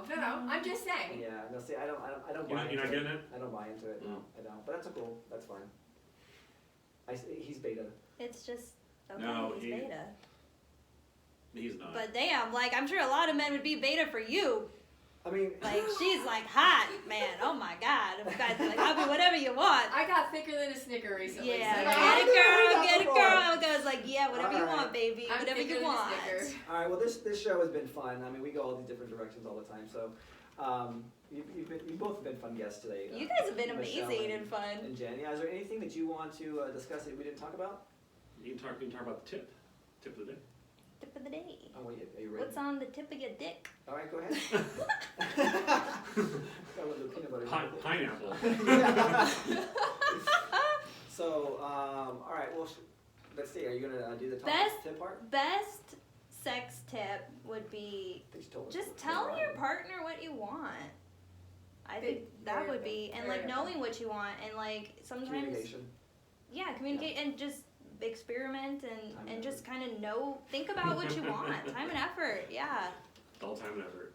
Speaker 1: do it.
Speaker 2: no. I'm just saying.
Speaker 1: Yeah, no, see, I don't buy
Speaker 3: You're not
Speaker 1: into
Speaker 3: getting it?
Speaker 1: I don't buy into it, no, I don't. But that's cool, that's fine. He's beta.
Speaker 4: It's just, okay,
Speaker 3: No,
Speaker 4: he's
Speaker 3: he-
Speaker 4: beta.
Speaker 3: He's not.
Speaker 4: But damn, like, I'm sure a lot of men would be beta for you.
Speaker 1: I mean,
Speaker 4: Like, she's like hot, man. Oh my god. You guys are like, I'll be whatever you want.
Speaker 2: I got thicker than a Snicker recently.
Speaker 4: Yeah,
Speaker 2: so
Speaker 4: get
Speaker 1: I
Speaker 4: a
Speaker 1: knew
Speaker 4: girl,
Speaker 1: that
Speaker 4: get a
Speaker 1: before.
Speaker 4: girl. I was like, yeah, whatever you
Speaker 1: Alright.
Speaker 4: want, baby.
Speaker 2: I'm
Speaker 4: Whatever
Speaker 2: thicker
Speaker 4: you
Speaker 2: than a
Speaker 4: want.
Speaker 2: Snicker.
Speaker 1: all right. Well, this show has been fun. I mean, we go all these different directions all the time. So, you've both been fun guests today.
Speaker 4: You guys have been
Speaker 1: Michelle
Speaker 4: amazing and fun.
Speaker 1: And Jen, yeah. Is there anything that you want to discuss that we didn't talk about?
Speaker 3: You can talk about the tip of the day.
Speaker 4: Tip of the day.
Speaker 1: Oh, wait, are you ready?
Speaker 4: What's on the tip of your dick?
Speaker 1: All right, go ahead. Got a little peanut butter.
Speaker 3: Pineapple.
Speaker 1: So, all right. Well, let's see. Are you gonna do the top
Speaker 4: Best-
Speaker 1: tip part?
Speaker 4: Best sex tip would be
Speaker 1: I think she told us
Speaker 4: just
Speaker 1: to-
Speaker 4: tell your partner what you want. I think that
Speaker 2: Very
Speaker 4: would
Speaker 2: good.
Speaker 4: be, and
Speaker 2: Very
Speaker 4: like
Speaker 2: good.
Speaker 4: knowing what you want, and like sometimes,
Speaker 1: Communication.
Speaker 4: yeah, communicate and just experiment
Speaker 1: Time
Speaker 4: and
Speaker 1: and
Speaker 4: just kind of think about what you want. Time and effort, yeah.
Speaker 3: All time and effort.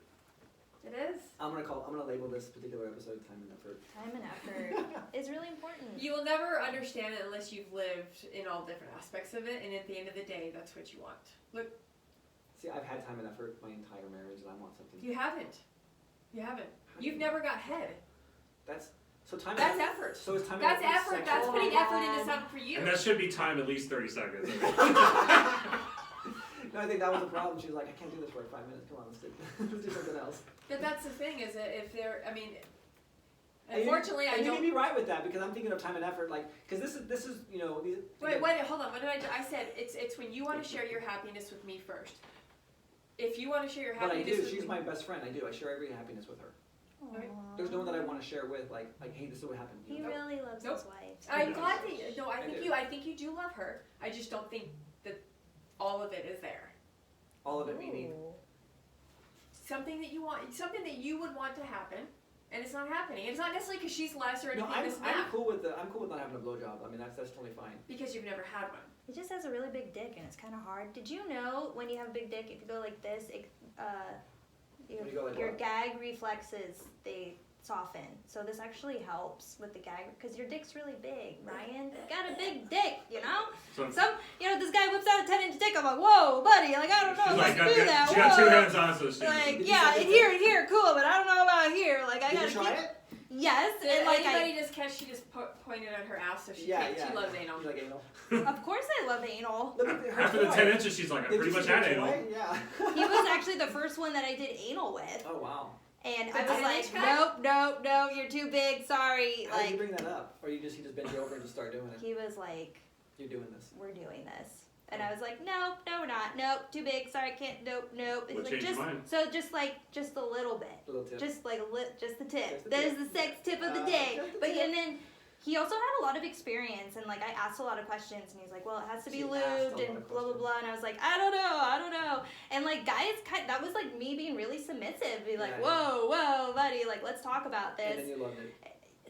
Speaker 2: It is.
Speaker 1: I'm gonna label this particular episode "Time and Effort."
Speaker 4: Time and effort is really important.
Speaker 2: You will never understand it unless you've lived in all different aspects of it, and at the end of the day, that's what you want. Look,
Speaker 1: See, I've had time and effort my entire marriage, and I want something.
Speaker 2: you haven't. You haven't.
Speaker 1: How do
Speaker 2: You've
Speaker 1: you-
Speaker 2: never got head.
Speaker 1: That's so time.
Speaker 2: That's
Speaker 1: and
Speaker 2: effort.
Speaker 1: So it's time.
Speaker 2: That's
Speaker 1: and
Speaker 2: effort. That's
Speaker 1: sexual?
Speaker 2: putting effort into something for you.
Speaker 3: And that should be time at least 30 seconds.
Speaker 1: No, I think that was the problem. She was like, "I can't do this for like 5 minutes. Come on, let's do something else."
Speaker 2: But that's the thing is that if they're, I mean,
Speaker 1: And
Speaker 2: unfortunately, I
Speaker 1: you
Speaker 2: don't.
Speaker 1: may be right with that because I'm thinking of time and effort, like, because this is these.
Speaker 2: Wait, hold on. What did I do? I said it's when you want to share your happiness with me first. If you want to share your
Speaker 1: But I
Speaker 2: happiness
Speaker 1: do.
Speaker 2: with
Speaker 1: She's
Speaker 2: me,
Speaker 1: my best friend. I do. I share every happiness with her.
Speaker 2: Right.
Speaker 1: There's no one that I want to share with, like, hey, this is what happened.
Speaker 4: He
Speaker 1: Nope.
Speaker 4: really loves
Speaker 2: Nope.
Speaker 4: his wife.
Speaker 2: I'm
Speaker 3: Yeah.
Speaker 2: glad that you. No,
Speaker 1: I
Speaker 2: think you do love her. I just don't think that all of it is there.
Speaker 1: All of it meaning.
Speaker 4: Ooh.
Speaker 2: Something that you want, something that you would want to happen, and it's not happening. And it's not necessarily because she's less or
Speaker 1: No,
Speaker 2: anything. This and
Speaker 1: I'm
Speaker 2: that.
Speaker 1: cool with not having a blowjob. I mean, that's totally fine.
Speaker 2: Because you've never had one.
Speaker 4: He just has a really big dick and it's kind of hard. Did you know when you have a big dick, if you go like this,
Speaker 1: When you go like
Speaker 4: your
Speaker 1: what?
Speaker 4: gag reflexes, they soften. So this actually helps with the gag because your dick's really big, Ryan. You got a big dick, you know? This guy whips out a 10-inch dick. I'm like, whoa, buddy. Like, I don't know. Let's do that.
Speaker 3: She got 2 hands on, so she.
Speaker 4: Like, yeah, and here, cool, but I don't know about here. Like, I gotta
Speaker 1: Did you try it?
Speaker 4: Yes,
Speaker 2: Did
Speaker 4: and like
Speaker 2: anybody just catch? She just pointed at her ass, so she loves anal.
Speaker 1: You like anal?
Speaker 4: Of course I love anal.
Speaker 1: Look at her
Speaker 3: After
Speaker 1: toy.
Speaker 3: the 10 inches, she's like, I pretty much had anal.
Speaker 1: Yeah.
Speaker 4: He was actually the first one that I did anal with.
Speaker 1: Oh wow.
Speaker 4: And
Speaker 2: The
Speaker 4: I was
Speaker 2: 10-inch
Speaker 4: like,
Speaker 2: guy?
Speaker 4: nope, you're too big, sorry.
Speaker 1: How did you
Speaker 4: Like,
Speaker 1: bring that up? Or he just bent you over and just started doing it?
Speaker 4: he was like,
Speaker 1: You're doing this.
Speaker 4: we're doing this. And I was like, no, we're not. Nope, too big, sorry, can't, nope. He's
Speaker 3: What
Speaker 4: like,
Speaker 3: changed your mind?
Speaker 4: so just a little bit.
Speaker 1: A little tip.
Speaker 4: Just like just the tip.
Speaker 1: Just the
Speaker 4: That is
Speaker 1: tip.
Speaker 4: the sex tip of the day.
Speaker 1: Just the
Speaker 4: But
Speaker 1: tip.
Speaker 4: and then he also had a lot of experience, and like I asked a lot of questions, and he's like, well, it has to be
Speaker 1: She asked a
Speaker 4: lubed
Speaker 1: lot
Speaker 4: and
Speaker 1: of
Speaker 4: blah blah
Speaker 1: questions.
Speaker 4: blah. And I was like, I don't know. And like guys, that was like me being really submissive, be like,
Speaker 1: Yeah,
Speaker 4: whoa, buddy, like let's talk about this.
Speaker 1: And then you loved it.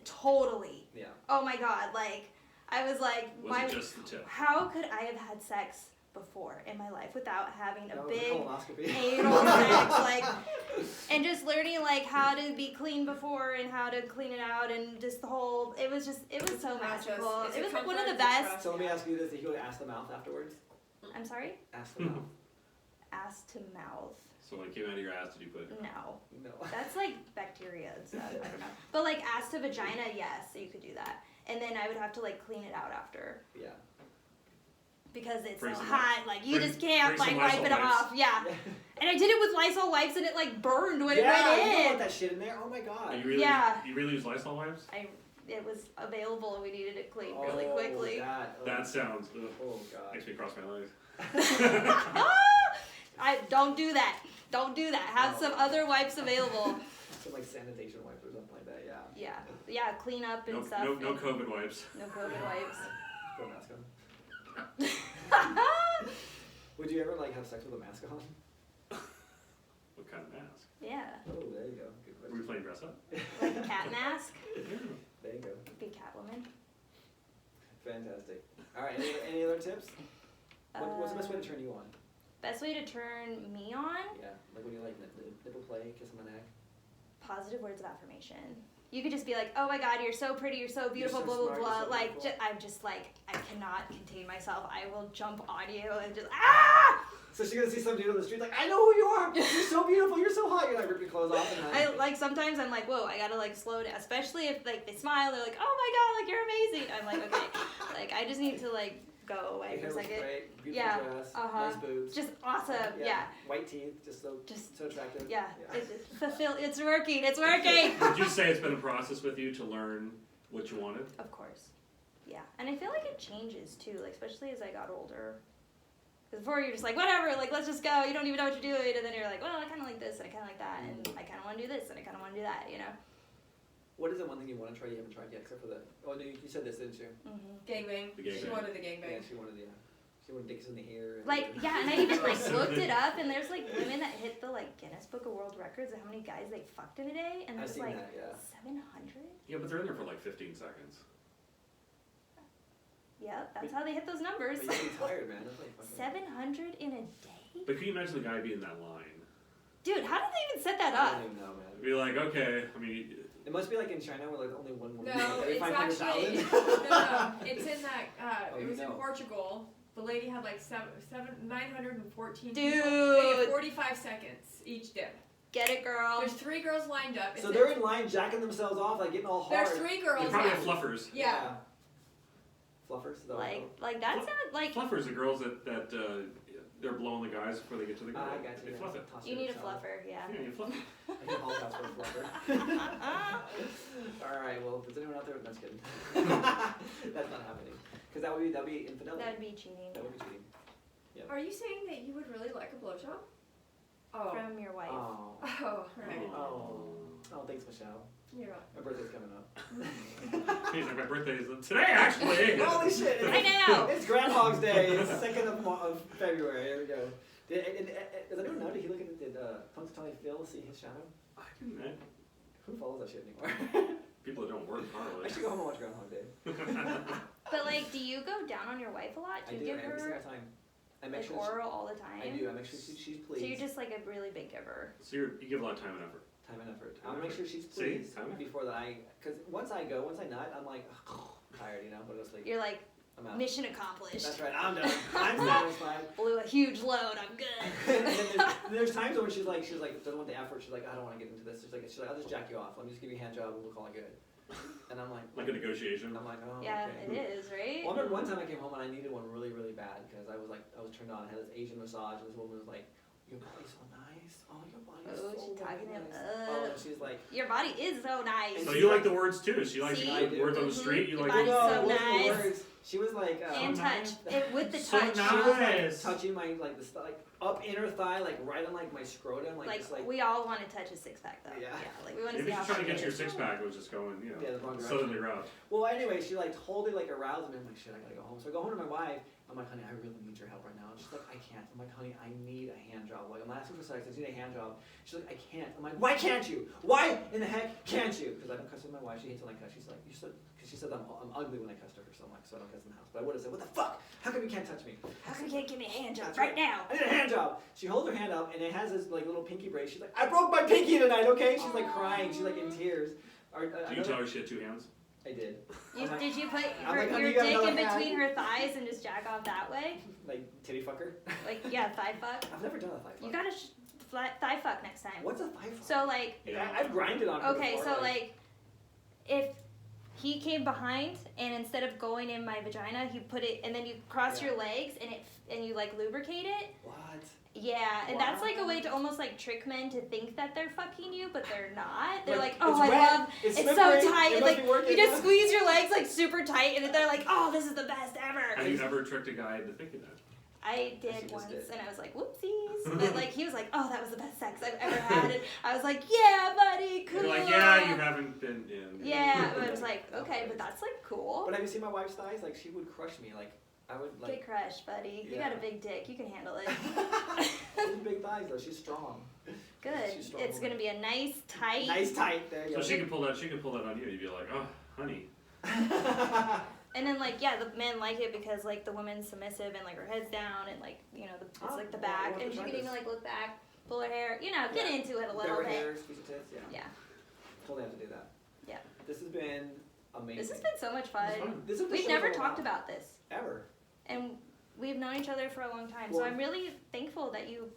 Speaker 4: Totally.
Speaker 1: Yeah.
Speaker 4: Oh my god, like I was like,
Speaker 3: Was it just the tip?
Speaker 4: how could I have had sex before in my life without having a
Speaker 1: That was
Speaker 4: big
Speaker 1: colonoscopy.
Speaker 4: anal sex, like, and just learning like how to be clean before and how to clean it out, and just the whole. It was so
Speaker 2: It's
Speaker 4: magical.
Speaker 2: just-
Speaker 4: It was like one of the
Speaker 2: it's a comfort,
Speaker 4: best.
Speaker 1: So let me ask you this: Did he go to ask the mouth afterwards?
Speaker 4: I'm sorry,
Speaker 1: Ask the mouth.
Speaker 4: ass to mouth.
Speaker 3: So when it came out of your ass, did you put it?
Speaker 4: No,
Speaker 1: No.
Speaker 4: that's like bacteria and stuff. I don't know, but like ass to vagina, yes, you could do that, and then I would have to like clean it out after.
Speaker 1: Yeah.
Speaker 4: Because it's
Speaker 3: Bring
Speaker 4: so
Speaker 3: some
Speaker 4: hot, like you
Speaker 3: bring-
Speaker 4: just can't
Speaker 3: bring some
Speaker 4: like wipe
Speaker 3: Lysol
Speaker 4: it
Speaker 3: wipes.
Speaker 4: off. Yeah, and I did it with Lysol wipes, and it like burned when
Speaker 1: yeah,
Speaker 4: it
Speaker 1: you
Speaker 4: went
Speaker 1: don't
Speaker 4: in.
Speaker 1: want that shit in there. Oh my god.
Speaker 3: You really use Lysol wipes?
Speaker 4: It was available, and we needed it cleaned really quickly.
Speaker 3: That sounds. Ugh,
Speaker 1: Oh god.
Speaker 3: makes me cross my legs.
Speaker 4: I don't do that. Don't do that. Have some other wipes available.
Speaker 1: Some like sanitation wipes or something like that. Yeah.
Speaker 4: Yeah, clean up and
Speaker 3: No,
Speaker 4: stuff.
Speaker 3: no COVID wipes.
Speaker 4: No COVID wipes.
Speaker 1: Put a mask on. Would you ever like have sex with a mask on?
Speaker 3: What kind of mask?
Speaker 4: Yeah,
Speaker 1: Oh, there you go. Good
Speaker 3: Were we
Speaker 1: question.
Speaker 3: playing dress up?
Speaker 4: like a cat mask.
Speaker 1: There you go.
Speaker 4: Be Catwoman.
Speaker 1: Fantastic. All right. Any other tips? What's the best way to turn you on?
Speaker 4: Best way to turn me on?
Speaker 1: Yeah. Like when you like nipple play, kiss on the neck.
Speaker 4: Positive words of affirmation. You could just be like, oh my god, you're so pretty, you're so beautiful,
Speaker 1: so
Speaker 4: blah,
Speaker 1: smart,
Speaker 4: blah,
Speaker 1: you're
Speaker 4: blah.
Speaker 1: so
Speaker 4: Like,
Speaker 1: beautiful.
Speaker 4: I'm just like, I cannot contain myself. I will jump on you and just, ah!
Speaker 1: So she's gonna see some dude on the street like, I know who you are. You're so beautiful. You're so hot. You're like ripping your clothes off. And
Speaker 4: I like sometimes I'm like, whoa, I gotta like slow down, especially if like they smile, they're like, oh my god, like you're amazing. I'm like, okay, like I just need to like go away
Speaker 1: your
Speaker 4: for a
Speaker 1: hair looks
Speaker 4: second.
Speaker 1: great. Beautiful
Speaker 4: Yeah,
Speaker 1: dress.
Speaker 4: uh-huh.
Speaker 1: Nice boobs.
Speaker 4: Just awesome, yeah.
Speaker 1: White teeth. Just so attractive.
Speaker 4: Yeah, it's working, it's working.
Speaker 3: Would you say it's been a process with you to learn what you wanted?
Speaker 4: Of course, yeah, and I feel like it changes too, like especially as I got older. Because before you're just like, whatever, like let's just go. You don't even know what you're doing, and then you're like, well, I kind of like this, and I kind of like that, and I kind of want to do this, and I kind of want to do that, you know.
Speaker 1: What is the one thing you want to try you haven't tried yet, except for the? Oh no, you said this, didn't you?
Speaker 2: Gangbang.
Speaker 3: The gangbang.
Speaker 2: She wanted the gangbang.
Speaker 1: Yeah, she wanted dicks in the hair.
Speaker 4: Like, yeah, and I even like looked it up, and there's like women that hit the like Guinness Book of World Records of how many guys they fucked in a day, and
Speaker 1: I've
Speaker 4: there's
Speaker 1: seen
Speaker 4: like
Speaker 1: that. Yeah.
Speaker 4: 700.
Speaker 3: Yeah, but they're in there for like 15 seconds.
Speaker 4: Yeah, that's how they hit those numbers.
Speaker 1: But you'd be tired, man. That's like fucking.
Speaker 4: 700 in a day,
Speaker 3: But can you imagine the guy being in that line?
Speaker 4: dude. How did they even set that
Speaker 1: I
Speaker 4: up?
Speaker 1: don't even know, man.
Speaker 3: Be like, okay, I mean,
Speaker 1: It must be like in China where like only one woman.
Speaker 2: No,
Speaker 1: every
Speaker 2: it's
Speaker 1: 500,000.
Speaker 2: actually no. It's in that.
Speaker 1: Oh,
Speaker 2: It
Speaker 1: you
Speaker 2: was in
Speaker 1: know.
Speaker 2: Portugal. The lady had like 914
Speaker 4: Dude.
Speaker 2: people. They had 45 seconds each dip.
Speaker 4: Get it, girl.
Speaker 2: There's 3 girls lined up.
Speaker 1: So they're in line jacking themselves off, like getting all hard.
Speaker 2: There's 3 girls.
Speaker 3: they probably
Speaker 2: yeah.
Speaker 3: have fluffers.
Speaker 2: Yeah.
Speaker 1: Fluffers. Though.
Speaker 4: Like that sounded like
Speaker 3: Fluffers are girls that they're blowing the guys before they get to the girl.
Speaker 1: I got you.
Speaker 3: They fluff it.
Speaker 1: Toss
Speaker 4: you
Speaker 1: it
Speaker 4: need a
Speaker 1: yourself.
Speaker 4: fluffer, yeah.
Speaker 3: Yeah, you fluff it.
Speaker 1: I can apologize for a fluffer. All right. Well, if there's anyone out there, that's kidding. That's not happening. Because that'd be infidelity.
Speaker 4: That'd be cheating
Speaker 1: That would be cheating.
Speaker 2: Are you saying that you would really like a blowjob? Oh.
Speaker 4: from your wife.
Speaker 1: Oh.
Speaker 2: Oh, right.
Speaker 1: Oh, thanks, Michelle.
Speaker 2: You're right.
Speaker 1: My birthday's coming up.
Speaker 3: He's like, my birthday is today, actually.
Speaker 1: Holy shit!
Speaker 4: I know.
Speaker 1: It's Groundhog's Day. It's the 2nd of February. Here we go. Does anyone know? Did he look at? Did Punxsutawney Phil see his shadow?
Speaker 3: I didn't.
Speaker 1: Who follows that shit anymore?
Speaker 3: People that don't work
Speaker 1: I
Speaker 3: probably.
Speaker 1: should go home and watch Groundhog Day.
Speaker 4: But like, do you go down on your wife a lot?
Speaker 1: I
Speaker 4: Do you
Speaker 1: do
Speaker 4: give
Speaker 1: every
Speaker 4: her
Speaker 1: single time. I make
Speaker 4: like
Speaker 1: sure.
Speaker 4: oral all the time?
Speaker 1: I do. I make sure she's pleased.
Speaker 4: So you're just like a really big giver.
Speaker 3: So you give a lot of time and effort.
Speaker 1: Time and effort. I want to make sure she's
Speaker 3: See?
Speaker 1: pleased before that because once I nut, I'm like, tired, you know, but it's like.
Speaker 4: You're like,
Speaker 1: I'm out.
Speaker 4: mission accomplished.
Speaker 1: That's right, I'm done. I'm satisfied.
Speaker 4: Blew a huge load, I'm good.
Speaker 1: And then there's times when she's like, doesn't want the effort. She's like, I don't want to get into this. She's like, I'll just jack you off. Let me just give you a hand job and we'll call it good. And I'm like
Speaker 3: a negotiation.
Speaker 1: I'm like, oh,
Speaker 4: Yeah,
Speaker 1: okay.
Speaker 4: it is, right?
Speaker 1: Well, I remember one time I came home and I needed one really, really bad because I was turned on. I had this Asian massage and this woman was like, your body's so nice. Oh, your body's so
Speaker 4: she's talking
Speaker 1: nice.
Speaker 4: up.
Speaker 1: Oh, and she's like,
Speaker 4: Your body is so nice.
Speaker 3: So you like the words too. She likes
Speaker 4: See?
Speaker 3: the words on the street. You
Speaker 4: Your
Speaker 3: like
Speaker 4: body's
Speaker 3: the
Speaker 4: so
Speaker 1: it wasn't the
Speaker 4: nice.
Speaker 1: words. She was like,
Speaker 4: And touch. With the
Speaker 3: So
Speaker 4: touch.
Speaker 3: nice.
Speaker 1: she was like touching my like up inner thigh, like right on like my scrotum, like just,
Speaker 4: we all want to touch a six pack though.
Speaker 1: Yeah.
Speaker 4: Like we want to
Speaker 3: Maybe
Speaker 4: see how
Speaker 3: she's trying to
Speaker 4: far
Speaker 3: get
Speaker 4: it
Speaker 3: your
Speaker 4: is.
Speaker 3: 6-pack. It was just going, you know,
Speaker 1: Yeah, the wrong direction.
Speaker 3: southerly route.
Speaker 1: Well, anyway, she like totally like aroused me. I'm like, shit, I gotta go home. So I go home to my wife. I'm like, honey, I really need your help right now. And she's like, I can't. I'm like, honey, I need a hand job. Like, I'm asking for sex. I just need a hand job. She's like, I can't. I'm like, why can't you? Why in the heck can't you? Because I don't cuss with my wife. She hates when I cuss. She's like, because she said I'm ugly when I cussed to her. So I'm like, so I don't cuss in the house. But I would have said, what the fuck? How come you can't touch me?
Speaker 4: How come you can't give me a hand job
Speaker 1: That's
Speaker 4: right
Speaker 1: right.
Speaker 4: now?
Speaker 1: I need a hand job. She holds her hand up and it has this like little pinky brace. She's like, I broke my pinky tonight, okay? She's like crying. She's like in tears.
Speaker 3: Do you tell her she had 2 hands?
Speaker 1: I did.
Speaker 4: Did you put
Speaker 1: I'm like, honey,
Speaker 4: your
Speaker 1: you got
Speaker 4: dick in
Speaker 1: another hand?
Speaker 4: between her thighs and just jack off that way?
Speaker 1: Like titty fucker?
Speaker 4: Like, yeah, thigh fuck.
Speaker 1: I've never done a thigh fuck.
Speaker 4: You gotta thigh fuck next time.
Speaker 1: What's a thigh fuck?
Speaker 4: So, like,
Speaker 3: Yeah.
Speaker 1: I've grinded on her
Speaker 4: okay,
Speaker 1: before,
Speaker 4: so, like, if he came behind and instead of going in my vagina, he put it, and then you cross
Speaker 1: Yeah.
Speaker 4: your legs and you, like, lubricate it.
Speaker 1: What?
Speaker 4: Yeah, and that's like a way to
Speaker 1: Wow.
Speaker 4: almost like trick men to think that they're fucking you, but they're not. They're like,
Speaker 1: It's
Speaker 4: oh, I
Speaker 1: wet,
Speaker 4: love,
Speaker 1: it's
Speaker 4: it's so
Speaker 1: slippery,
Speaker 4: tight.
Speaker 1: it
Speaker 4: And
Speaker 1: must
Speaker 4: like
Speaker 1: be working.
Speaker 4: you just squeeze your legs like super tight, and they're like, oh, this is the best ever.
Speaker 3: Have you ever tricked a guy into thinking that?
Speaker 4: I
Speaker 1: She
Speaker 4: did
Speaker 1: just
Speaker 4: once,
Speaker 1: did.
Speaker 4: and I was like, whoopsies. But like he was like, oh, that was the best sex I've ever had. And I was like, yeah, buddy, cool.
Speaker 3: You're like, yeah, you haven't been in.
Speaker 4: Yeah, but I was like, okay, but that's like cool.
Speaker 1: But have you seen my wife's thighs? Like she would crush me. Like I would
Speaker 4: Big
Speaker 1: like.
Speaker 4: crush, buddy. You
Speaker 1: Yeah.
Speaker 4: got a big dick. You can handle it.
Speaker 1: She's big thighs though. She's strong.
Speaker 4: Good.
Speaker 1: She's strong
Speaker 4: It's
Speaker 1: woman.
Speaker 4: gonna be a nice, tight.
Speaker 1: Nice tight. There you
Speaker 3: So
Speaker 1: go.
Speaker 3: she can pull that. She can pull that on you. You'd be like, oh, honey.
Speaker 4: And then like yeah, the men like it because like the woman's submissive and like her head's down and like you know it's
Speaker 1: Oh,
Speaker 4: like the
Speaker 1: well,
Speaker 4: back
Speaker 1: we'll have
Speaker 4: and
Speaker 1: to
Speaker 4: she
Speaker 1: try
Speaker 4: can even
Speaker 1: this.
Speaker 4: like look back, pull her hair, you know, get
Speaker 1: Yeah.
Speaker 4: into it a
Speaker 1: Bare
Speaker 4: little bit.
Speaker 1: hair, squeeze your tits. Yeah.
Speaker 4: Yeah.
Speaker 1: Totally have to do that.
Speaker 4: Yeah.
Speaker 1: This has been amazing.
Speaker 4: This has been so much fun.
Speaker 3: It's fun.
Speaker 1: This is the
Speaker 4: We've
Speaker 1: show
Speaker 4: never
Speaker 1: for a
Speaker 4: talked
Speaker 1: while.
Speaker 4: about this,
Speaker 1: Ever.
Speaker 4: and we've known each other for a long time.
Speaker 1: Well-
Speaker 4: so I'm really thankful that you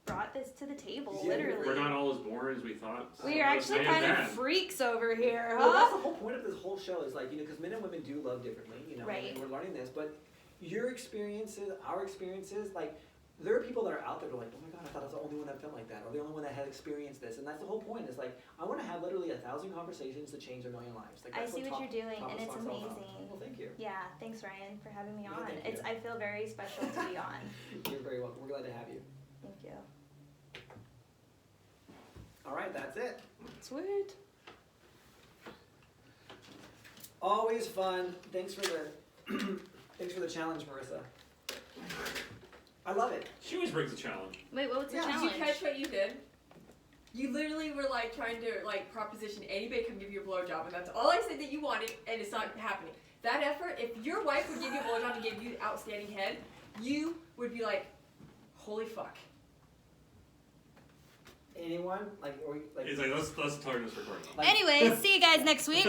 Speaker 4: brought this to the table.
Speaker 1: Yeah,
Speaker 4: literally.
Speaker 3: We're not all as boring as we thought.
Speaker 4: We are actually
Speaker 3: Man,
Speaker 4: kind of
Speaker 3: then.
Speaker 4: freaks over here,
Speaker 1: Well, that's
Speaker 4: huh?
Speaker 1: the whole point of this whole show is like, you know, because men and women do love differently, you know,
Speaker 4: Right.
Speaker 1: and we're learning this, but your experiences, our experiences, like, there are people that are out there that are like, oh my God, I thought I was the only one that felt like that, or the only one that had experienced this, and that's the whole point, is like, I want to have literally 1,000 conversations to change 1,000,000 lives. Like,
Speaker 4: I
Speaker 1: that's
Speaker 4: see what you're doing, and it's
Speaker 1: Topless Talk's all about.
Speaker 4: amazing.
Speaker 1: Well, thank you.
Speaker 4: Yeah, thanks Ryan for having me
Speaker 1: Yeah,
Speaker 4: on.
Speaker 1: thank
Speaker 4: It's
Speaker 1: you.
Speaker 4: I feel very special to be on.
Speaker 1: You're very welcome. We're glad to have you.
Speaker 4: Thank you.
Speaker 1: All right, that's it.
Speaker 4: Sweet.
Speaker 1: Always fun. Thanks for the thanks for the challenge, Marissa. I love it.
Speaker 3: She always brings a challenge.
Speaker 4: Wait, what was the
Speaker 1: Yeah,
Speaker 2: Did
Speaker 4: challenge?
Speaker 2: you catch what you did? You literally were like trying to like proposition anybody can give you a blowjob, and that's all I said that you wanted, and it's not happening. That effort, if your wife would give you a blowjob and give you outstanding head, you would be like, holy fuck.
Speaker 1: Anyone like or like?
Speaker 3: He's like, let's target this recording.
Speaker 1: like
Speaker 4: Anyways, see you guys next week.